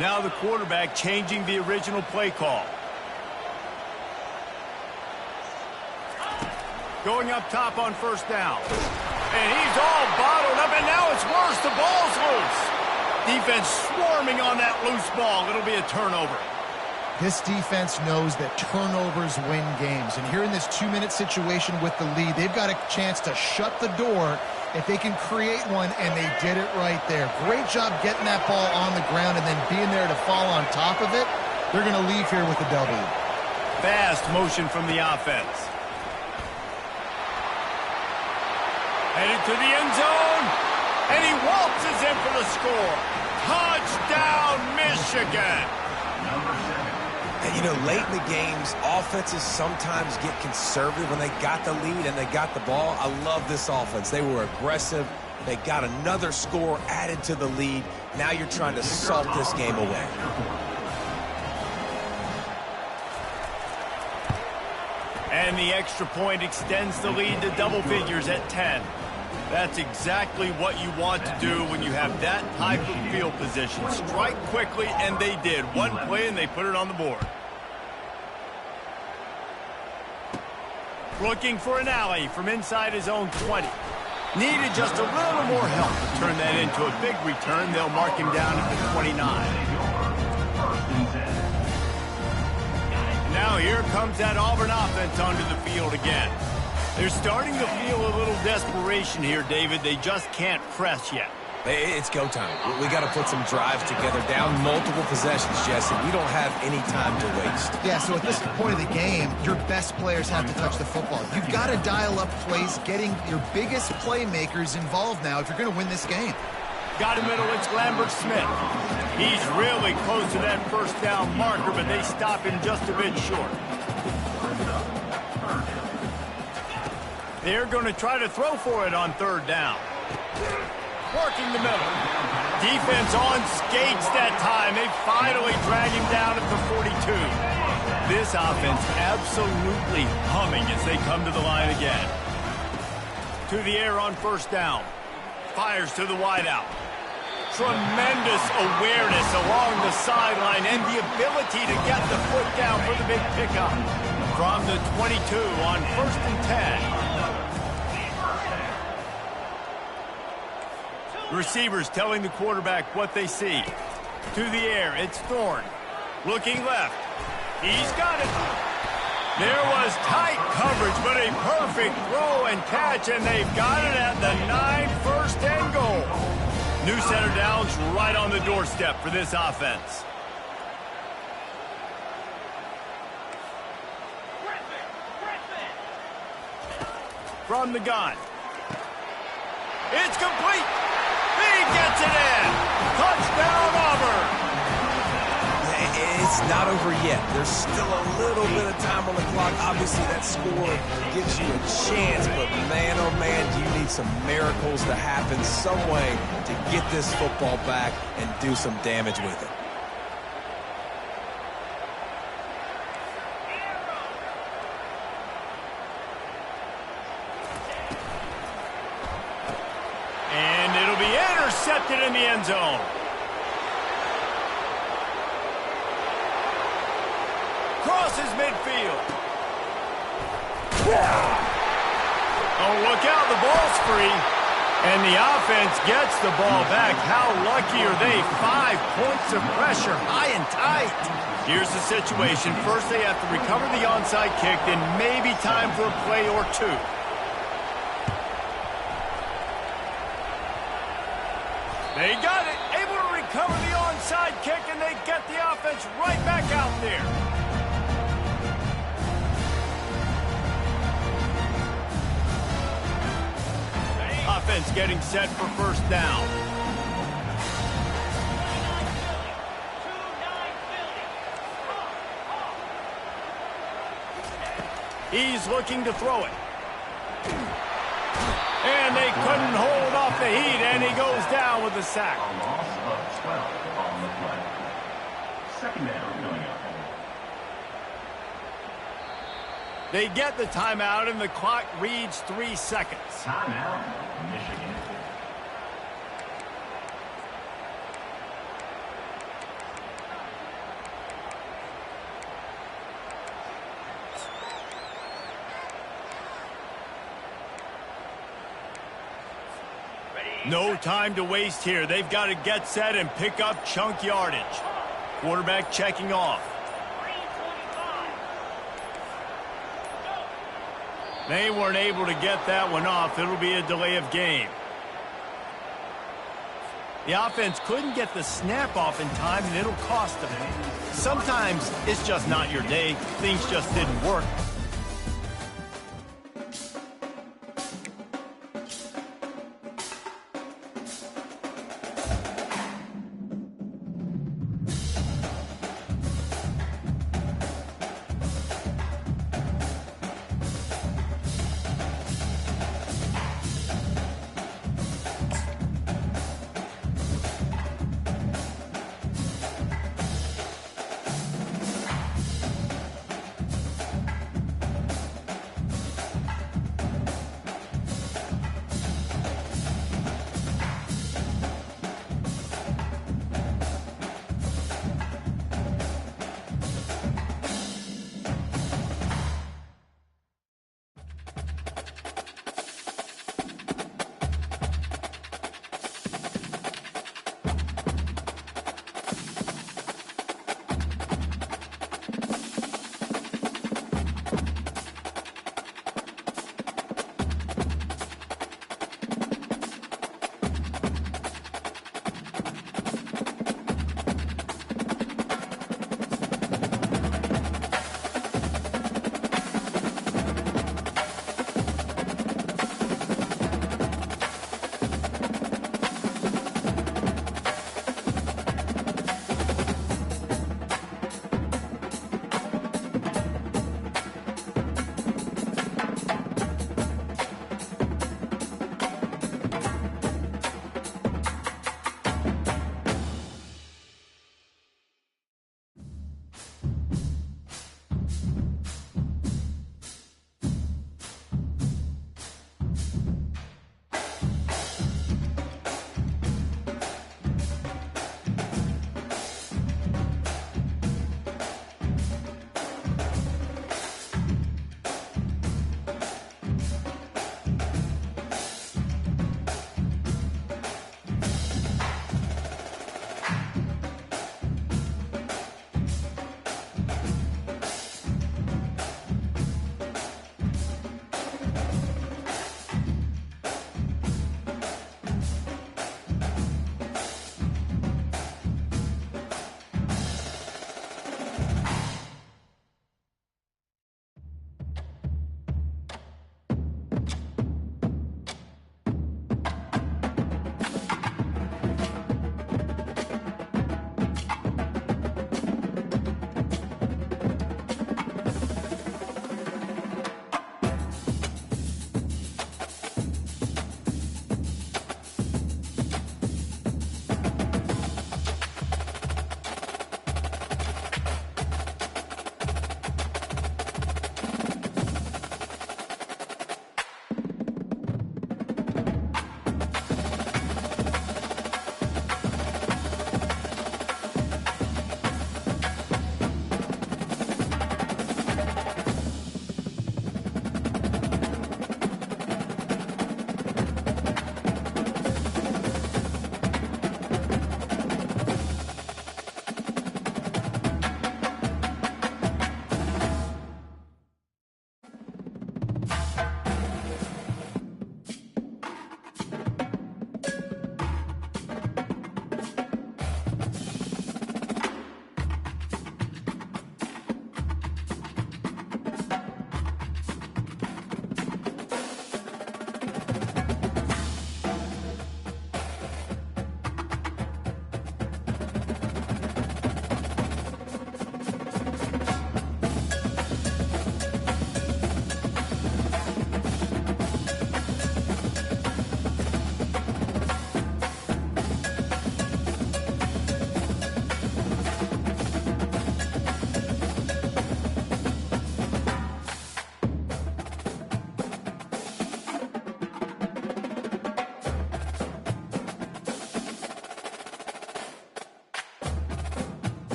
Now the quarterback changing the original play call. Going up top on 1st down. And he's all bottled up, and now it's worse. The ball's loose. Defense swarming on that loose ball. It'll be a turnover. This defense knows that turnovers win games. And here in this 2-minute situation with the lead, they've got a chance to shut the door if they can create one, and they did it right there. Great job getting that ball on the ground and then being there to fall on top of it. They're going to leave here with a W. Fast motion from the offense. Headed to the end zone, and he waltzes in for the score. Touchdown, Michigan. And, you know, late in the games, offenses sometimes get conservative when they got the lead and they got the ball. I love this offense. They were aggressive. They got another score added to the lead. Now you're trying to salt this game away. And the extra point extends the lead to double figures at 10. That's exactly what you want to do when you have that type of field position. Strike quickly, and they did. One play, and they put it on the board. Looking for an alley from inside his own 20. Needed just a little more help to turn that into a big return. They'll mark him down at the 29. Now here comes that Auburn offense onto the field again. They're starting to feel a little desperation here, David. They just can't press yet. It's go time. We got to put some drives together, down multiple possessions, Jesse. We don't have any time to waste. Yeah, so at this point of the game, your best players have to touch the football. You've got to dial up plays, getting your biggest playmakers involved now if you're going to win this game. Got him middle, it's Lambert Smith. He's really close to that 1st down marker, but they stop him just a bit short. They're going to try to throw for it on 3rd down. Working the middle. Defense on skates that time. They finally drag him down at the 42. This offense absolutely humming as they come to the line again. To the air on 1st down. fires to the wideout. Tremendous awareness along the sideline and the ability to get the foot down for the big pickup. From the 22 on 1st and 10. Receivers telling the quarterback what they see. To the air, it's Thorne. Looking left. He's got it. There was tight coverage, but a perfect throw and catch, and they've got it at the 9, 1st and goal. New center downs right on the doorstep for this offense. From the gun. It's complete. He gets it in. Touchdown, Auburn. It's not over yet. There's still a little bit of time on the clock. Obviously, that score gives you a chance, but man, oh man, do you need some miracles to happen some way to get this football back and do some damage with it. And it'll be intercepted in the end zone. Crosses midfield. Oh, look out, the ball's free. And the offense gets the ball back. How lucky are they? 5 points of pressure, high and tight. Here's the situation. First, they have to recover the onside kick, then maybe time for a play or two. They got it, able to recover the onside kick, and they get the offense right back out there. Offense getting set for first down. He's looking to throw it. And they couldn't hold off the heat, and he goes down with a sack. A loss of 12 on the play. Second down going up. They get the timeout, and the clock reads 3 seconds. Timeout, Michigan. No time to waste here. They've got to get set and pick up chunk yardage. Quarterback checking off. They weren't able to get that one off. It'll be a delay of game. The offense couldn't get the snap off in time, and it'll cost them. Sometimes it's just not your day. Things just didn't work.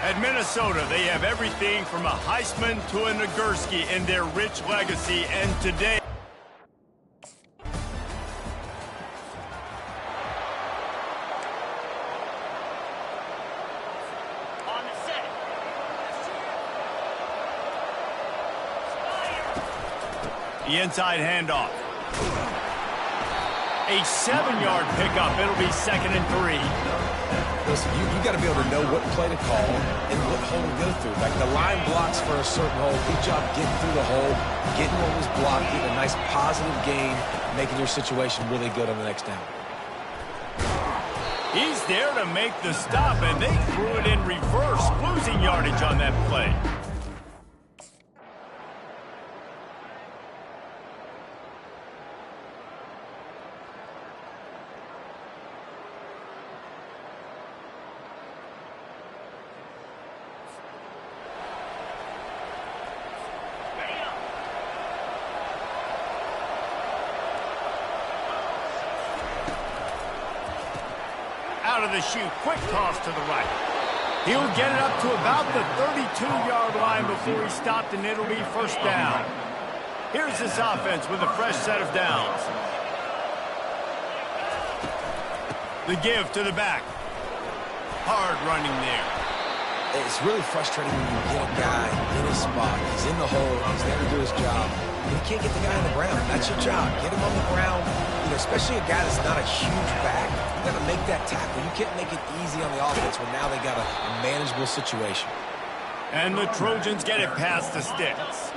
At Minnesota, they have everything from a Heisman to a Nagurski in their rich legacy, and today... On the set. The inside handoff. A 7-yard pickup. It'll be 2nd and 3. Listen, you got to be able to know what play to call and what hole to go through. Like the line blocks for a certain hole. Good job getting through the hole, getting what was blocked, getting a nice positive gain, making your situation really good on the next down. He's there to make the stop, and they threw it in reverse, losing yardage on that play. Out of the chute, quick toss to the right. He'll get it up to about the 32-yard line before he stopped, and it'll be 1st down. Here's this offense with a fresh set of downs. The give to the back. Hard running there. It's really frustrating when you get a guy in his spot. He's in the hole. He's there to do his job. And you can't get the guy on the ground. That's your job. Get him on the ground. You know, especially a guy that's not a huge back. You got to make that tackle. You can't make it easy on the offense when now they got a manageable situation. And the Trojans get it past the sticks.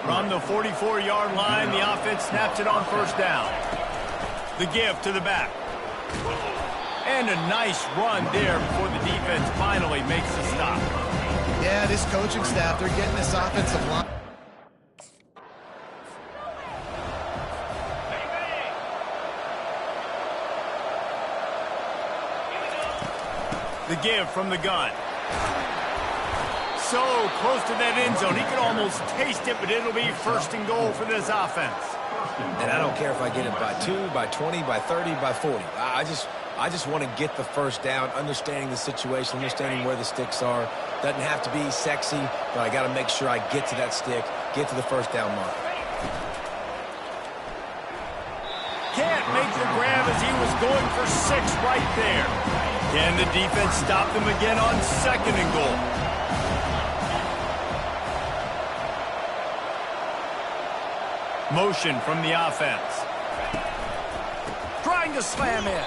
From the 44-yard line, the offense snaps it on 1st down. The give to the back. And a nice run there before the defense finally makes the stop. Yeah, this coaching staff, they're getting this offensive line. The give from the gun. So close to that end zone. He could almost taste it, but it'll be 1st and goal for this offense. And I don't care if I get it by 2, by 20, by 30, by 40. I just want to get the 1st down, understanding the situation, understanding where the sticks are. Doesn't have to be sexy, but I got to make sure I get to that stick, get to the 1st down mark. Can't make the grab as he was going for 6 right there. Can the defense stop them again on 2nd and goal? Motion from the offense. Trying to slam in.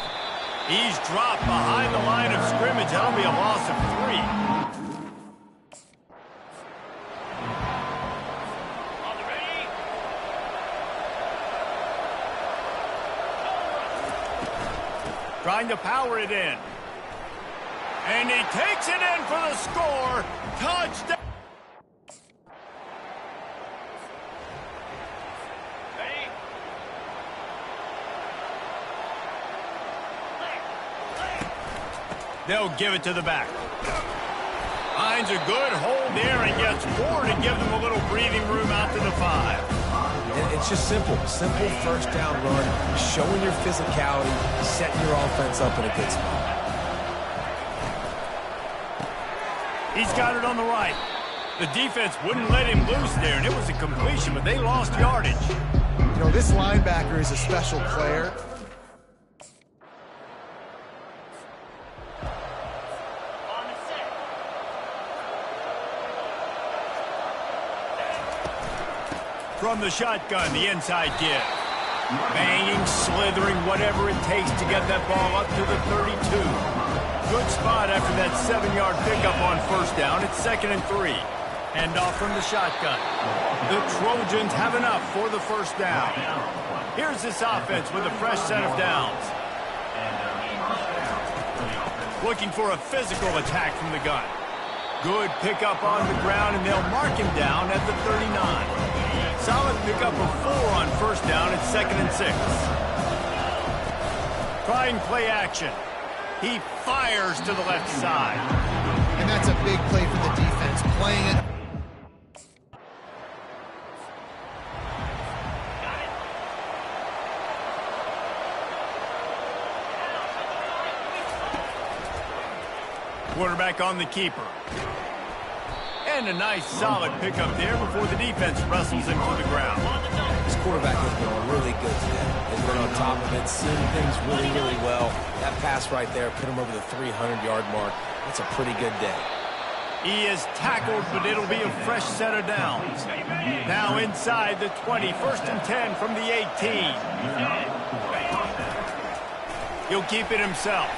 He's dropped behind the line of scrimmage. That'll be a loss of 3. On the ready. Trying to power it in. And he takes it in for the score. Touchdown. Ready. They'll give it to the back. Finds a good hold there and gets 4 to give them a little breathing room out to the 5. It's just simple. Simple 1st down run, showing your physicality, setting your offense up in a good spot. He's got it on the right. The defense wouldn't let him loose there, and it was a completion, but they lost yardage. You know, this linebacker is a special player. On the set. From the shotgun, the inside give. Banging, slithering, whatever it takes to get that ball up to the 32. Good spot after that 7-yard pickup on 1st down. It's 2nd and 3. Handoff from the shotgun. The Trojans have enough for the 1st down. Here's this offense with a fresh set of downs. Looking for a physical attack from the gun. Good pickup on the ground, and they'll mark him down at the 39. Solid pickup of 4 on 1st down. It's 2nd and 6. Trying play action. He fires to the left side. And that's a big play for the defense, playing it. Quarterback on the keeper. And a nice solid pickup there before the defense wrestles him to the ground. This quarterback has been really good today. He's been on top of it, seeing things really, really well. That pass right there put him over the 300-yard mark. That's a pretty good day. He is tackled, but it'll be a fresh set of downs. Now inside the 20, 1st and 10 from the 18. He'll keep it himself.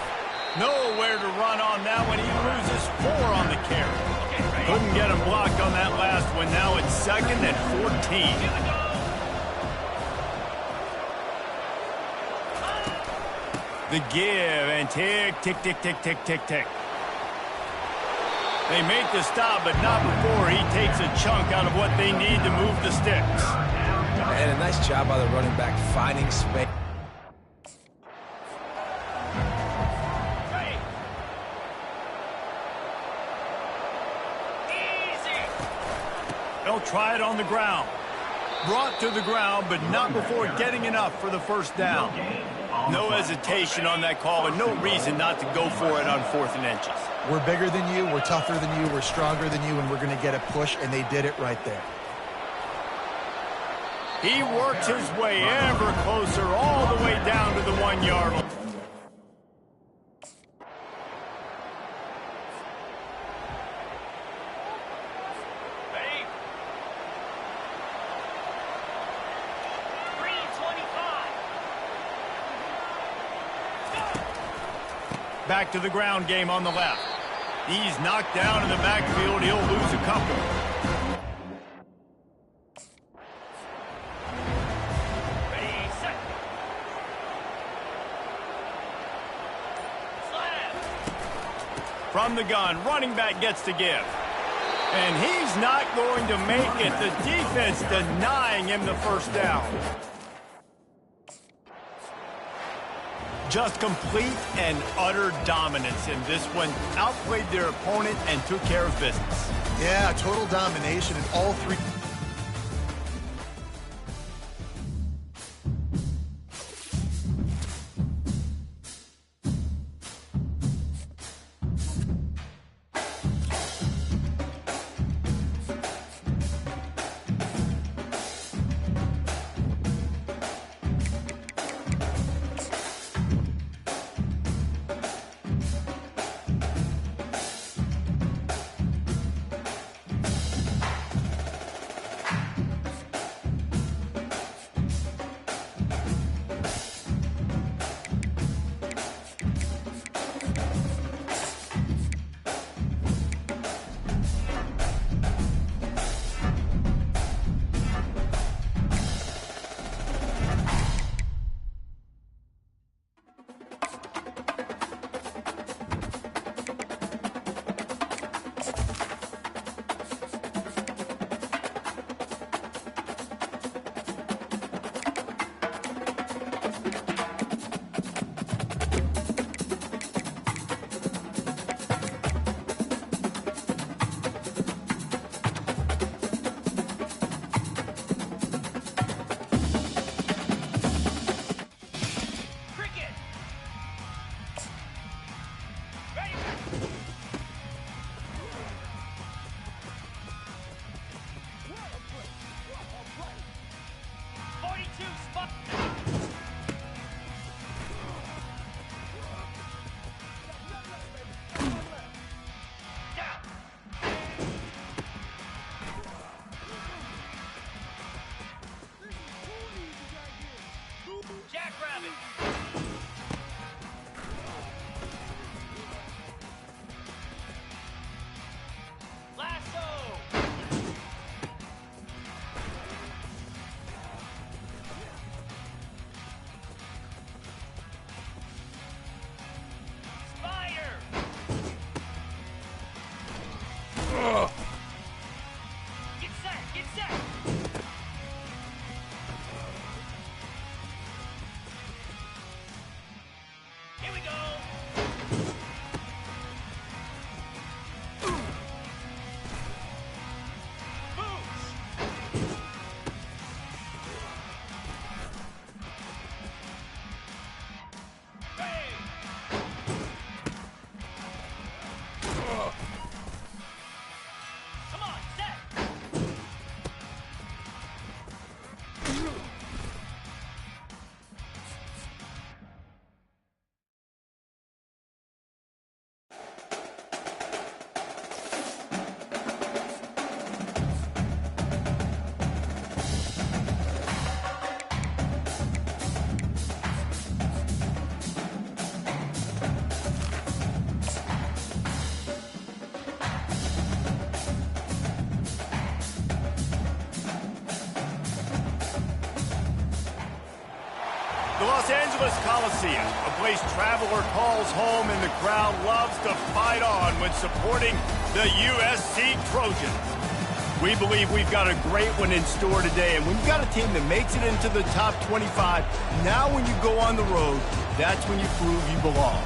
Nowhere to run on that one. He loses 4 on the carry. Couldn't get him blocked on that last one. Now it's 2nd and 14. The give and tick, tick, tick, tick, tick, tick, tick. They make the stop, but not before he takes a chunk out of what they need to move the sticks. And a nice job by the running back finding space. They'll try it on the ground. Brought to the ground, but not before getting enough for the first down. No hesitation on that call, and no reason not to go for it on 4th and inches. We're bigger than you, we're tougher than you, we're stronger than you, and we're going to get a push, and they did it right there. He works his way ever closer, all the way down to the 1-yard line. Back to the ground game on the left. He's knocked down in the backfield. He'll lose a couple. Ready, set. Slap. From the gun, running back gets to give. And he's not going to make it. The defense denying him the first down. Just complete and utter dominance in this one. Outplayed their opponent and took care of business. Yeah, total domination in all 3. The Los Angeles Coliseum, a place traveler calls home and the crowd loves to fight on when supporting the USC Trojans. We believe we've got a great one in store today, and when you've got a team that makes it into the top 25, now when you go on the road, that's when you prove you belong.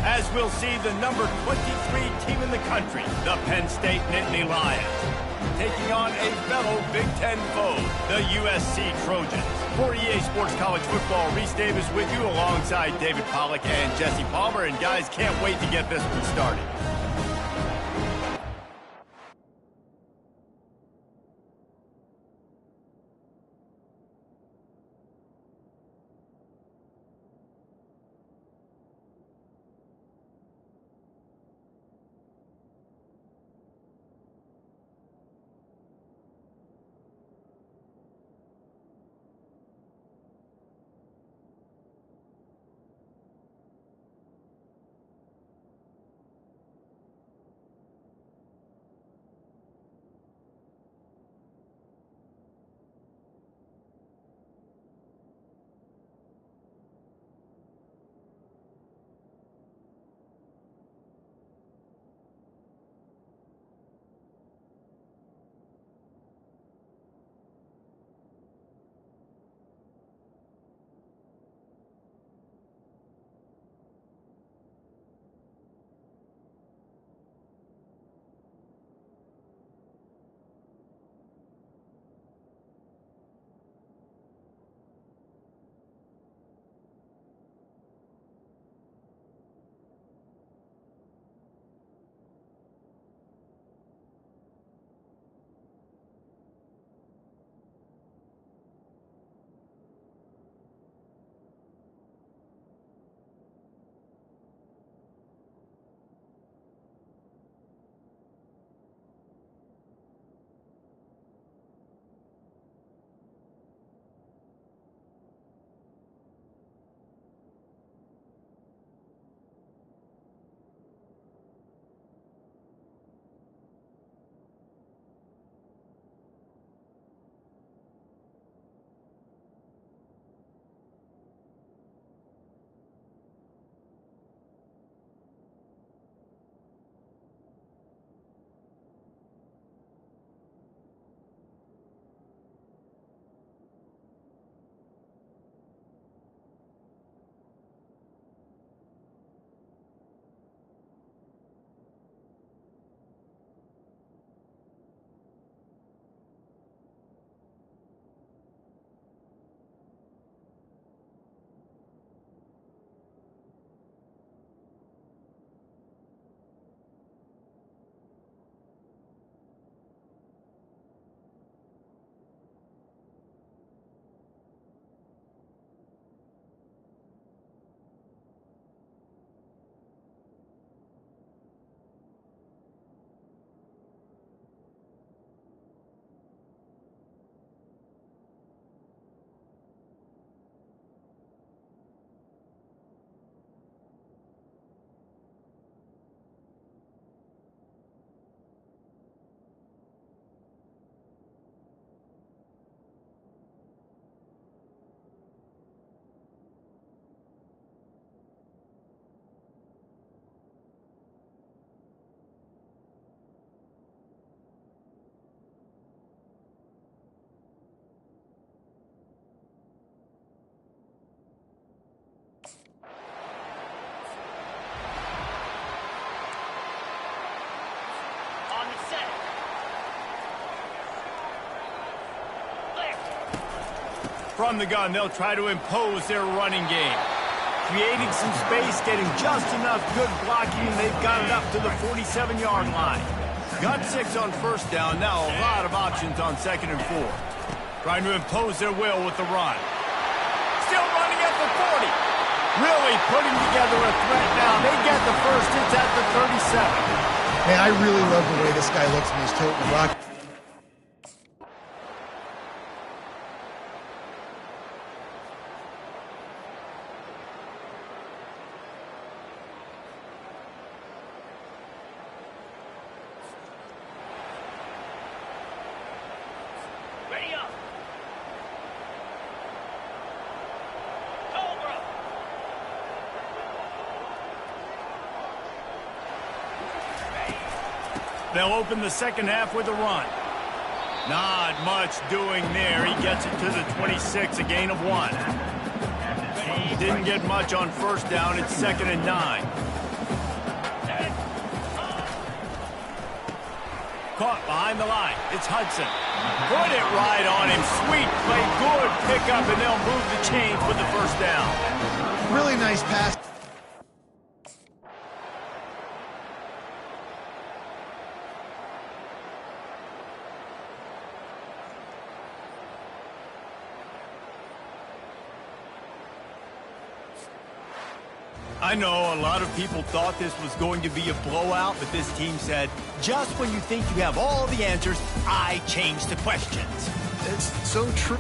As we'll see the number 23 team in the country, the Penn State Nittany Lions, taking on a fellow Big Ten foe, the USC Trojans. For EA Sports College Football, Reese Davis with you alongside David Pollack and Jesse Palmer. And guys, can't wait to get this one started. From the gun, they'll try to impose their running game. Creating some space, getting just enough good blocking, and they've got it up to the 47-yard line. Got 6 on first down, now a lot of options on 2nd and 4. Trying to impose their will with the run. Still running at the 40. Really putting together a threat now. They get the first, it's at the 37. Man, I really love the way this guy looks when he's toting the rock. Ready up. Go. They'll open the second half with a run. Not much doing there. He gets it to the 26, a gain of 1. Didn't get much on first down. It's 2nd and 9. Caught behind the line. It's Hudson. Put it right on him. Sweet play. Good pickup, and they'll move the chains with the first down. Really nice pass. I know a lot of people thought this was going to be a blowout, but this team said, just when you think you have all the answers, I change the questions. It's so true.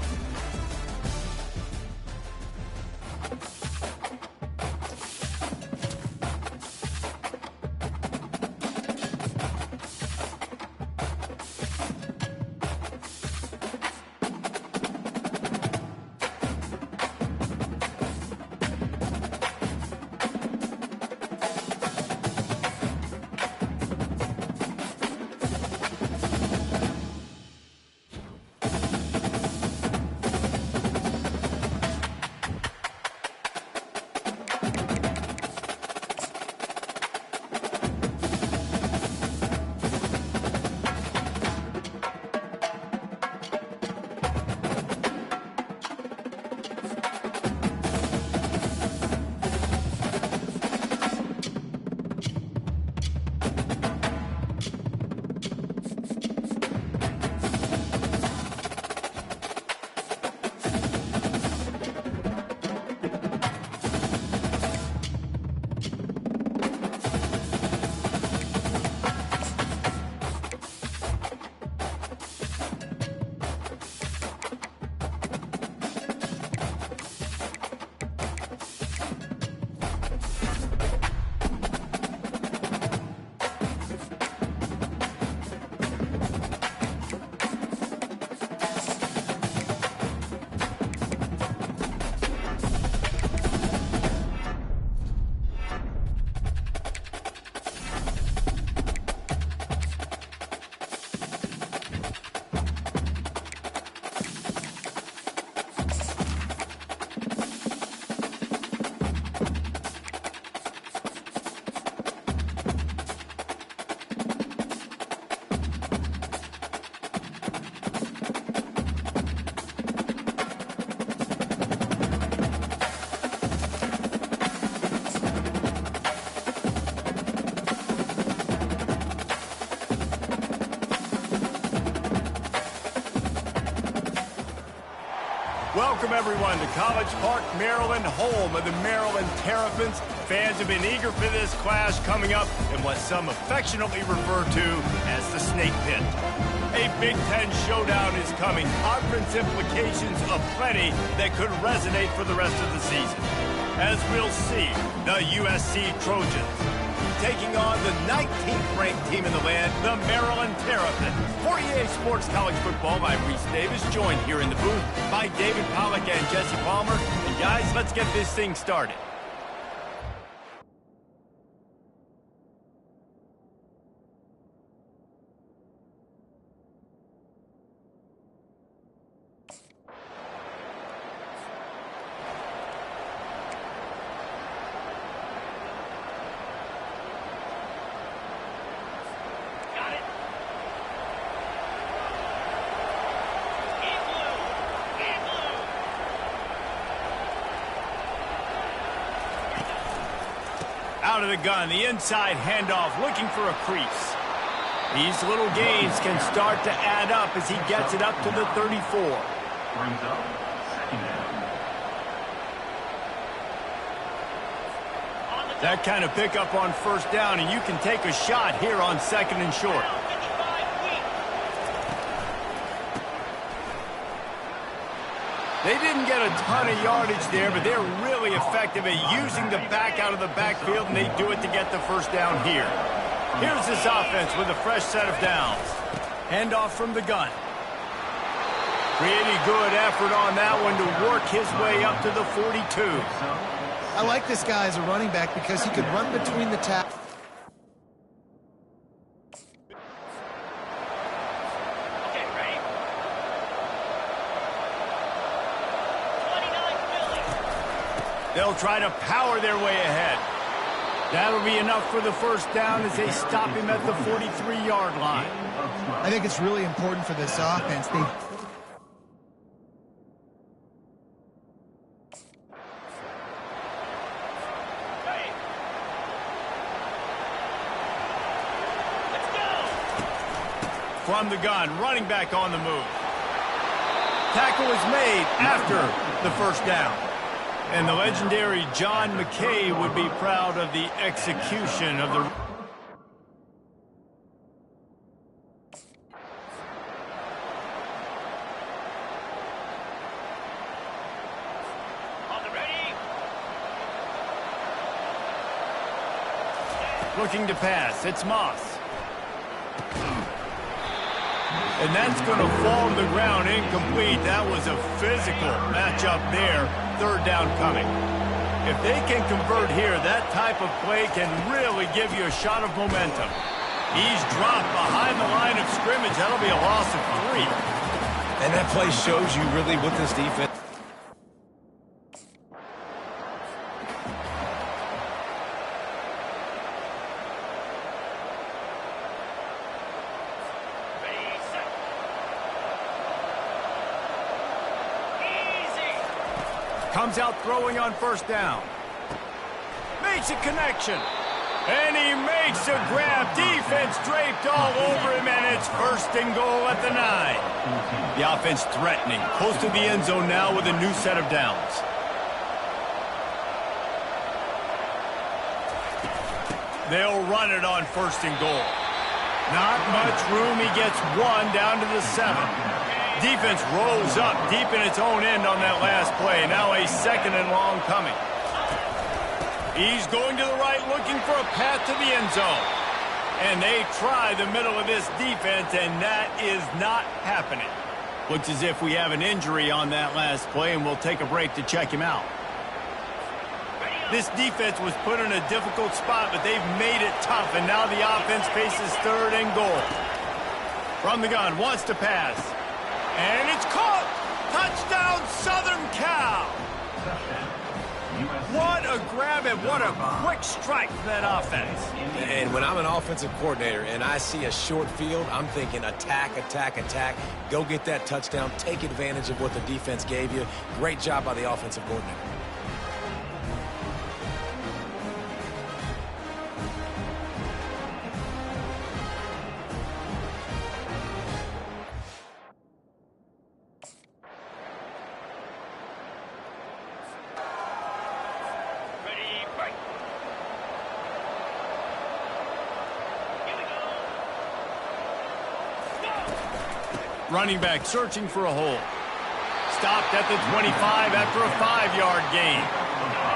Welcome, everyone, to College Park, Maryland, home of the Maryland Terrapins. Fans have been eager for this clash coming up in what some affectionately refer to as the Snake Pit. A Big Ten showdown is coming. Conference implications aplenty that could resonate for the rest of the season. As we'll see, the USC Trojans taking on the 19th ranked team in the land, the Maryland Terrapins. For EA Sports College Football, I'm Reese Davis, joined here in the booth by David Pollack and Jesse Palmer. And guys, let's get this thing started. Out of the gun, the inside handoff, looking for a crease. These little gains can start to add up as he gets it up to the 34. Brings up 2nd down. That kind of pickup on first down, and you can take a shot here on 2nd and short. They didn't get a ton of yardage there, but they're really effective at using the back out of the backfield, and they do it to get the first down here. Here's this offense with a fresh set of downs. Handoff from the gun. Pretty good effort on that one to work his way up to the 42. I like this guy as a running back because he could run between the tackles. They'll try to power their way ahead. That'll be enough for the first down as they stop him at the 43-yard line. I think it's really important for this offense. From the gun, running back on the move. Tackle is made after the first down. And the legendary John McKay would be proud of the execution of the... On the ready. Looking to pass, it's Moss. And that's going to fall to the ground incomplete. That was a physical matchup there. Third down coming. If they can convert here, that type of play can really give you a shot of momentum. He's dropped behind the line of scrimmage. That'll be a loss of 3. And that play shows you really what this defense... Comes out throwing on first down. Makes a connection. And he makes a grab. Defense draped all over him, and it's first and goal at the 9. The offense threatening. Close to the end zone now with a new set of downs. They'll run it on first and goal. Not much room. He gets 1 down to the 7. Defense rolls up deep in its own end on that last play. Now a second and long coming. He's going to the right, looking for a path to the end zone. And they try the middle of this defense, and that is not happening. Looks as if we have an injury on that last play, and we'll take a break to check him out. This defense was put in a difficult spot, but they've made it tough, and now the offense faces third and goal. From the gun, wants to pass. And it's caught! Touchdown, Southern Cal! What a grab and what a quick strike for that offense. And when I'm an offensive coordinator and I see a short field, I'm thinking attack, attack, attack. Go get that touchdown. Take advantage of what the defense gave you. Great job by the offensive coordinator. Running back searching for a hole. Stopped at the 25 after a 5-yard gain.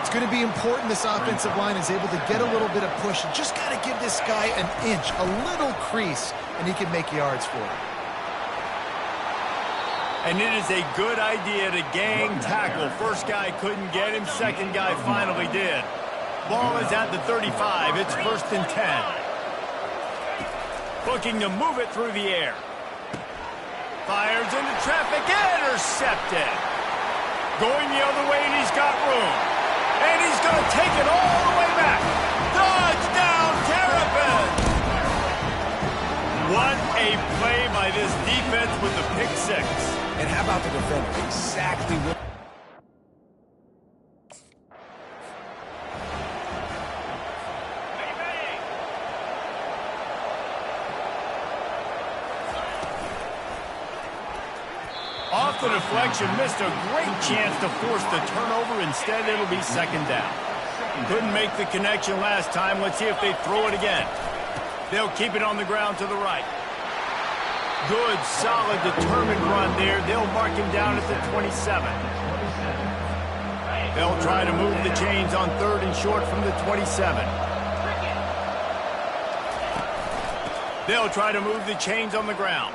It's going to be important this offensive line is able to get a little bit of push. You just got to give this guy an inch, a little crease, and he can make yards for it. And it is a good idea to gang tackle. First guy couldn't get him. Second guy finally did. Ball is at the 35. It's first and 10. Looking to move it through the air. Fires into traffic, intercepted. Going the other way, and he's got room. And he's going to take it all the way back. Touchdown, Terrapins! What a play by this defense with the pick 6. And how about the defender? Exactly what... Off the deflection, missed a great chance to force the turnover. Instead, it'll be second down. Couldn't make the connection last time. Let's see if they throw it again. They'll keep it on the ground to the right. Good, solid, determined run there. They'll mark him down at the 27. They'll try to move the chains on third and short from the 27. They'll try to move the chains on the ground.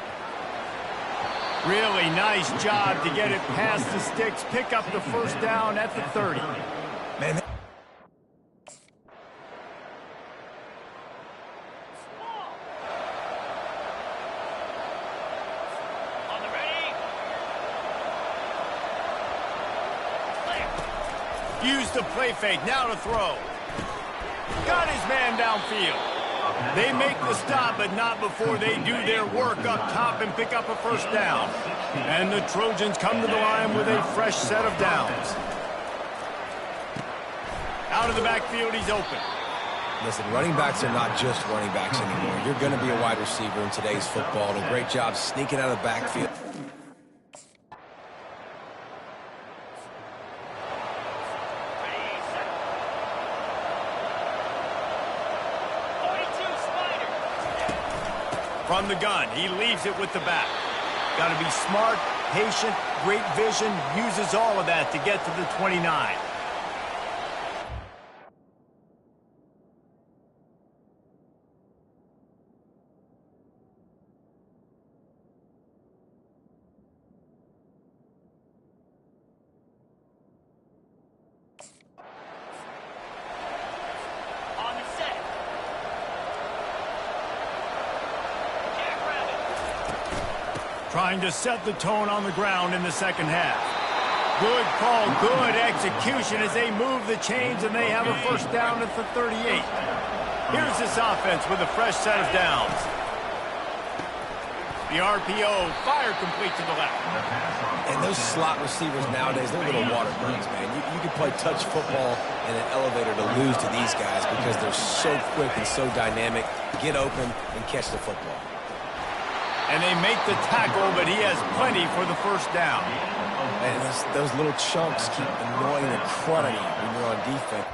Really nice job to get it past the sticks, pick up the first down at the 30. Man, Used the play fake, now to throw. Got his man downfield. They make the stop, but not before they do their work up top and pick up a first down. And the Trojans come to the line with a fresh set of downs. Out of the backfield, he's open. Listen, running backs are not just running backs anymore. You're going to be a wide receiver in today's football. And a great job sneaking out of the backfield. From the gun, he leaves it with the back. Got to be smart, patient, great vision, uses all of that to get to the 29. Trying to set the tone on the ground in the second half. Good call, good execution as they move the chains and they have a first down at the 38. Here's this offense with a fresh set of downs. The RPO, fire complete to the left. And those slot receivers nowadays, they're little water birds, man. You can play touch football in an elevator to lose to these guys because they're so quick and so dynamic. Get open and catch the football. And they make the tackle, but he has plenty for the first down. And those little chunks keep annoying the crud out of you when you're on defense.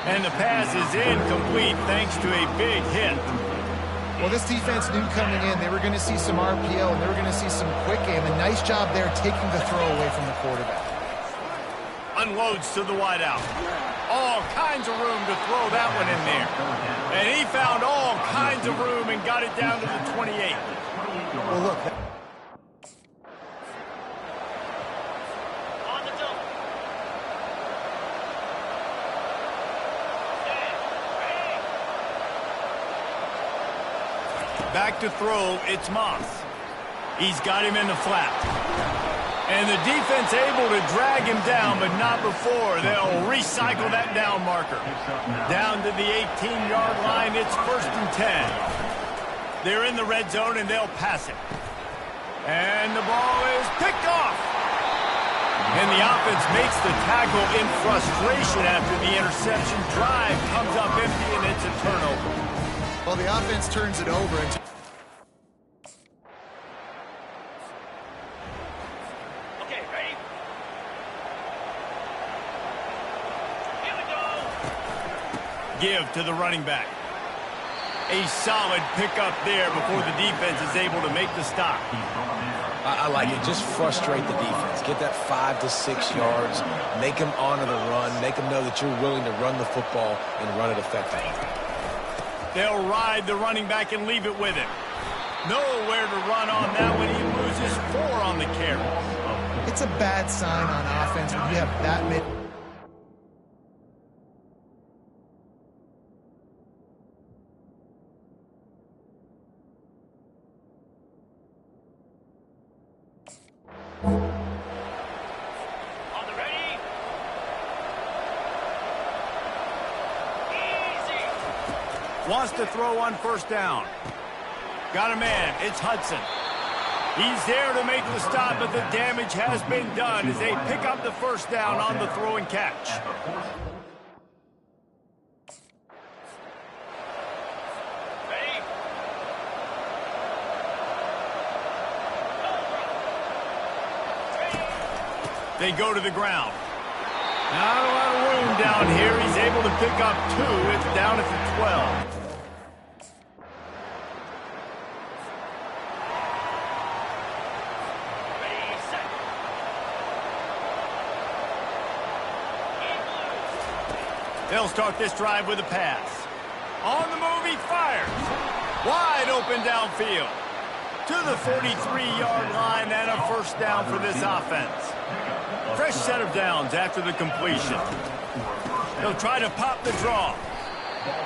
And the pass is incomplete thanks to a big hit. Well, this defense knew coming in they were going to see some RPO and they were going to see some quick game. A nice job there taking the throw away from the quarterback. Unloads to the wideout. All kinds of room to throw that one in there. And he found all kinds of room and got it down to the 28. Well, look. Back to throw, it's Moss. He's got him in the flat. And the defense able to drag him down, but not before. They'll recycle that down marker. Down to the 18-yard line, it's 1st and 10. They're in the red zone, and they'll pass it. And the ball is picked off. And the offense makes the tackle in frustration after the interception. Drive comes up empty, and it's a turnover. Well, the offense turns it over. Okay, ready? Here we go. Give to the running back. A solid pickup there before the defense is able to make the stop. I like it. Just frustrate the defense. Get that 5 to 6 yards. Make them honor the run. Make them know that you're willing to run the football and run it effectively. They'll ride the running back and leave it with him. Nowhere to run on that one. He loses 4 on the carry. It's a bad sign on offense when you have that many. On the ready? Easy. Wants to throw on 1st down. Got a man. It's Hudson. He's there to make the stop, but the damage has been done as they pick up the 1st down on the throw and catch. Ready? They go to the ground. Not a lot of room down here. He's able to pick up 2. It's down at the 12. Ready, set. They'll start this drive with a pass. On the move, he fires. Wide open downfield. To the 43-yard line and a 1st down for this offense. Fresh set of downs after the completion. He'll try to pop the draw.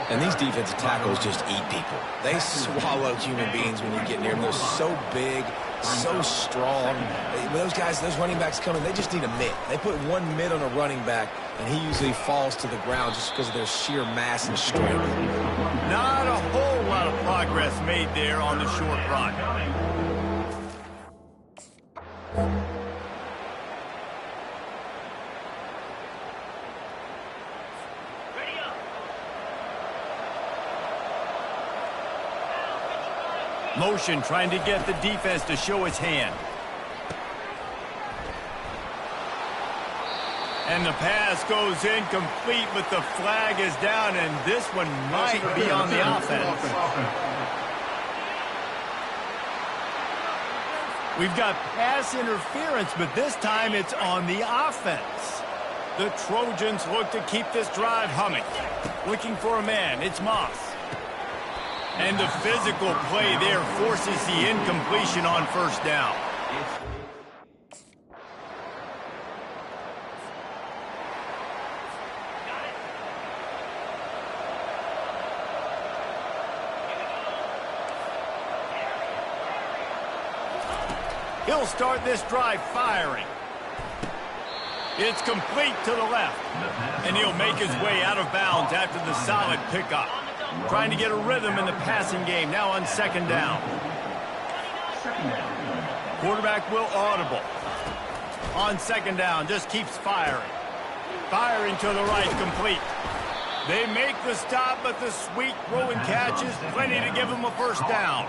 And these defensive tackles just eat people. They swallow human beings when you get near them. They're so big, so strong. When those guys, those running backs coming, they just need a mid. They put one mid on a running back, and he usually falls to the ground just because of their sheer mass and strength. Not a whole lot of progress made there on the short run. Ready up. Motion trying to get the defense to show its hand. And the pass goes incomplete, but the flag is down, and this one might be on the offense. We've got pass interference, but this time it's on the offense. The Trojans look to keep this drive humming. Looking for a man, it's Moss. And the physical play there forces the incompletion on first down. He'll start this drive firing. It's complete to the left. And he'll make his way out of bounds after the solid pickup. Trying to get a rhythm in the passing game now on second down. Quarterback will audible. On second down, just keeps firing. Firing to the right, complete. They make the stop, but the sweet throw and catch is plenty to give them a first down.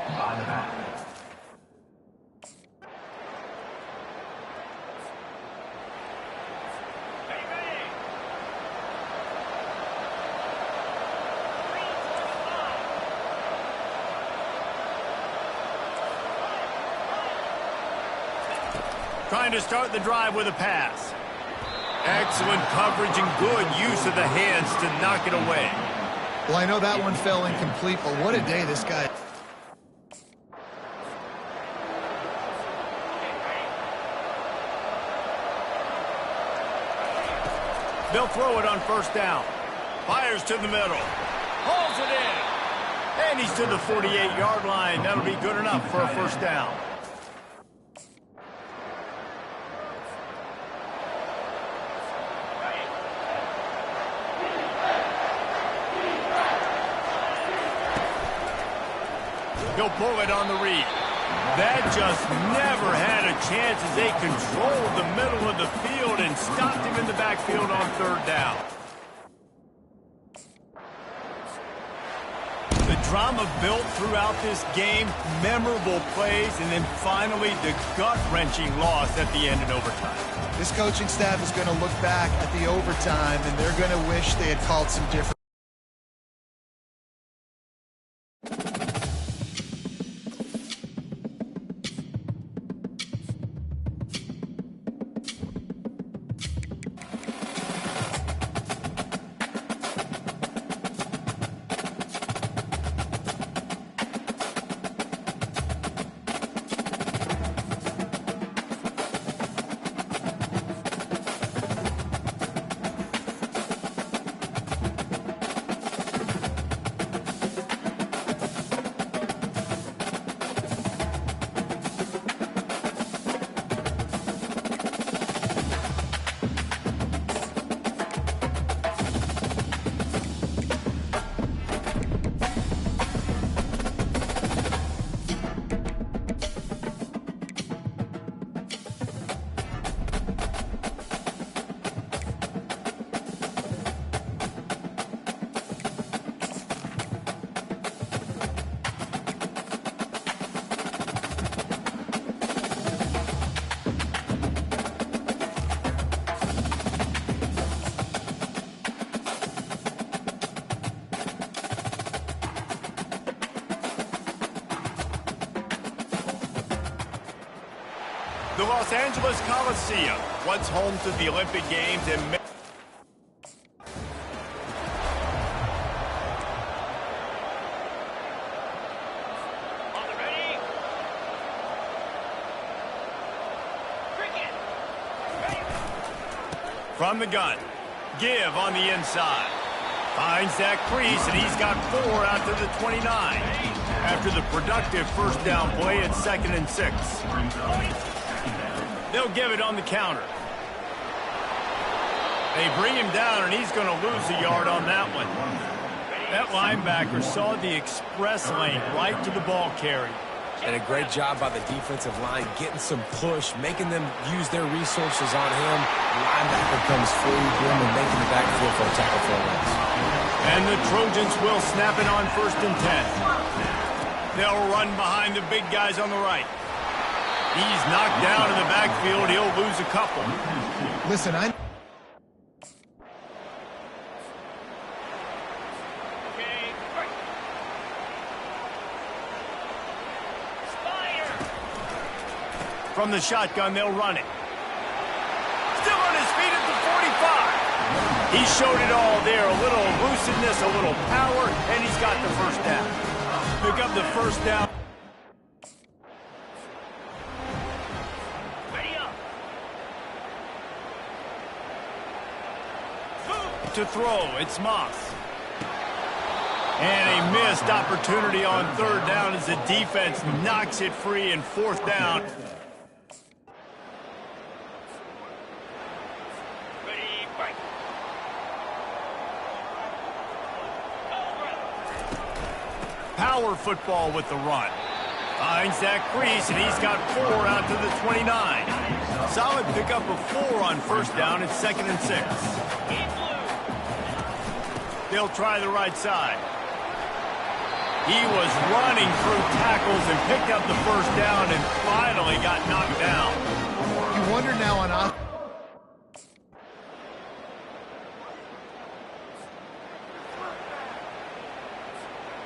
Trying to start the drive with a pass. Excellent coverage and good use of the hands to knock it away. Well, I know that one fell incomplete, but what a day this guy. They'll throw it on first down. Fires to the middle. Hauls it in. And he's to the 48-yard line. That'll be good enough for a first down. He'll pull it on the read. That just never had a chance as they controlled the middle of the field and stopped him in the backfield on third down. The drama built throughout this game, memorable plays, and then finally the gut-wrenching loss at the end in overtime. This coaching staff is going to look back at the overtime, and they're going to wish they had called some different. The Los Angeles Coliseum, once home to the Olympic Games and On the ready. Cricket. Ready. from the gun. Give on the inside. Finds that crease, and he's got 4 out to the 29. After the productive first down play, it's 2nd and 6. They'll give it on the counter. They bring him down, and he's going to lose a yard on that one. That linebacker saw the express lane right to the ball carrier. And a great job by the defensive line getting some push, making them use their resources on him. The linebacker comes free, boom, and making the backfield for a tackle for a loss. And the Trojans will snap it on 1st and 10. They'll run behind the big guys on the right. He's knocked down in the backfield. He'll lose a couple. Listen, From the shotgun, they'll run it. Still on his feet at the 45. He showed it all there. A little elusiveness, a little power, and he's got the first down. Pick up the first down. Ready up. To throw, it's Moss. And a missed opportunity on 3rd down as the defense knocks it free in 4th down. Power football with the run. Finds that crease, and he's got 4 out to the 29. Solid pickup of 4 on 1st down. It's 2nd and 6. They'll try the right side. He was running through tackles and picked up the first down and finally got knocked down. you wonder now on offense.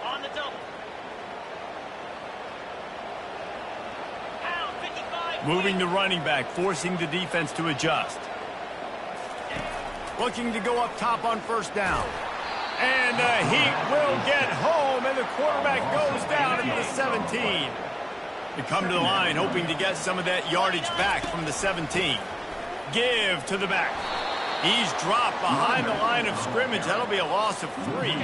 On the double. Pound 55. Moving the running back, forcing the defense to adjust. Looking to go up top on 1st down. And the Heat will get home, and the quarterback goes down at the 17. They come to the line, hoping to get some of that yardage back from the 17. Give to the back. He's dropped behind the line of scrimmage. That'll be a loss of 3.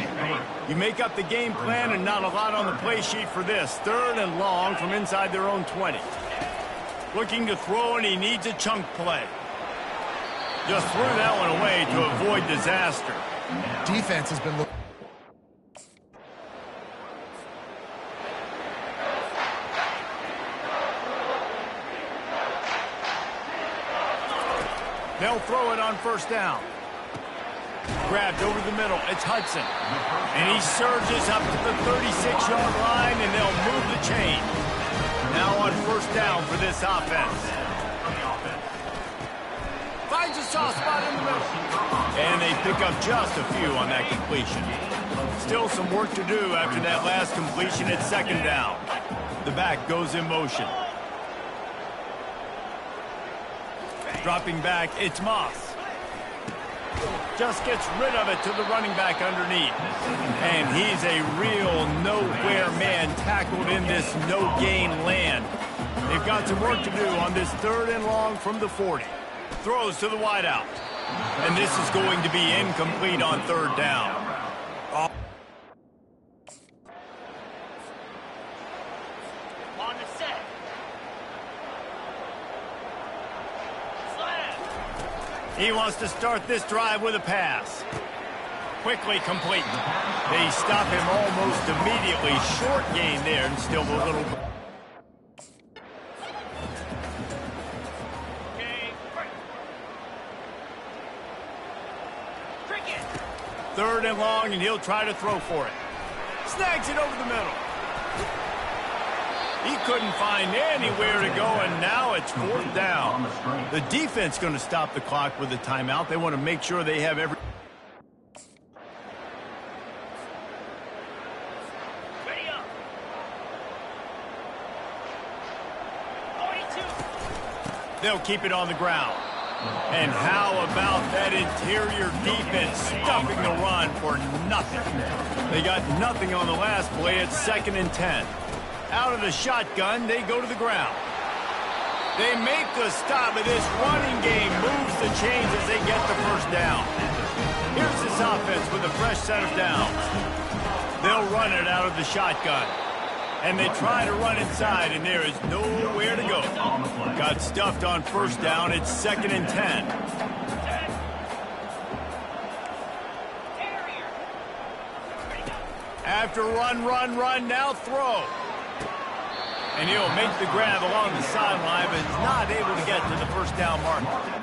You make up the game plan, and not a lot on the play sheet for this. 3rd and long from inside their own 20. Looking to throw, and he needs a chunk play. Just threw that one away to avoid disaster. Defense has been looking. They'll throw it on 1st down. Grabbed over the middle. It's Hudson. And he surges up to the 36-yard line, and they'll move the chain. Now on 1st down for this offense. Finds a soft spot in the middle. And they pick up just a few on that completion. Still some work to do after that last completion at 2nd down. The back goes in motion. Dropping back, it's Moss. Just gets rid of it to the running back underneath. And he's a real nowhere man tackled in this no-gain land. They've got some work to do on this 3rd and long from the 40. Throws to the wideout. And this is going to be incomplete on 3rd down. On the set. Slam. He wants to start this drive with a pass. Quickly complete. They stop him almost immediately. Short gain there and still a little... Okay, break. Cricket. 3rd and long, and he'll try to throw for it. Snags it over the middle. He couldn't find anywhere to go, and now it's 4th down. The defense going to stop the clock with a timeout. They want to make sure they have every... Ready up. 42. They'll keep it on the ground. And how about that interior defense stuffing the run for nothing? They got nothing on the last play. It's 2nd and 10. Out of the shotgun, they go to the ground. They make the stop, but this running game moves the chains as they get the first down. Here's this offense with a fresh set of downs. They'll run it out of the shotgun. And they try to run inside, and there is nowhere to go. Got stuffed on first down. It's 2nd and 10. After run, now throw. And he'll make the grab along the sideline, but is not able to get to the first down marker.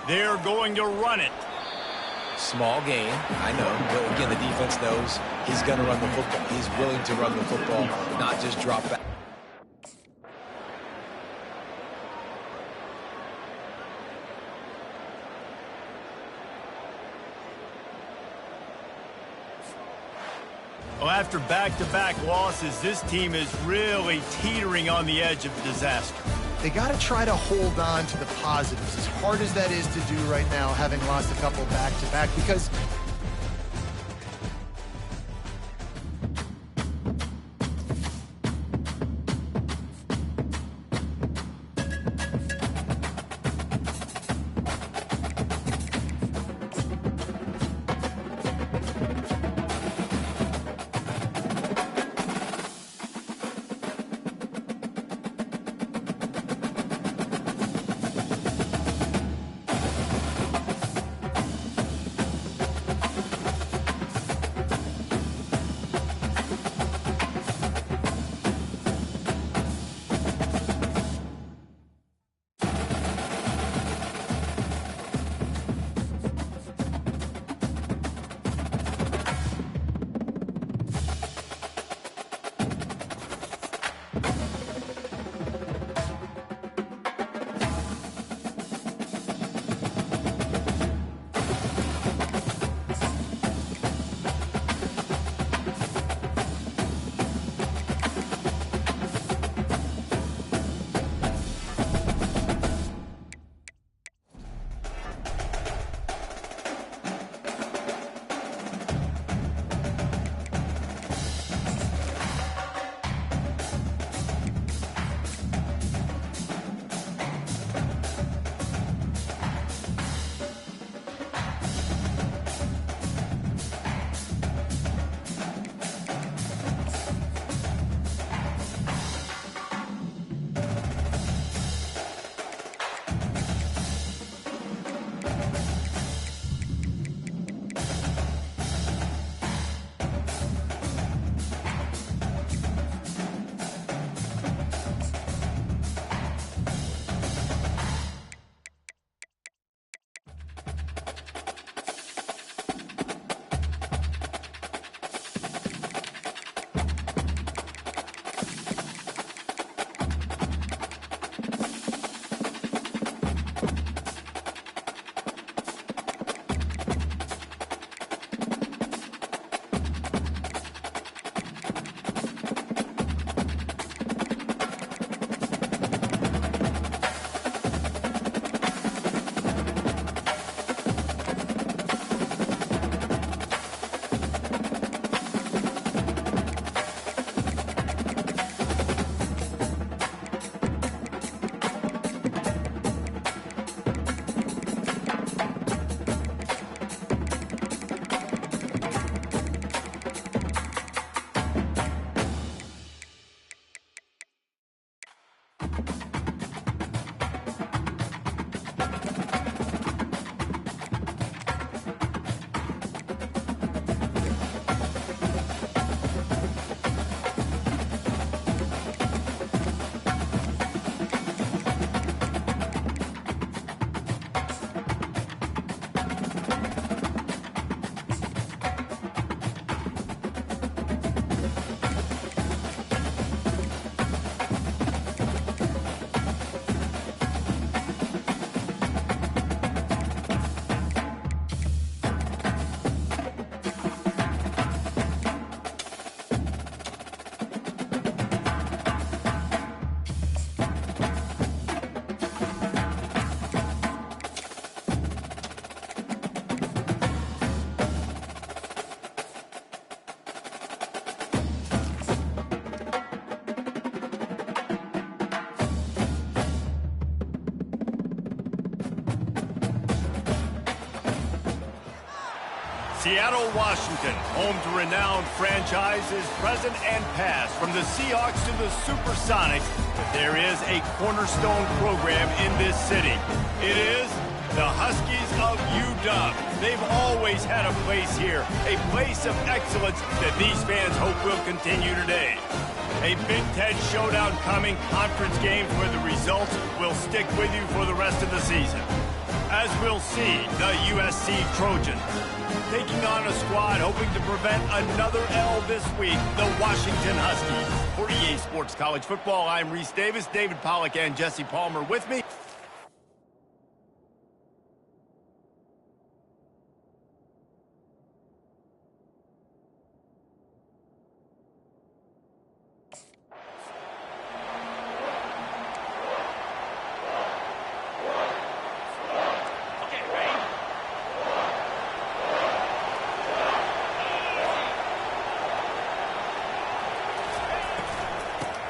They're going to run it. Small gain, I know. But again, the defense knows he's going to run the football. He's willing to run the football, not just drop back. Well, after back-to-back losses, this team is really teetering on the edge of disaster. They got to try to hold on to the positives, as hard as that is to do right now, having lost a couple back-to-back, because Seattle, Washington, home to renowned franchises present and past, from the Seahawks to the Supersonics, but there is a cornerstone program in this city. It is the Huskies of UW. They've always had a place here, a place of excellence that these fans hope will continue today. A Big Ten showdown coming, conference games where the results will stick with you for the rest of the season. As we'll see, the USC Trojans taking on a squad hoping to prevent another L this week, the Washington Huskies. For EA Sports College Football, I'm Reese Davis, David Pollack and Jesse Palmer with me.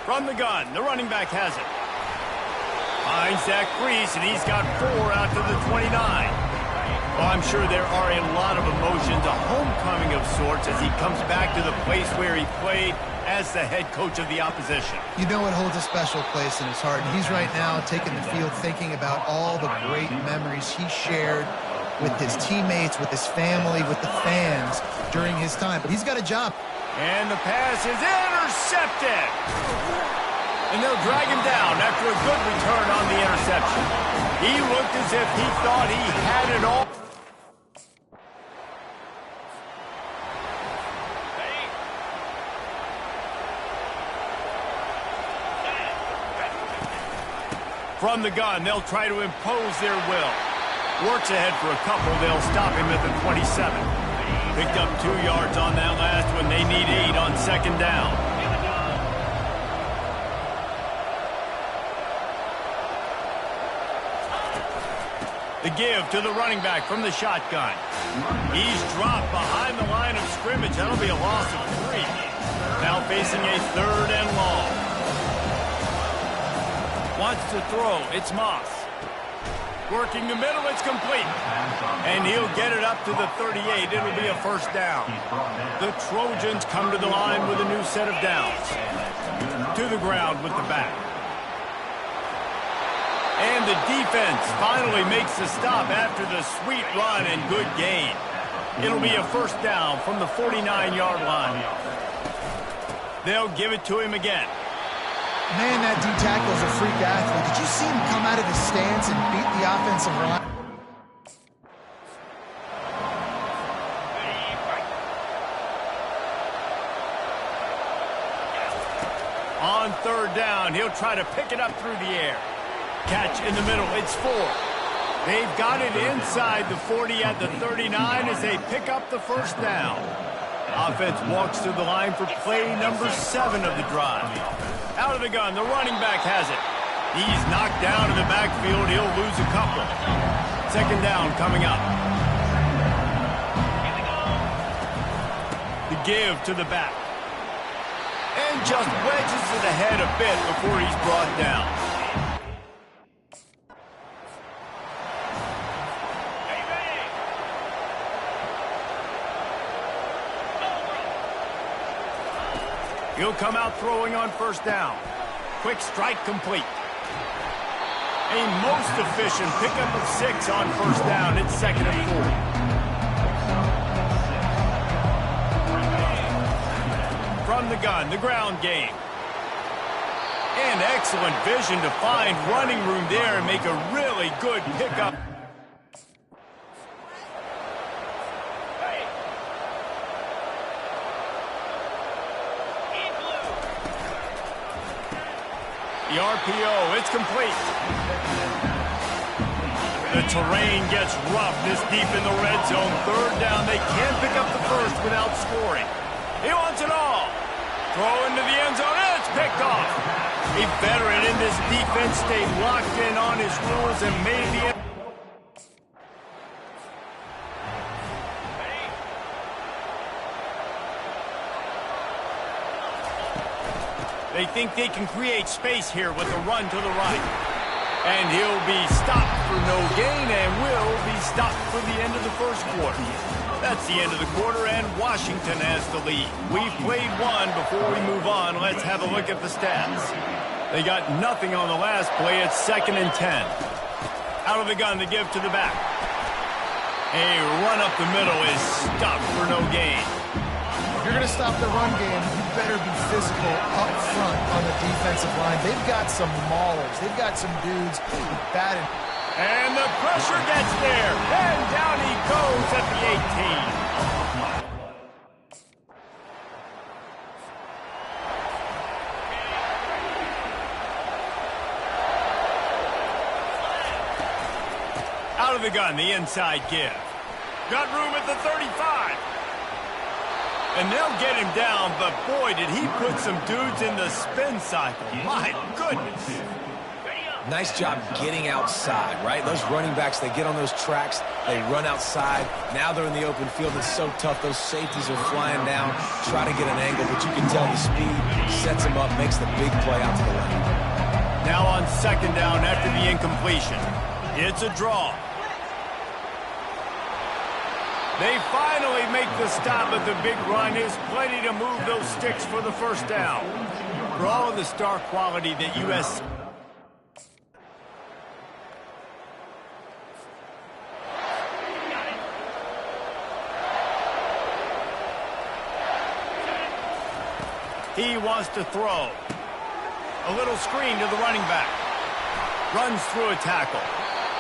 From the gun, the running back has it. Finds Zach Priest, and he's got 4 out to the 29. Well, I'm sure there are a lot of emotions, a homecoming of sorts, as he comes back to the place where he played as the head coach of the opposition. You know it holds a special place in his heart, and he's right now taking the field thinking about all the great memories he shared with his teammates, with his family, with the fans during his time. But he's got a job. And the pass is intercepted. And they'll drag him down after a good return on the interception. He looked as if he thought he had it all. From the gun, they'll try to impose their will. Works ahead for a couple. They'll stop him at the 27. Picked up 2 yards on that last one. They need 8 on second down. The give to the running back from the shotgun. He's dropped behind the line of scrimmage. That'll be a loss of 3. Now facing a 3rd and long. Wants to throw. It's Moss. Working the middle, it's complete. And he'll get it up to the 38. It'll be a first down. The Trojans come to the line with a new set of downs. To the ground with the back. And the defense finally makes the stop after the sweet run and good gain. It'll be a first down from the 49-yard line. They'll give it to him again. Man, that D-tackle is a freak athlete. Did you see him come out of his stance and beat the offensive line? On 3rd down, he'll try to pick it up through the air. Catch in the middle, it's 4. They've got it inside the 40 at the 39 as they pick up the first down. Offense walks to the line for play number 7 of the drive. Out of the gun, the running back has it. He's knocked down in the backfield. He'll lose a couple. Second down coming up. The give to the back. And just wedges it ahead a bit before he's brought down. He'll come out throwing on first down. Quick strike complete. A most efficient pickup of 6 on first down. It's 2nd and 4. From the gun, the ground game. And excellent vision to find running room there and make a really good pickup. The RPO, it's complete. The terrain gets rough this deep in the red zone. 3rd down, they can't pick up the first without scoring. He wants it all. Throw into the end zone, and it's picked off. A veteran in this defense stayed locked in on his rules and made the end. They think they can create space here with a run to the right. And he'll be stopped for no gain and will be stopped for the end of the first quarter. That's the end of the quarter, and Washington has the lead. We've played one. Before we move on, let's have a look at the stats. They got nothing on the last play. It's 2nd and 10. Out of the gun to give to the back. A run up the middle is stopped for no gain. If you're going to stop the run game, you better be physical up front on the defensive line. They've got some maulers. They've got some dudes batting. And the pressure gets there. And down he goes at the 18. Out of the gun, the inside give. Got room at the 35. And they'll get him down, but boy, did he put some dudes in the spin cycle. My goodness. Nice job getting outside, right? Those running backs, they get on those tracks, they run outside. Now they're in the open field. It's so tough. Those safeties are flying down, try to get an angle, but you can tell the speed sets them up, makes the big play out to the left. Now on 2nd down after the incompletion. It's a draw. They finally make the stop, but the big run is plenty to move those sticks for the first down. For all of the star quality that U.S. He wants to throw. A little screen to the running back. Runs through a tackle.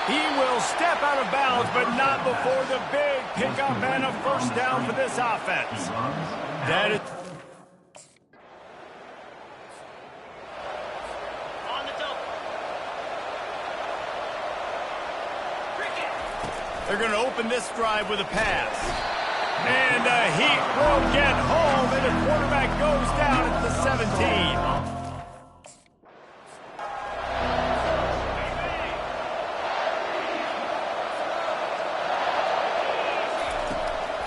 He will step out of bounds, but not before the big pickup and a first down for this offense. That is... On the double. Cricket. They're going to open this drive with a pass. And he will get home, and the quarterback goes down at the 17.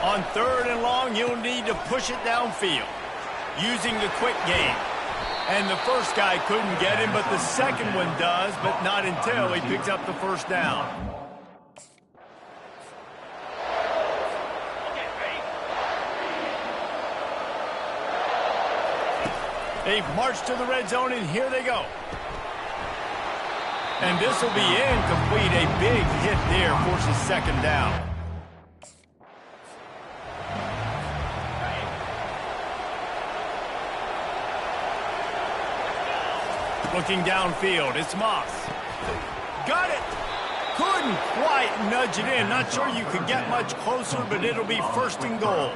On 3rd and long, he'll need to push it downfield, using the quick game. And the first guy couldn't get him, but the second one does, but not until he picks up the first down. They've marched to the red zone, and here they go. And this will be incomplete. A big hit there forces 2nd down. Looking downfield, it's Moss. Got it! Couldn't quite nudge it in. Not sure you could get much closer, but it'll be 1st and goal.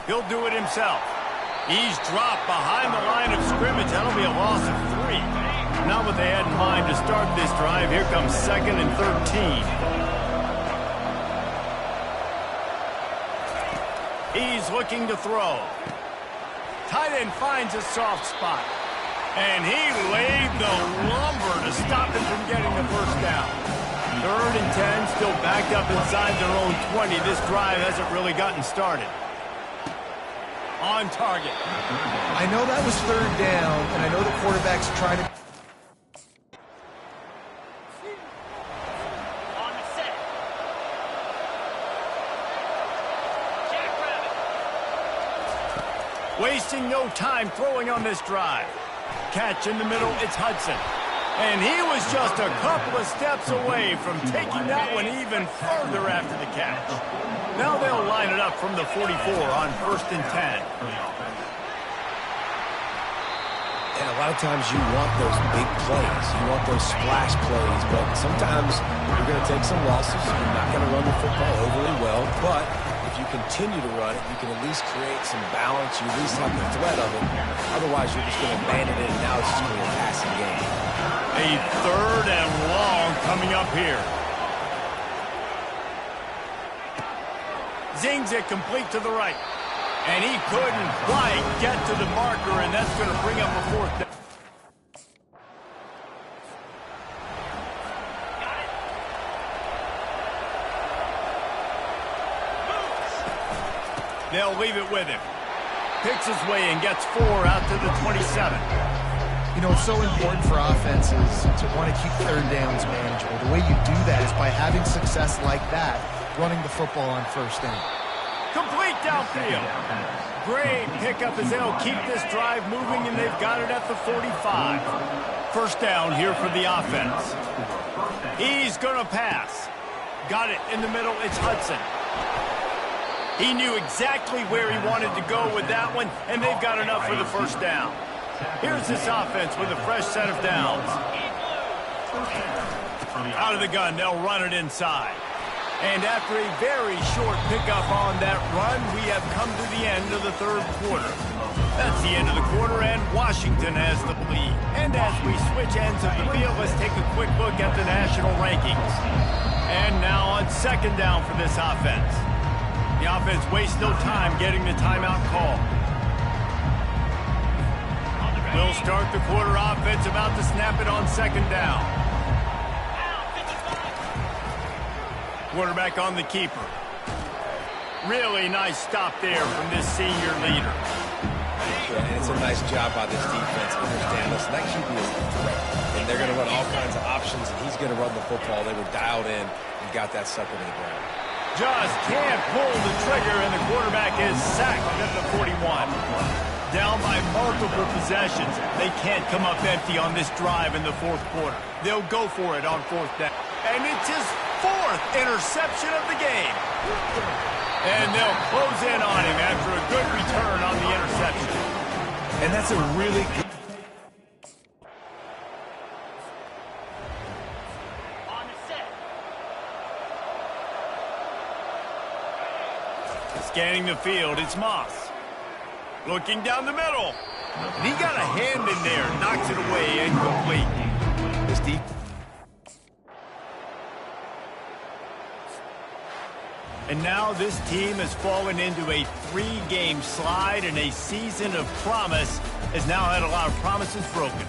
He'll do it himself. He's dropped behind the line of scrimmage. That'll be a loss of 3. Not what they had in mind to start this drive. Here comes 2nd and 13. He's looking to throw. Tight end finds a soft spot. And he laid the lumber to stop him from getting the first down. 3rd and 10, still backed up inside their own 20. This drive hasn't really gotten started. On target. I know that was 3rd down, and I know the quarterback's trying to... On the set. Jackrabbit. Wasting no time throwing on this drive. Catch in the middle, it's Hudson. And he was just a couple of steps away from taking that one even further after the catch. Now they'll line it up from the 44 on 1st and 10. And a lot of times you want those big plays. You want those splash plays, but sometimes you're going to take some losses. You're not going to run the football overly well, but if you continue to run it, you can at least create some balance. You at least have the threat of it. Otherwise, you're just going to abandon it, and now it's just going to be a passing game. A 3rd and long coming up here. Zings it complete to the right. And he couldn't quite get to the marker, and that's going to bring up a 4th down. They'll leave it with him. Picks his way and gets 4 out to the 27. You know, it's so important for offenses to want to keep third downs manageable. The way you do that is by having success like that, running the football on first down. Complete downfield. Great pickup as they'll keep this drive moving, and they've got it at the 45. First down here for the offense. He's going to pass. Got it in the middle. It's Hudson. He knew exactly where he wanted to go with that one, and they've got enough for the first down. Here's this offense with a fresh set of downs. Out of the gun, they'll run it inside. And after a very short pickup on that run, we have come to the end of the third quarter. That's the end of the quarter, and Washington has the lead. And as we switch ends of the field, let's take a quick look at the national rankings. And now on second down for this offense. The offense wastes no time getting the timeout call. We'll start the quarter offense about to snap it on second down. Quarterback on the keeper. Really nice stop there from this senior leader. Yeah, and it's a nice job by this defense. Understand, listen, that QB is a threat. And they're going to run all kinds of options, and he's going to run the football. They were dialed in and got that sucker to the ground. Just can't pull the trigger, and the quarterback is sacked at the 41. Down by multiple possessions. They can't come up empty on this drive in the fourth quarter. They'll go for it on fourth down. And it's his 4th interception of the game. And they'll close in on him after a good return on the interception. And that's a really good... On the set. Scanning the field, it's Moss. Looking down the middle. And he got a hand in there, knocks it away, incomplete. This deep... And now this team has fallen into a 3-game slide, and a season of promise has now had a lot of promises broken.